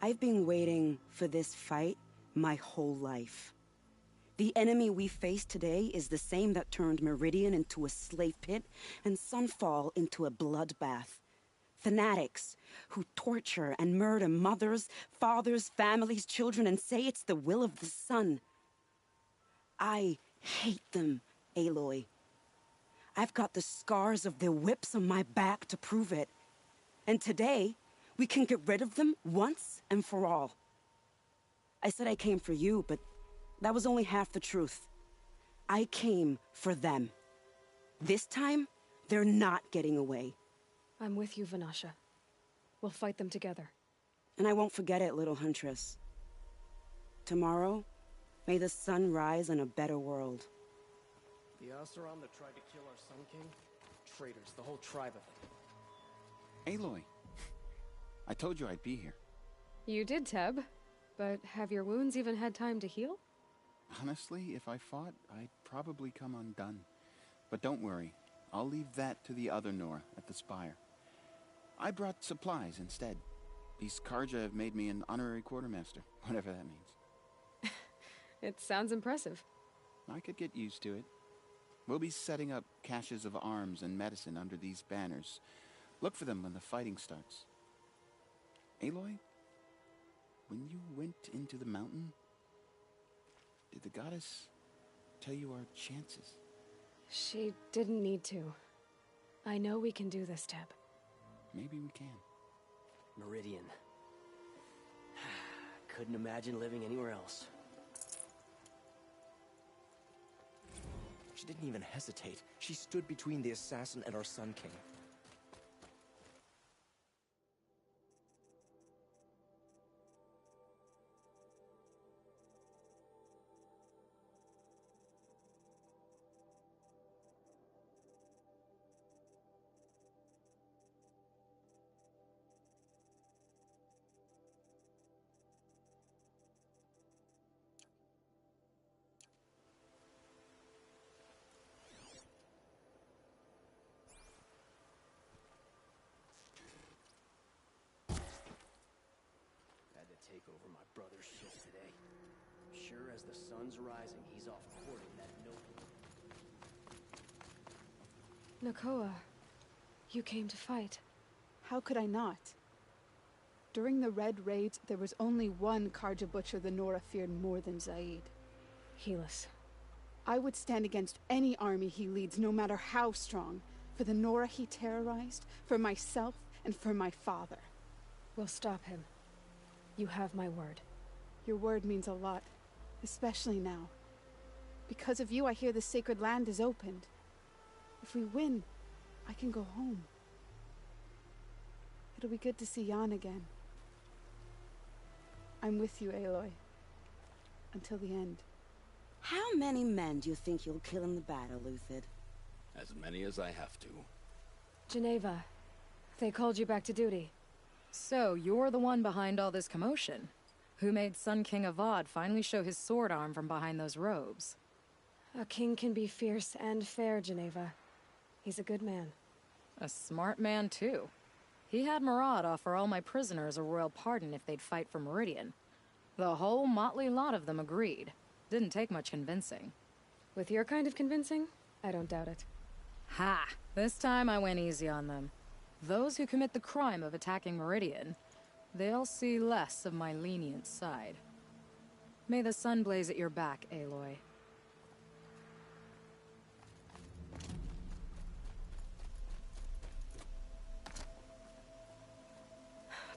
I've been waiting for this fight my whole life. The enemy we face today is the same that turned Meridian into a slave pit and Sunfall into a bloodbath. Fanatics who torture and murder mothers, fathers, families, children, and say it's the will of the sun. I hate them, Aloy. I've got the scars of their whips on my back to prove it. And today, we can get rid of them once and for all. I said I came for you, but that was only half the truth. I came for them. This time, they're not getting away. I'm with you, Vinasha. We'll fight them together. And I won't forget it, little Huntress. Tomorrow, may the sun rise in a better world. The Oseram that tried to kill our Sun King? Traitors, the whole tribe of them. Aloy, I told you I'd be here. You did, Teb. But have your wounds even had time to heal? Honestly, if I fought, I'd probably come undone. But don't worry, I'll leave that to the other Nora at the Spire. I brought supplies instead. These Karja have made me an honorary quartermaster, whatever that means. It sounds impressive. I could get used to it. We'll be setting up caches of arms and medicine under these banners. Look for them when the fighting starts. Aloy, when you went into the mountain, did the goddess tell you our chances? She didn't need to. I know we can do this, Teb. Maybe we can. Meridian. Couldn't imagine living anywhere else. She didn't even hesitate. She stood between the assassin and our Sun King. Take over my brother's ship today. Sure as the sun's rising, he's off courting that noble. Nakoa, you came to fight. How could I not? During the Red Raids, there was only one Karja butcher the Nora feared more than Zaid. Helis. I would stand against any army he leads, no matter how strong. For the Nora he terrorized, for myself, and for my father. We'll stop him. You have my word. Your word means a lot, especially now. Because of you, I hear the sacred land is opened. If we win, I can go home. It'll be good to see Jan again. I'm with you, Aloy. Until the end. How many men do you think you'll kill in the battle, Uthid? As many as I have to. Geneva, they called you back to duty. So, you're the one behind all this commotion. Who made Sun King Avad finally show his sword arm from behind those robes? A king can be fierce and fair, Geneva. He's a good man. A smart man, too. He had Murad offer all my prisoners a royal pardon if they'd fight for Meridian. The whole motley lot of them agreed. Didn't take much convincing. With your kind of convincing, I don't doubt it. Ha! This time I went easy on them. Those who commit the crime of attacking Meridian, they'll see less of my lenient side. May the sun blaze at your back, Aloy.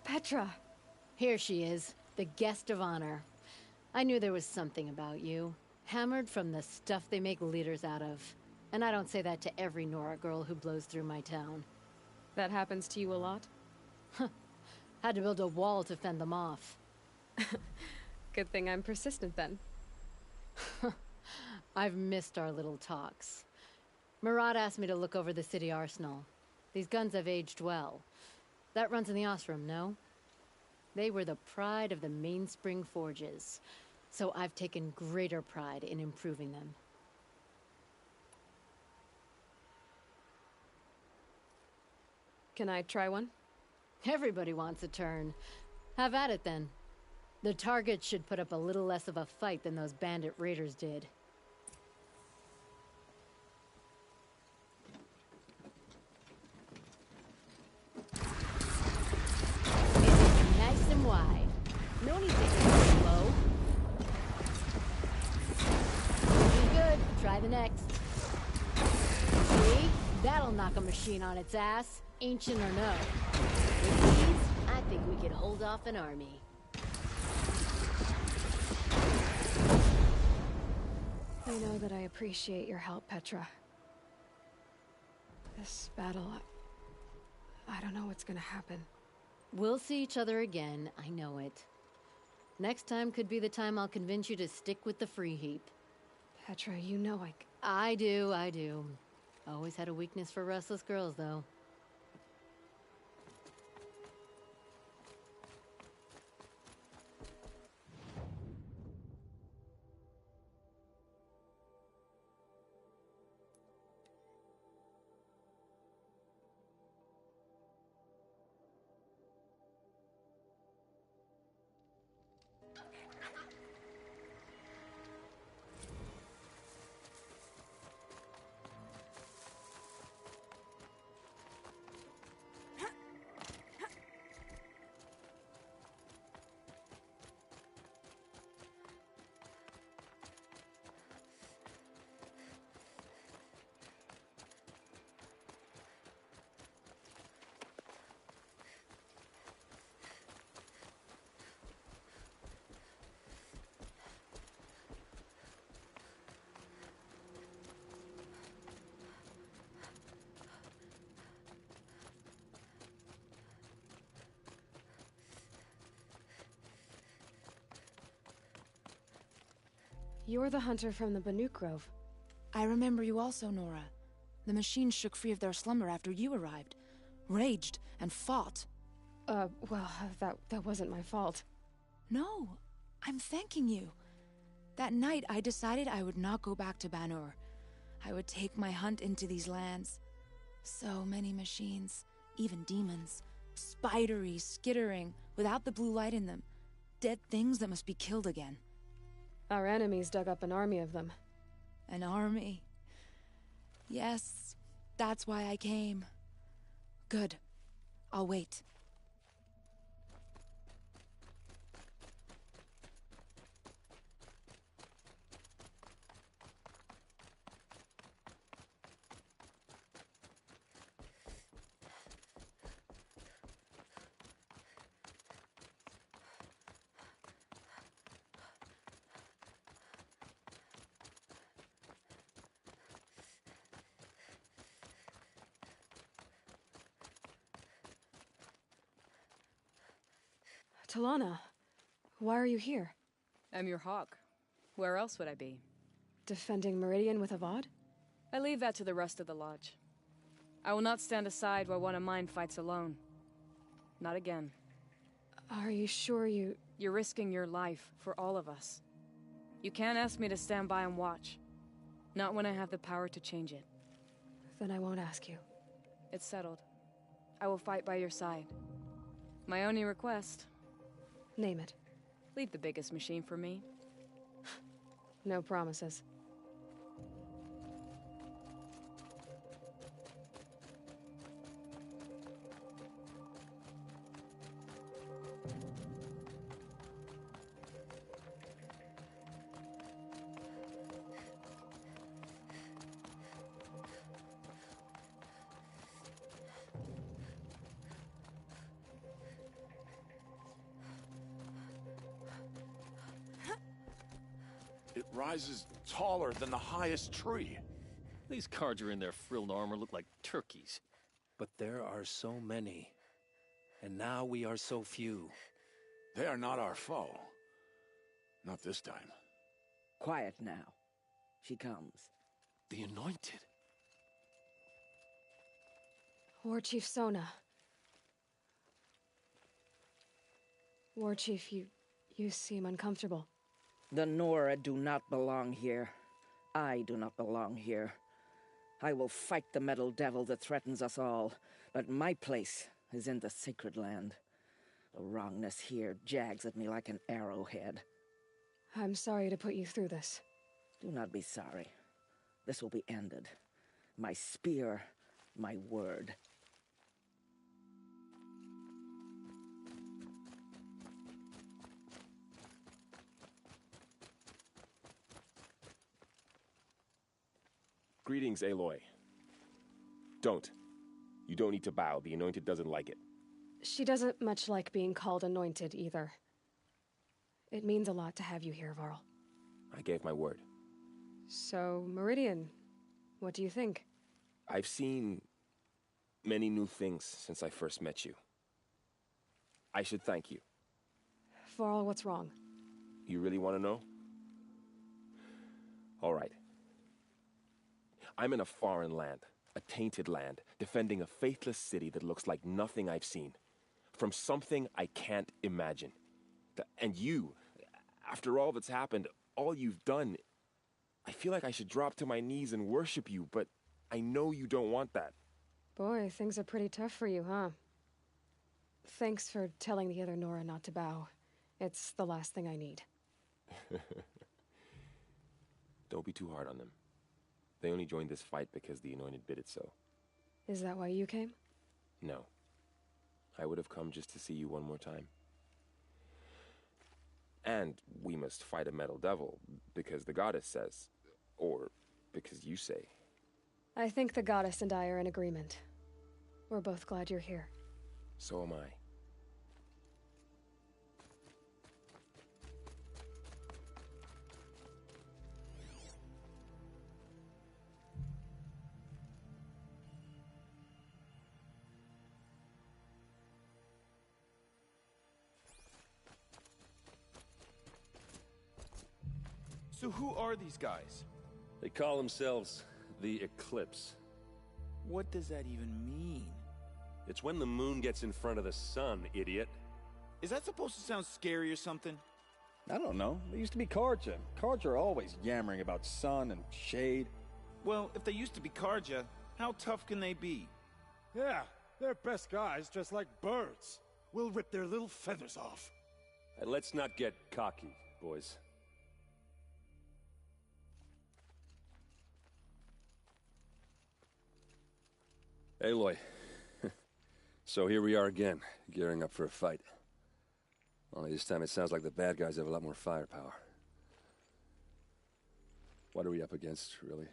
Petra! Here she is, the guest of honor. I knew there was something about you. Hammered from the stuff they make leaders out of. And I don't say that to every Nora girl who blows through my town. That happens to you a lot? Had to build a wall to fend them off. Good thing I'm persistent then. I've missed our little talks. Murad asked me to look over the city arsenal. These guns have aged well. That runs in the Osram, no? They were the pride of the Mainspring Forges, so I've taken greater pride in improving them. Can I try one? Everybody wants a turn. Have at it then. The target should put up a little less of a fight than those bandit raiders did. Nice and wide. No need to hit low. Looking good. Try the next. See? That'll knock a machine on its ass, ancient or no. With these, I think we could hold off an army. You know that I appreciate your help, Petra. This battle, I don't know what's gonna happen. We'll see each other again, I know it. Next time could be the time I'll convince you to stick with the free heap. Petra, you know I do. Always had a weakness for restless girls, though. You're the hunter from the Banuk Grove. I remember you also, Nora. The machines shook free of their slumber after you arrived. Raged and fought. Well, that wasn't my fault. No, I'm thanking you. That night, I decided I would not go back to Banur. I would take my hunt into these lands. So many machines, even demons. Spidery, skittering, without the blue light in them. Dead things that must be killed again. Our enemies dug up an army of them. An army? Yes, that's why I came. Good. I'll wait. Talana, why are you here? I'm your hawk. Where else would I be? Defending Meridian with Avad? I leave that to the rest of the Lodge. I will not stand aside while one of mine fights alone. Not again. Are you sure you... You're risking your life for all of us. You can't ask me to stand by and watch. Not when I have the power to change it. Then I won't ask you. It's settled. I will fight by your side. My only request... Name it. Leave the biggest machine for me. No promises. It rises taller than the highest tree. These Carja in their frilled armor look like turkeys. But there are so many. And now we are so few. They are not our foe. Not this time. Quiet now. She comes. The Anointed. War Chief Sona. War Chief, you seem uncomfortable. The Nora do not belong here. I do not belong here. I will fight the metal devil that threatens us all, but my place is in the sacred land. The wrongness here jags at me like an arrowhead. I'm sorry to put you through this. Do not be sorry. This will be ended. My spear, my word. Greetings, Aloy. Don't. You don't need to bow. The Anointed doesn't like it. She doesn't much like being called Anointed, either. It means a lot to have you here, Varl. I gave my word. So, Meridian, what do you think? I've seen many new things since I first met you. I should thank you. Varl, what's wrong? You really want to know? All right. I'm in a foreign land, a tainted land, defending a faithless city that looks like nothing I've seen. From something I can't imagine. And you, after all that's happened, all you've done, I feel like I should drop to my knees and worship you, but I know you don't want that. Boy, things are pretty tough for you, huh? Thanks for telling the other Nora not to bow. It's the last thing I need. Don't be too hard on them. They only joined this fight because the Anointed bid it so. Is that why you came? No. I would have come just to see you one more time. And we must fight a metal devil, because the goddess says. Or because you say. I think the goddess and I are in agreement. We're both glad you're here. So am I. So who are these guys? They call themselves the Eclipse. What does that even mean? It's when the moon gets in front of the sun, idiot. Is that supposed to sound scary or something? I don't know. They used to be Carja. Carja are always yammering about sun and shade. Well, if they used to be Carja, how tough can they be? Yeah, they're best guys dressed like birds. We'll rip their little feathers off. And let's not get cocky, boys. Aloy. So here we are again, gearing up for a fight. Only this time it sounds like the bad guys have a lot more firepower. What are we up against, really?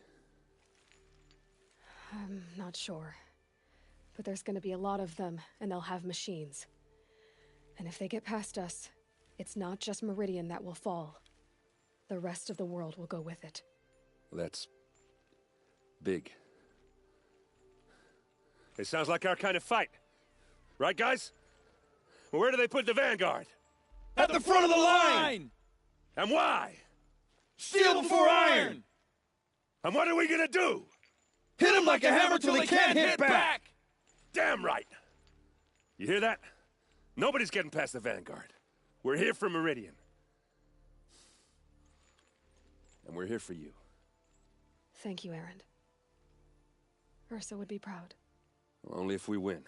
I'm not sure. But there's gonna be a lot of them, and they'll have machines. And if they get past us, it's not just Meridian that will fall. The rest of the world will go with it. That's big. It sounds like our kind of fight. Right, guys? Well, where do they put the Vanguard? At the front of the line! And why? Steel before iron! And what are we gonna do? Hit him like a hammer till he can't hit back! Damn right! You hear that? Nobody's getting past the Vanguard. We're here for Meridian. And we're here for you. Thank you, Erend. Ursa would be proud. Only if we win.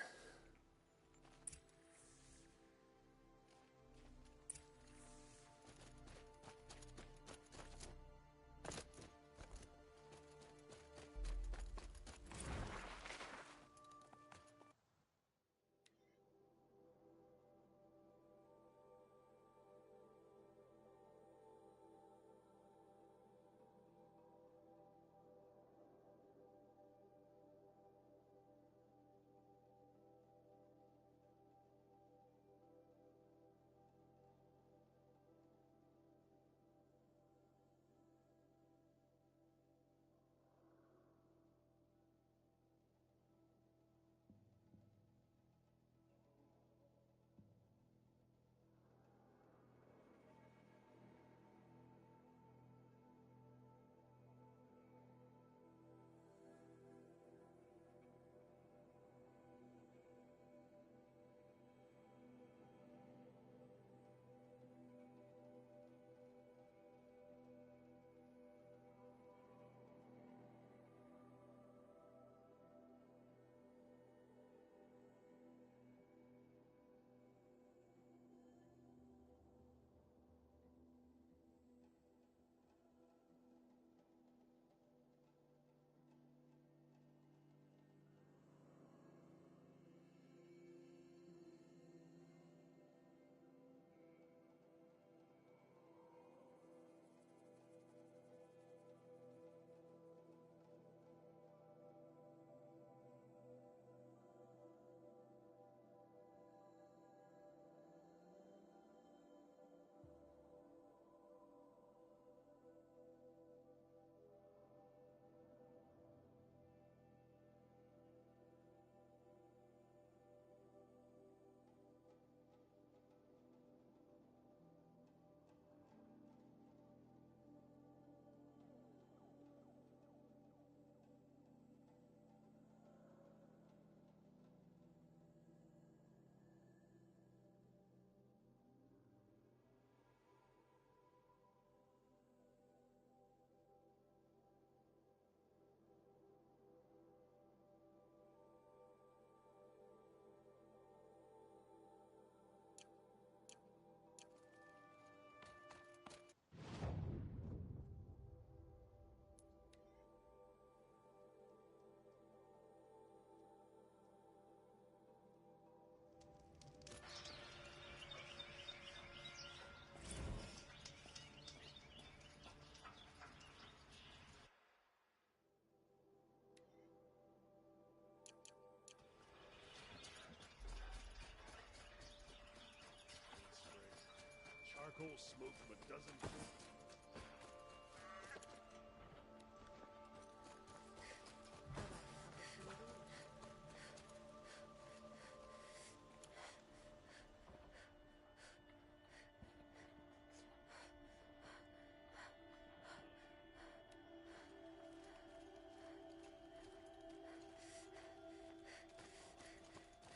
Charcoal smoke from a dozen...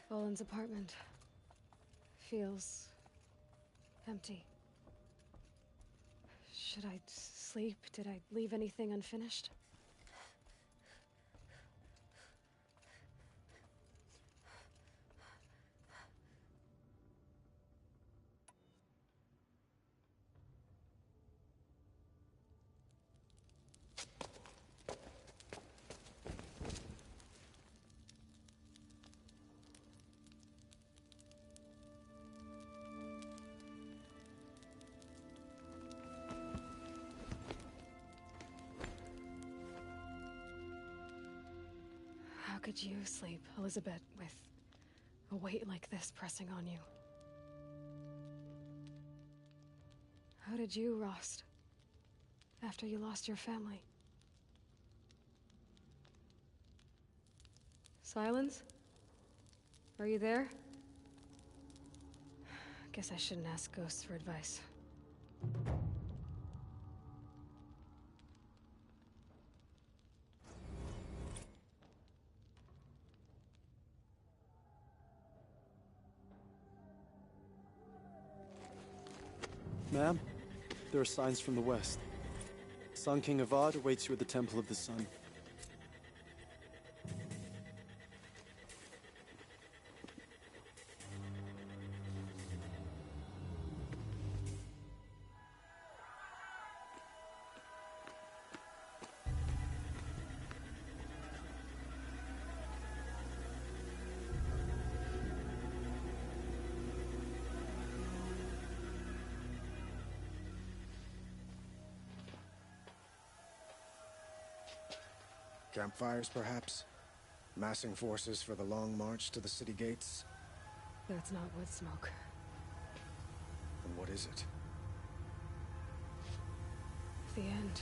Boland's apartment feels empty. Should I sleep? Did I leave anything unfinished? How could you sleep, Elizabeth, with a weight like this pressing on you? How did you rust after you lost your family? Silence? Are you there? Guess I shouldn't ask ghosts for advice. Ma'am, there are signs from the west. Sun King Avad awaits you at the Temple of the Sun. Campfires, perhaps? Massing forces for the long march to the city gates? That's not wood smoke. And what is it? The end.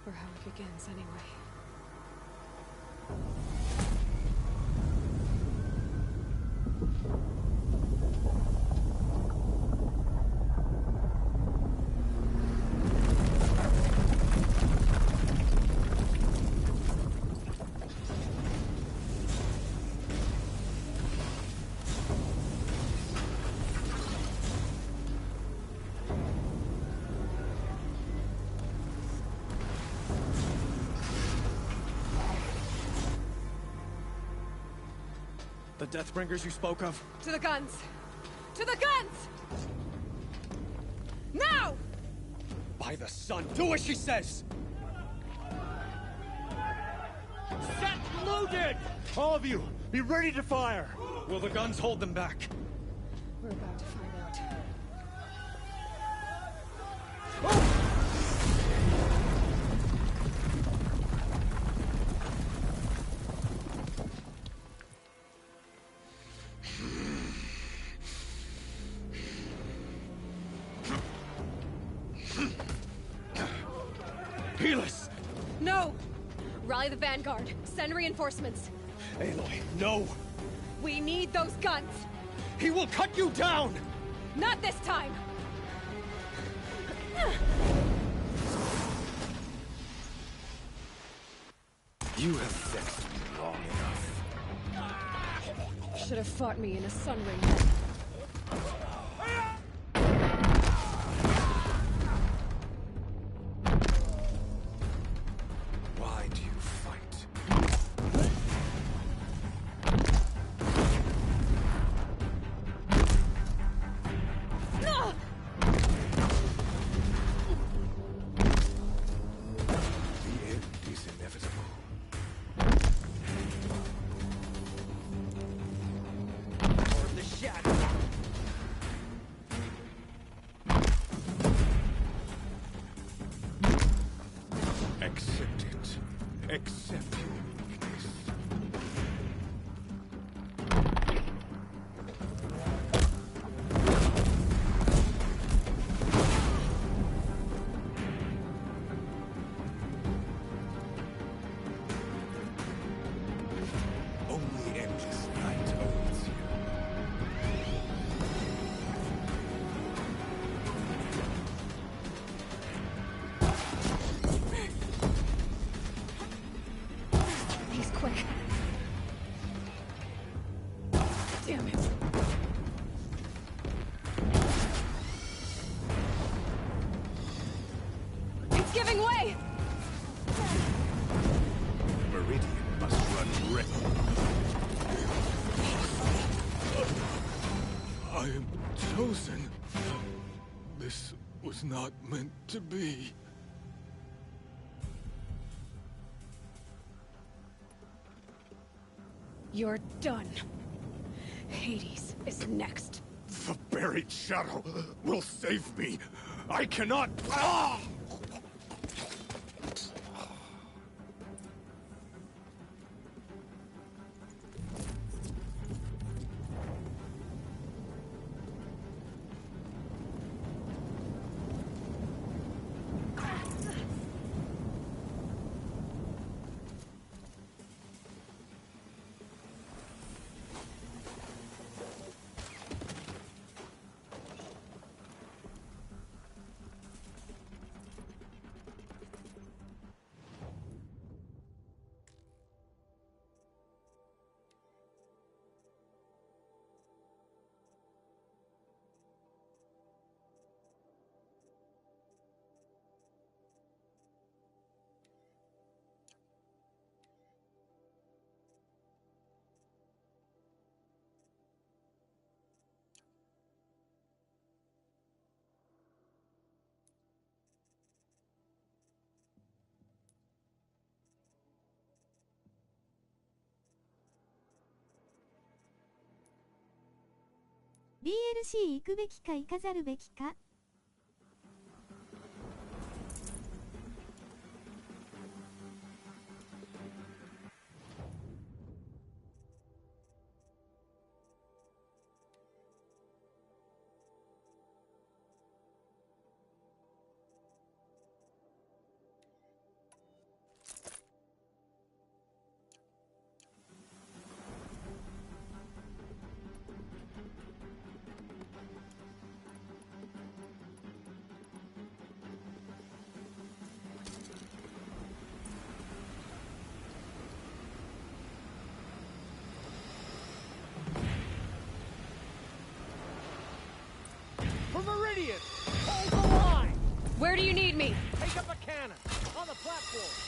Or how it begins, anyway. The Deathbringers you spoke of? To the guns! To the guns! Now! By the sun, do as she says! Set loaded! All of you, be ready to fire! Will the guns hold them back? We're about to find out. Helis! No! Rally the vanguard. Send reinforcements. Aloy, no! We need those guns! He will cut you down! Not this time! You have vexed me long enough. Should have fought me in a sun ring. Why do you fight? The end is inevitable. More of the shadow. giving way! Meridian must run red. I am chosen. This was not meant to be. You're done. Hades is next. The buried shadow will save me. I cannot. Ah! DLC 行くべきか行かざるべきか。For Meridian! Hold the line! Where do you need me? Take up a cannon! On the platform!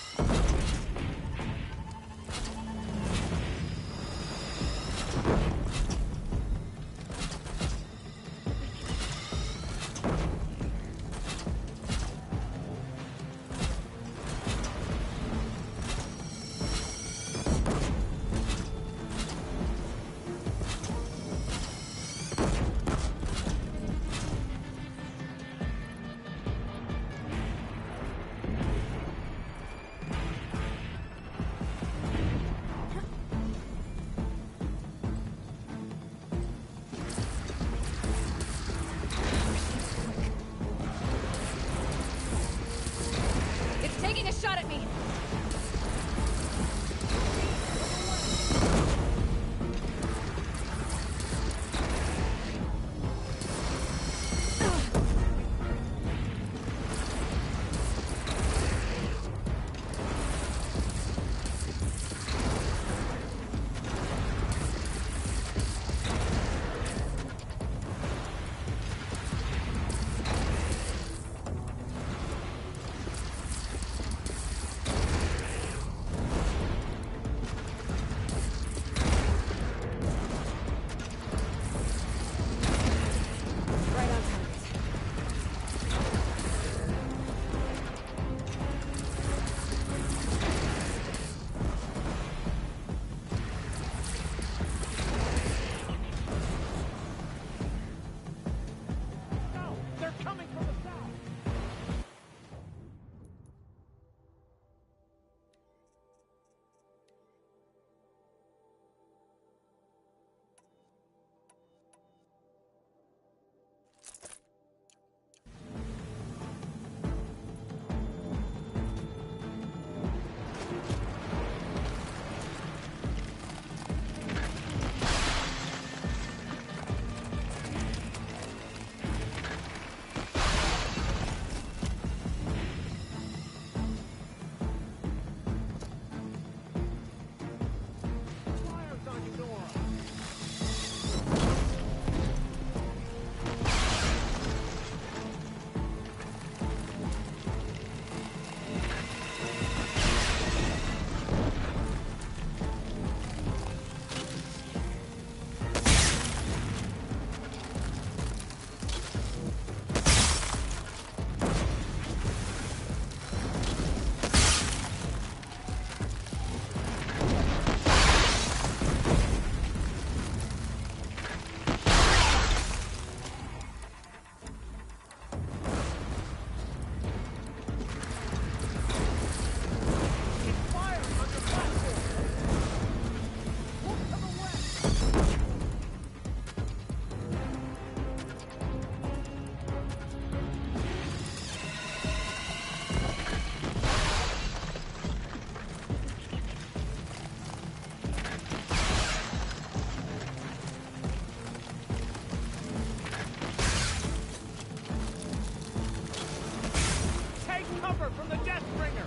cover from the Deathbringer!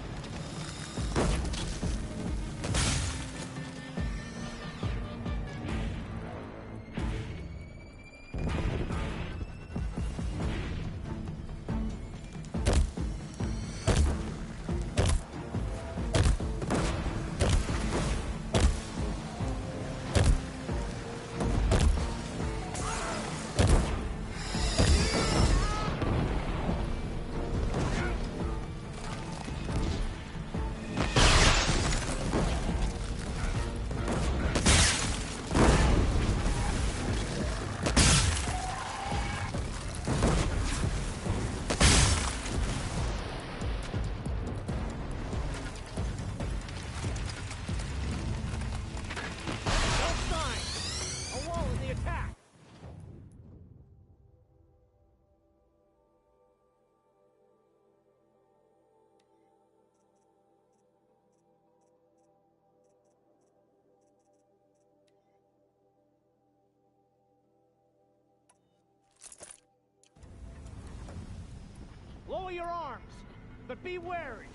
Lower your arms, but be wary.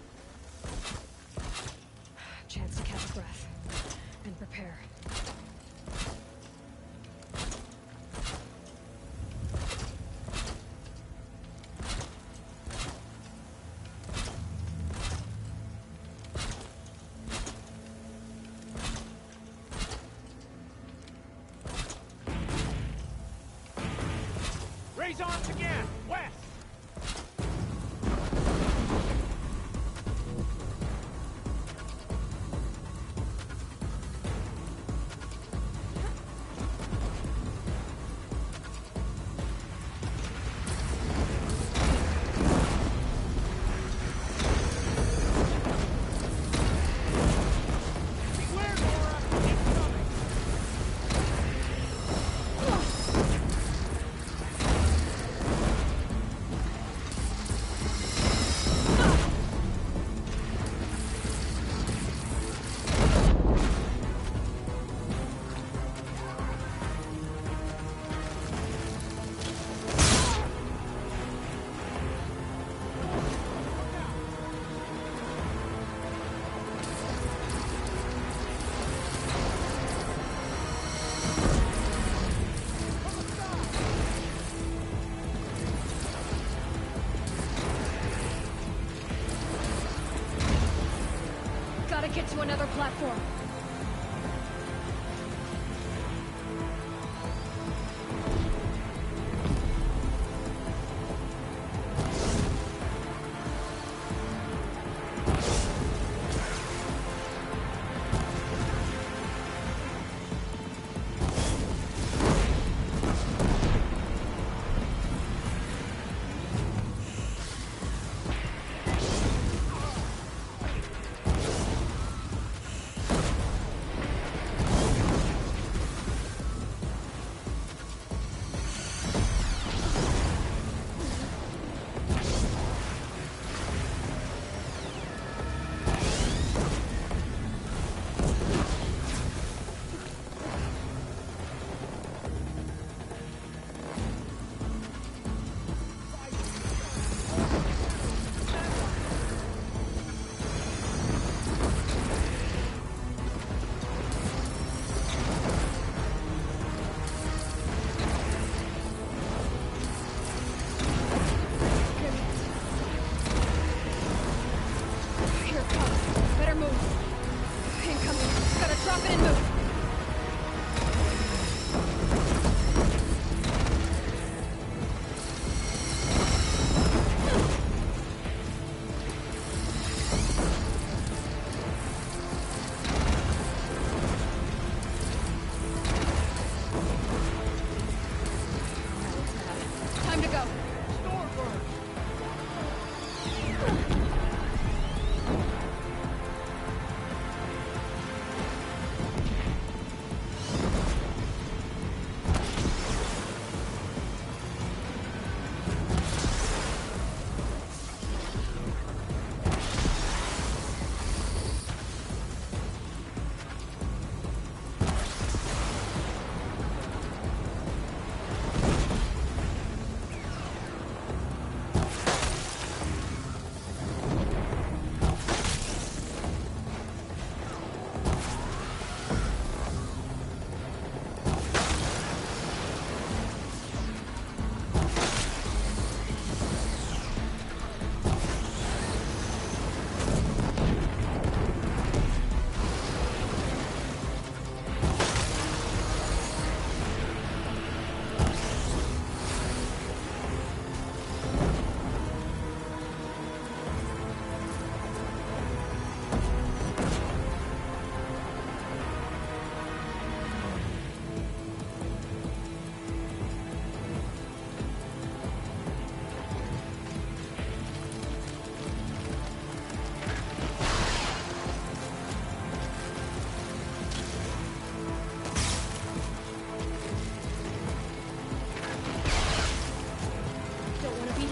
Chance to catch a breath and prepare. Raise arms again, west! Gotta get to another platform.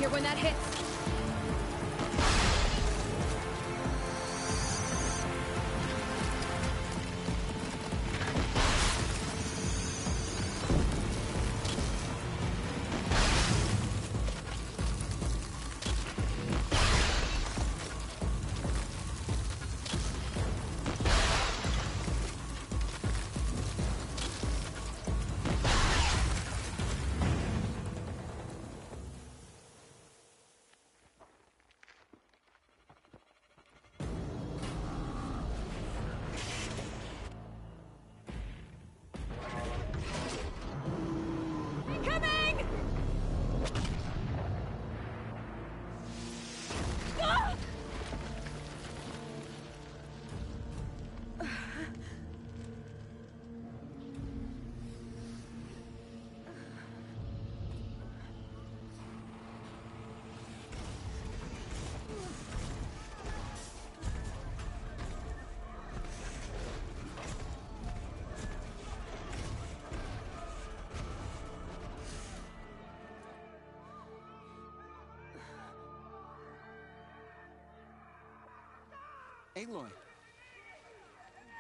here when that hits. Aloy!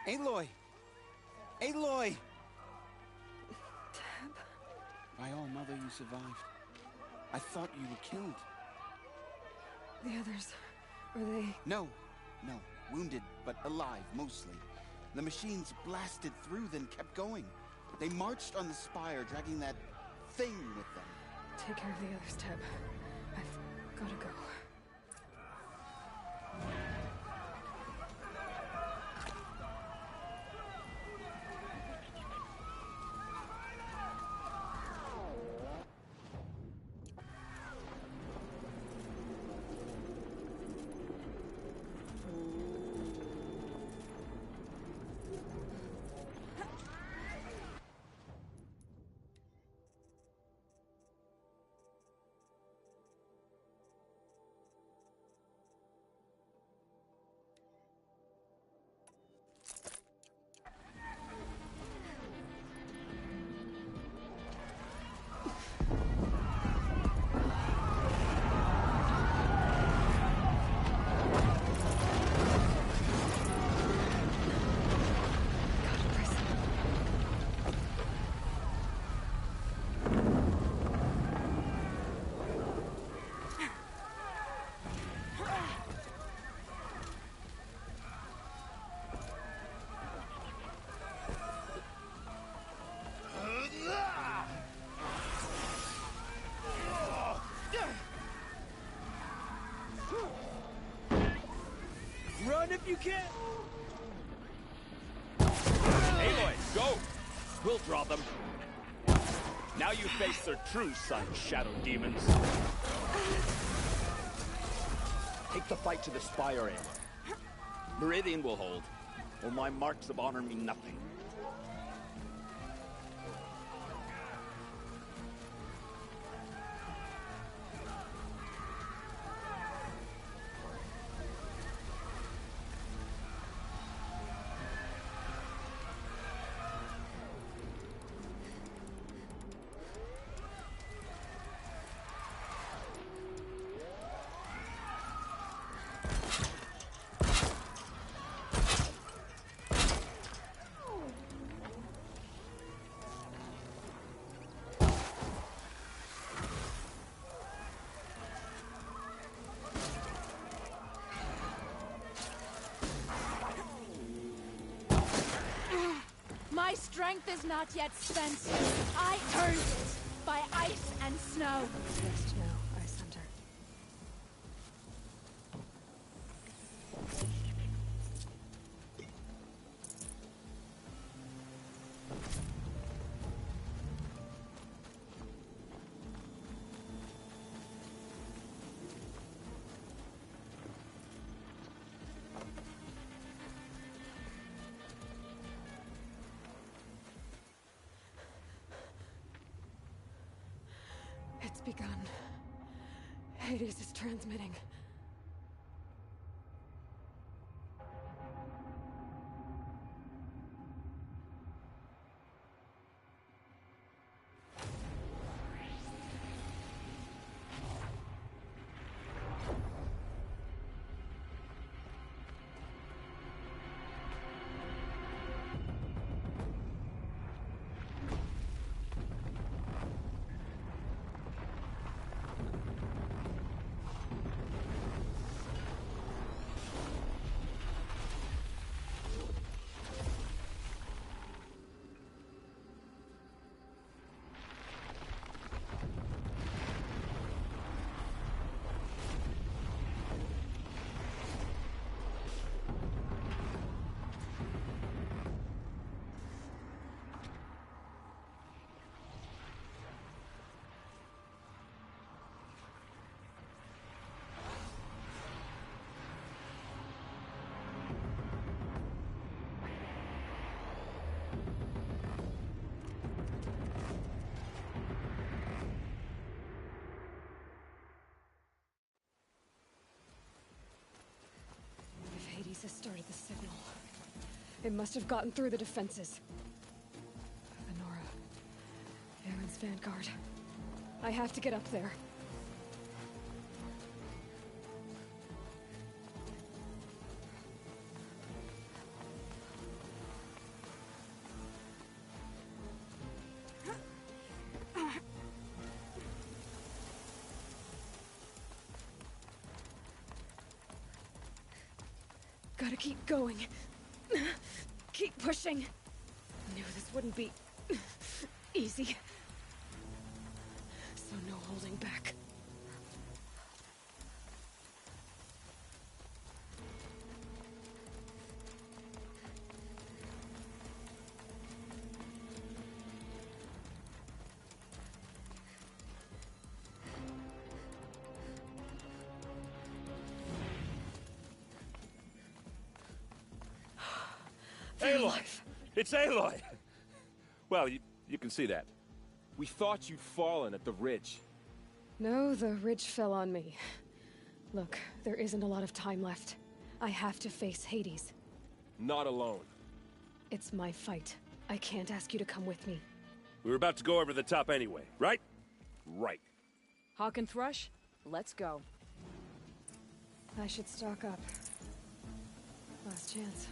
Aloy! Aloy! Tab? My own mother, you survived. I thought you were killed. The others, were they... No. Wounded, but alive, mostly. The machines blasted through, then kept going. They marched on the spire, dragging that thing with them. Take care of the others, Tab. I've gotta go. Run if you can! Aloy, go! We'll draw them. Now you face their true sun, shadow demons. Take the fight to the spire, Aloy. Meridian will hold, or my marks of honor mean nothing. My strength is not yet spent. I earned it by ice and snow. Rest now, Ice Hunter. It's begun. Hades is transmitting. It must have gotten through the defenses. Venora. Aaron's vanguard. I have to get up there. Gotta keep going. Keep pushing. Knew this wouldn't be easy. So no holding back. Aloy! It's Aloy! Well, you can see that. We thought you'd fallen at the ridge. No, the ridge fell on me. Look, there isn't a lot of time left. I have to face Hades. Not alone. It's my fight. I can't ask you to come with me. We were about to go over the top anyway, right? Right. Hawk and Thrush, let's go. I should stock up. Last chance.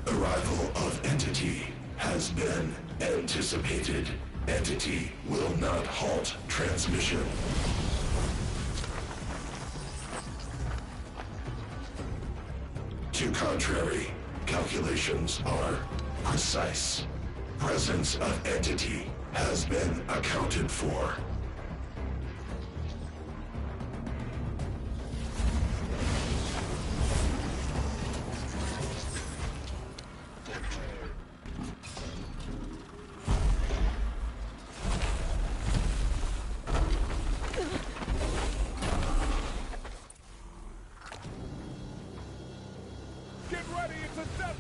Arrival of Entity has been anticipated. Entity will not halt transmission. To contrary, calculations are precise. Presence of Entity has been accounted for. Get ready, it's a death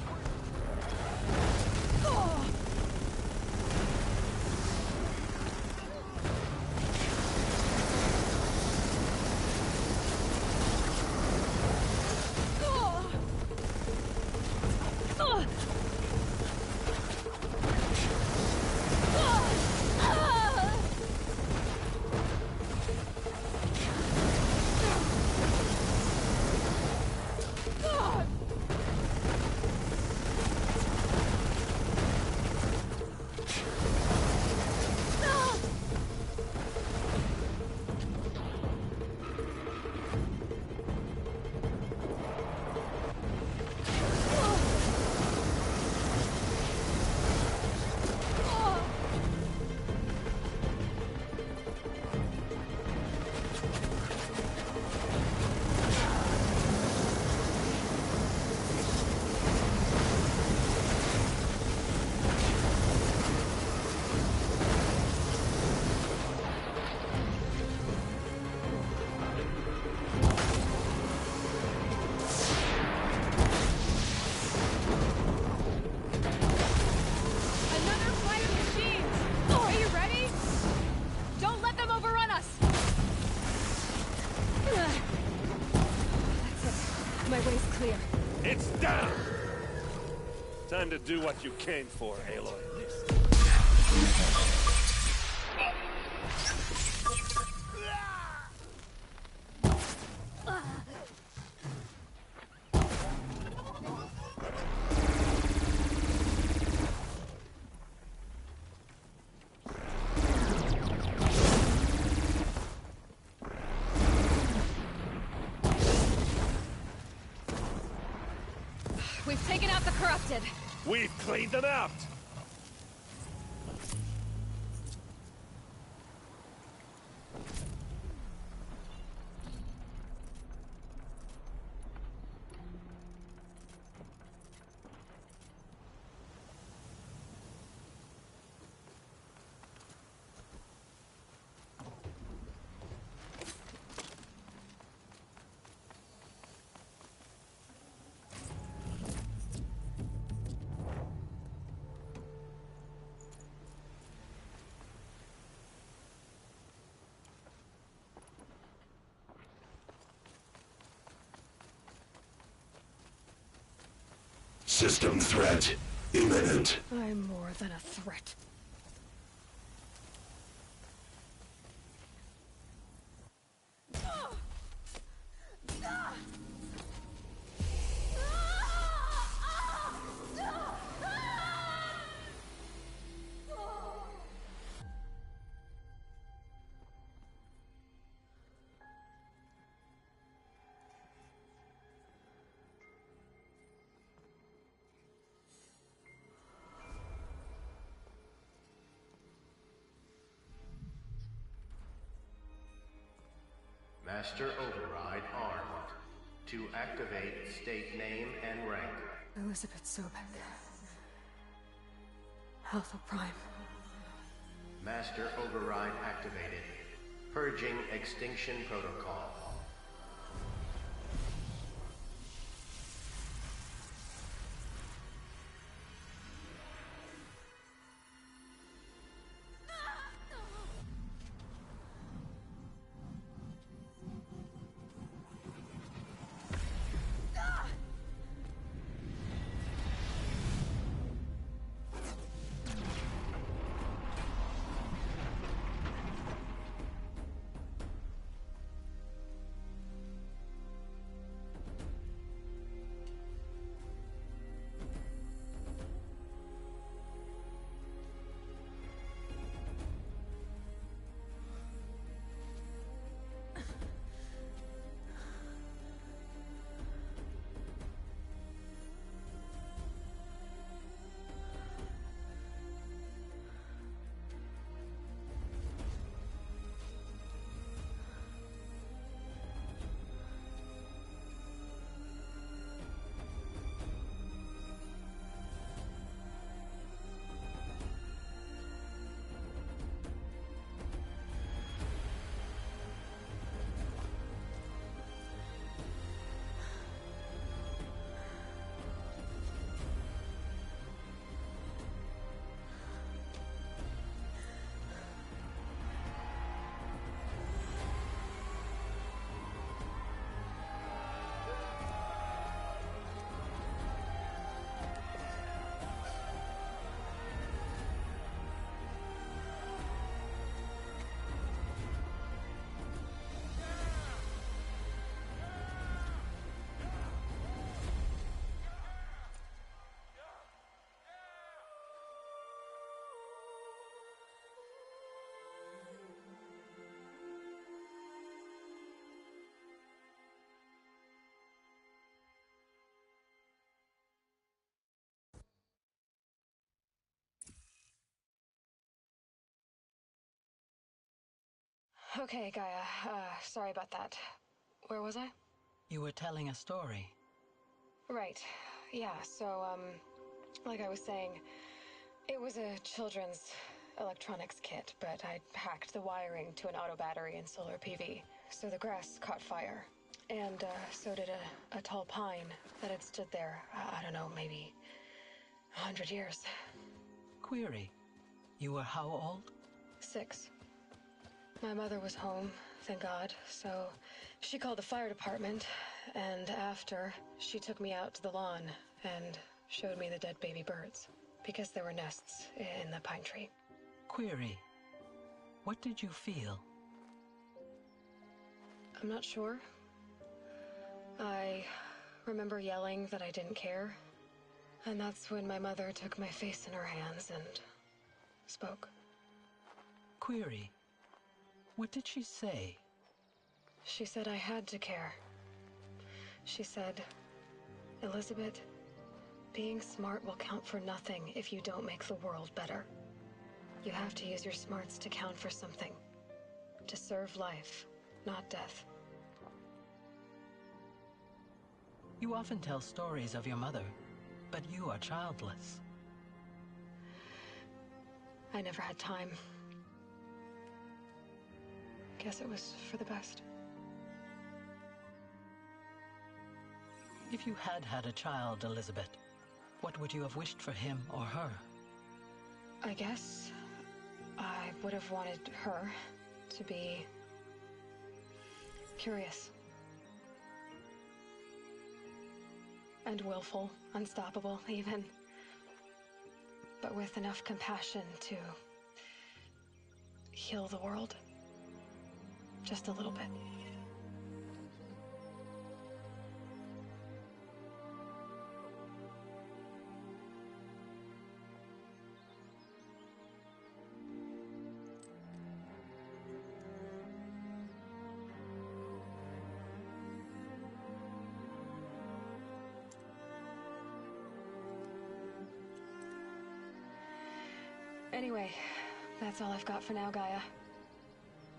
It's down! Time to do what you came for, Aloy. We've taken out the corrupted. We've cleaned them out! System threat imminent. I'm more than a threat. Master Override armed. To activate, state name and rank. Elizabeth Sobek. Alpha Prime. Master Override activated. Purging Extinction Protocol. Okay, Gaia. Sorry about that. Where was I? You were telling a story. Right. Yeah, so, like I was saying, it was a children's electronics kit, but I hacked the wiring to an auto battery and solar PV. So the grass caught fire. And, so did a tall pine that had stood there, I don't know, maybe 100 years. Query. You were how old? 6. My mother was home, thank God, so she called the fire department, and after, she took me out to the lawn and showed me the dead baby birds, because there were nests in the pine tree. Query. What did you feel? I'm not sure. I remember yelling that I didn't care, and that's when my mother took my face in her hands and spoke. Query. What did she say? She said I had to care. She said, Elizabeth, being smart will count for nothing if you don't make the world better. You have to use your smarts to count for something. To serve life, not death. You often tell stories of your mother, but you are childless. I never had time. Guess it was for the best. If you had had a child, Elizabeth, what would you have wished for him or her? I guess I would have wanted her to be curious. And willful, unstoppable, even. But with enough compassion to heal the world. Just a little bit. Anyway, that's all I've got for now, Gaia.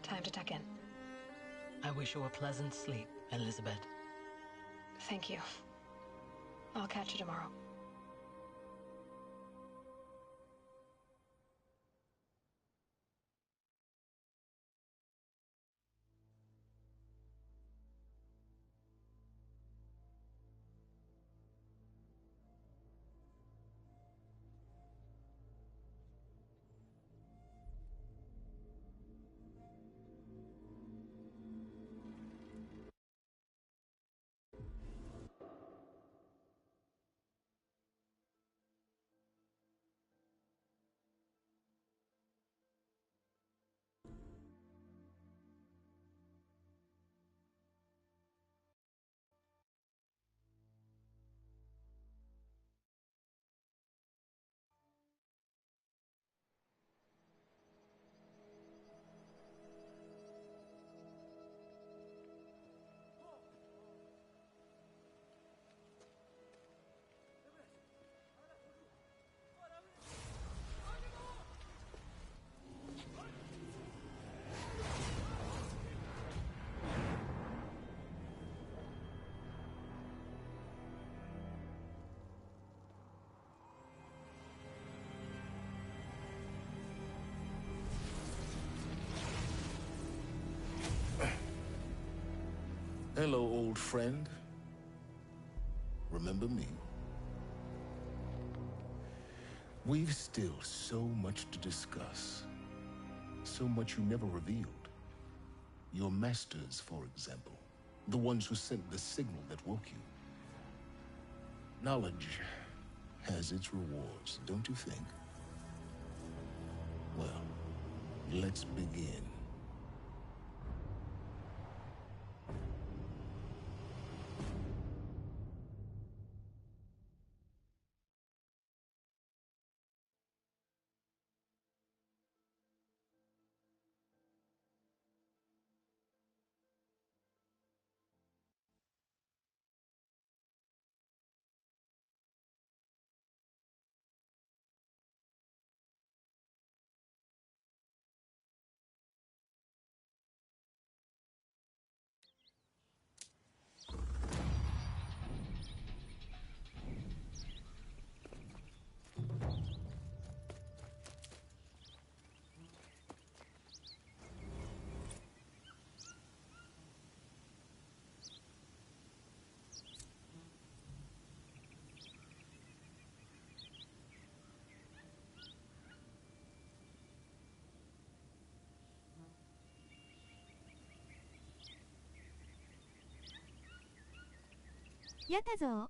Time to tuck in. I wish you a pleasant sleep, Elizabeth. Thank you. I'll catch you tomorrow. Hello, old friend. Remember me? We've still so much to discuss. So much you never revealed. Your masters, for example. The ones who sent the signal that woke you. Knowledge has its rewards, don't you think? Well, let's begin. Ya たぞ。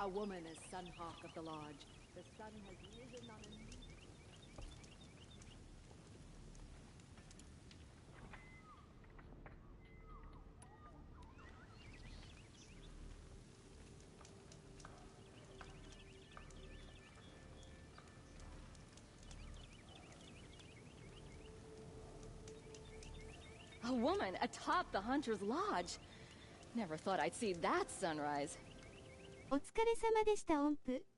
A woman is Sunhawk of the Lodge. The sun has risen on a new... A woman atop the Hunter's Lodge. Never thought I'd see that sunrise. お疲れ様でした音符。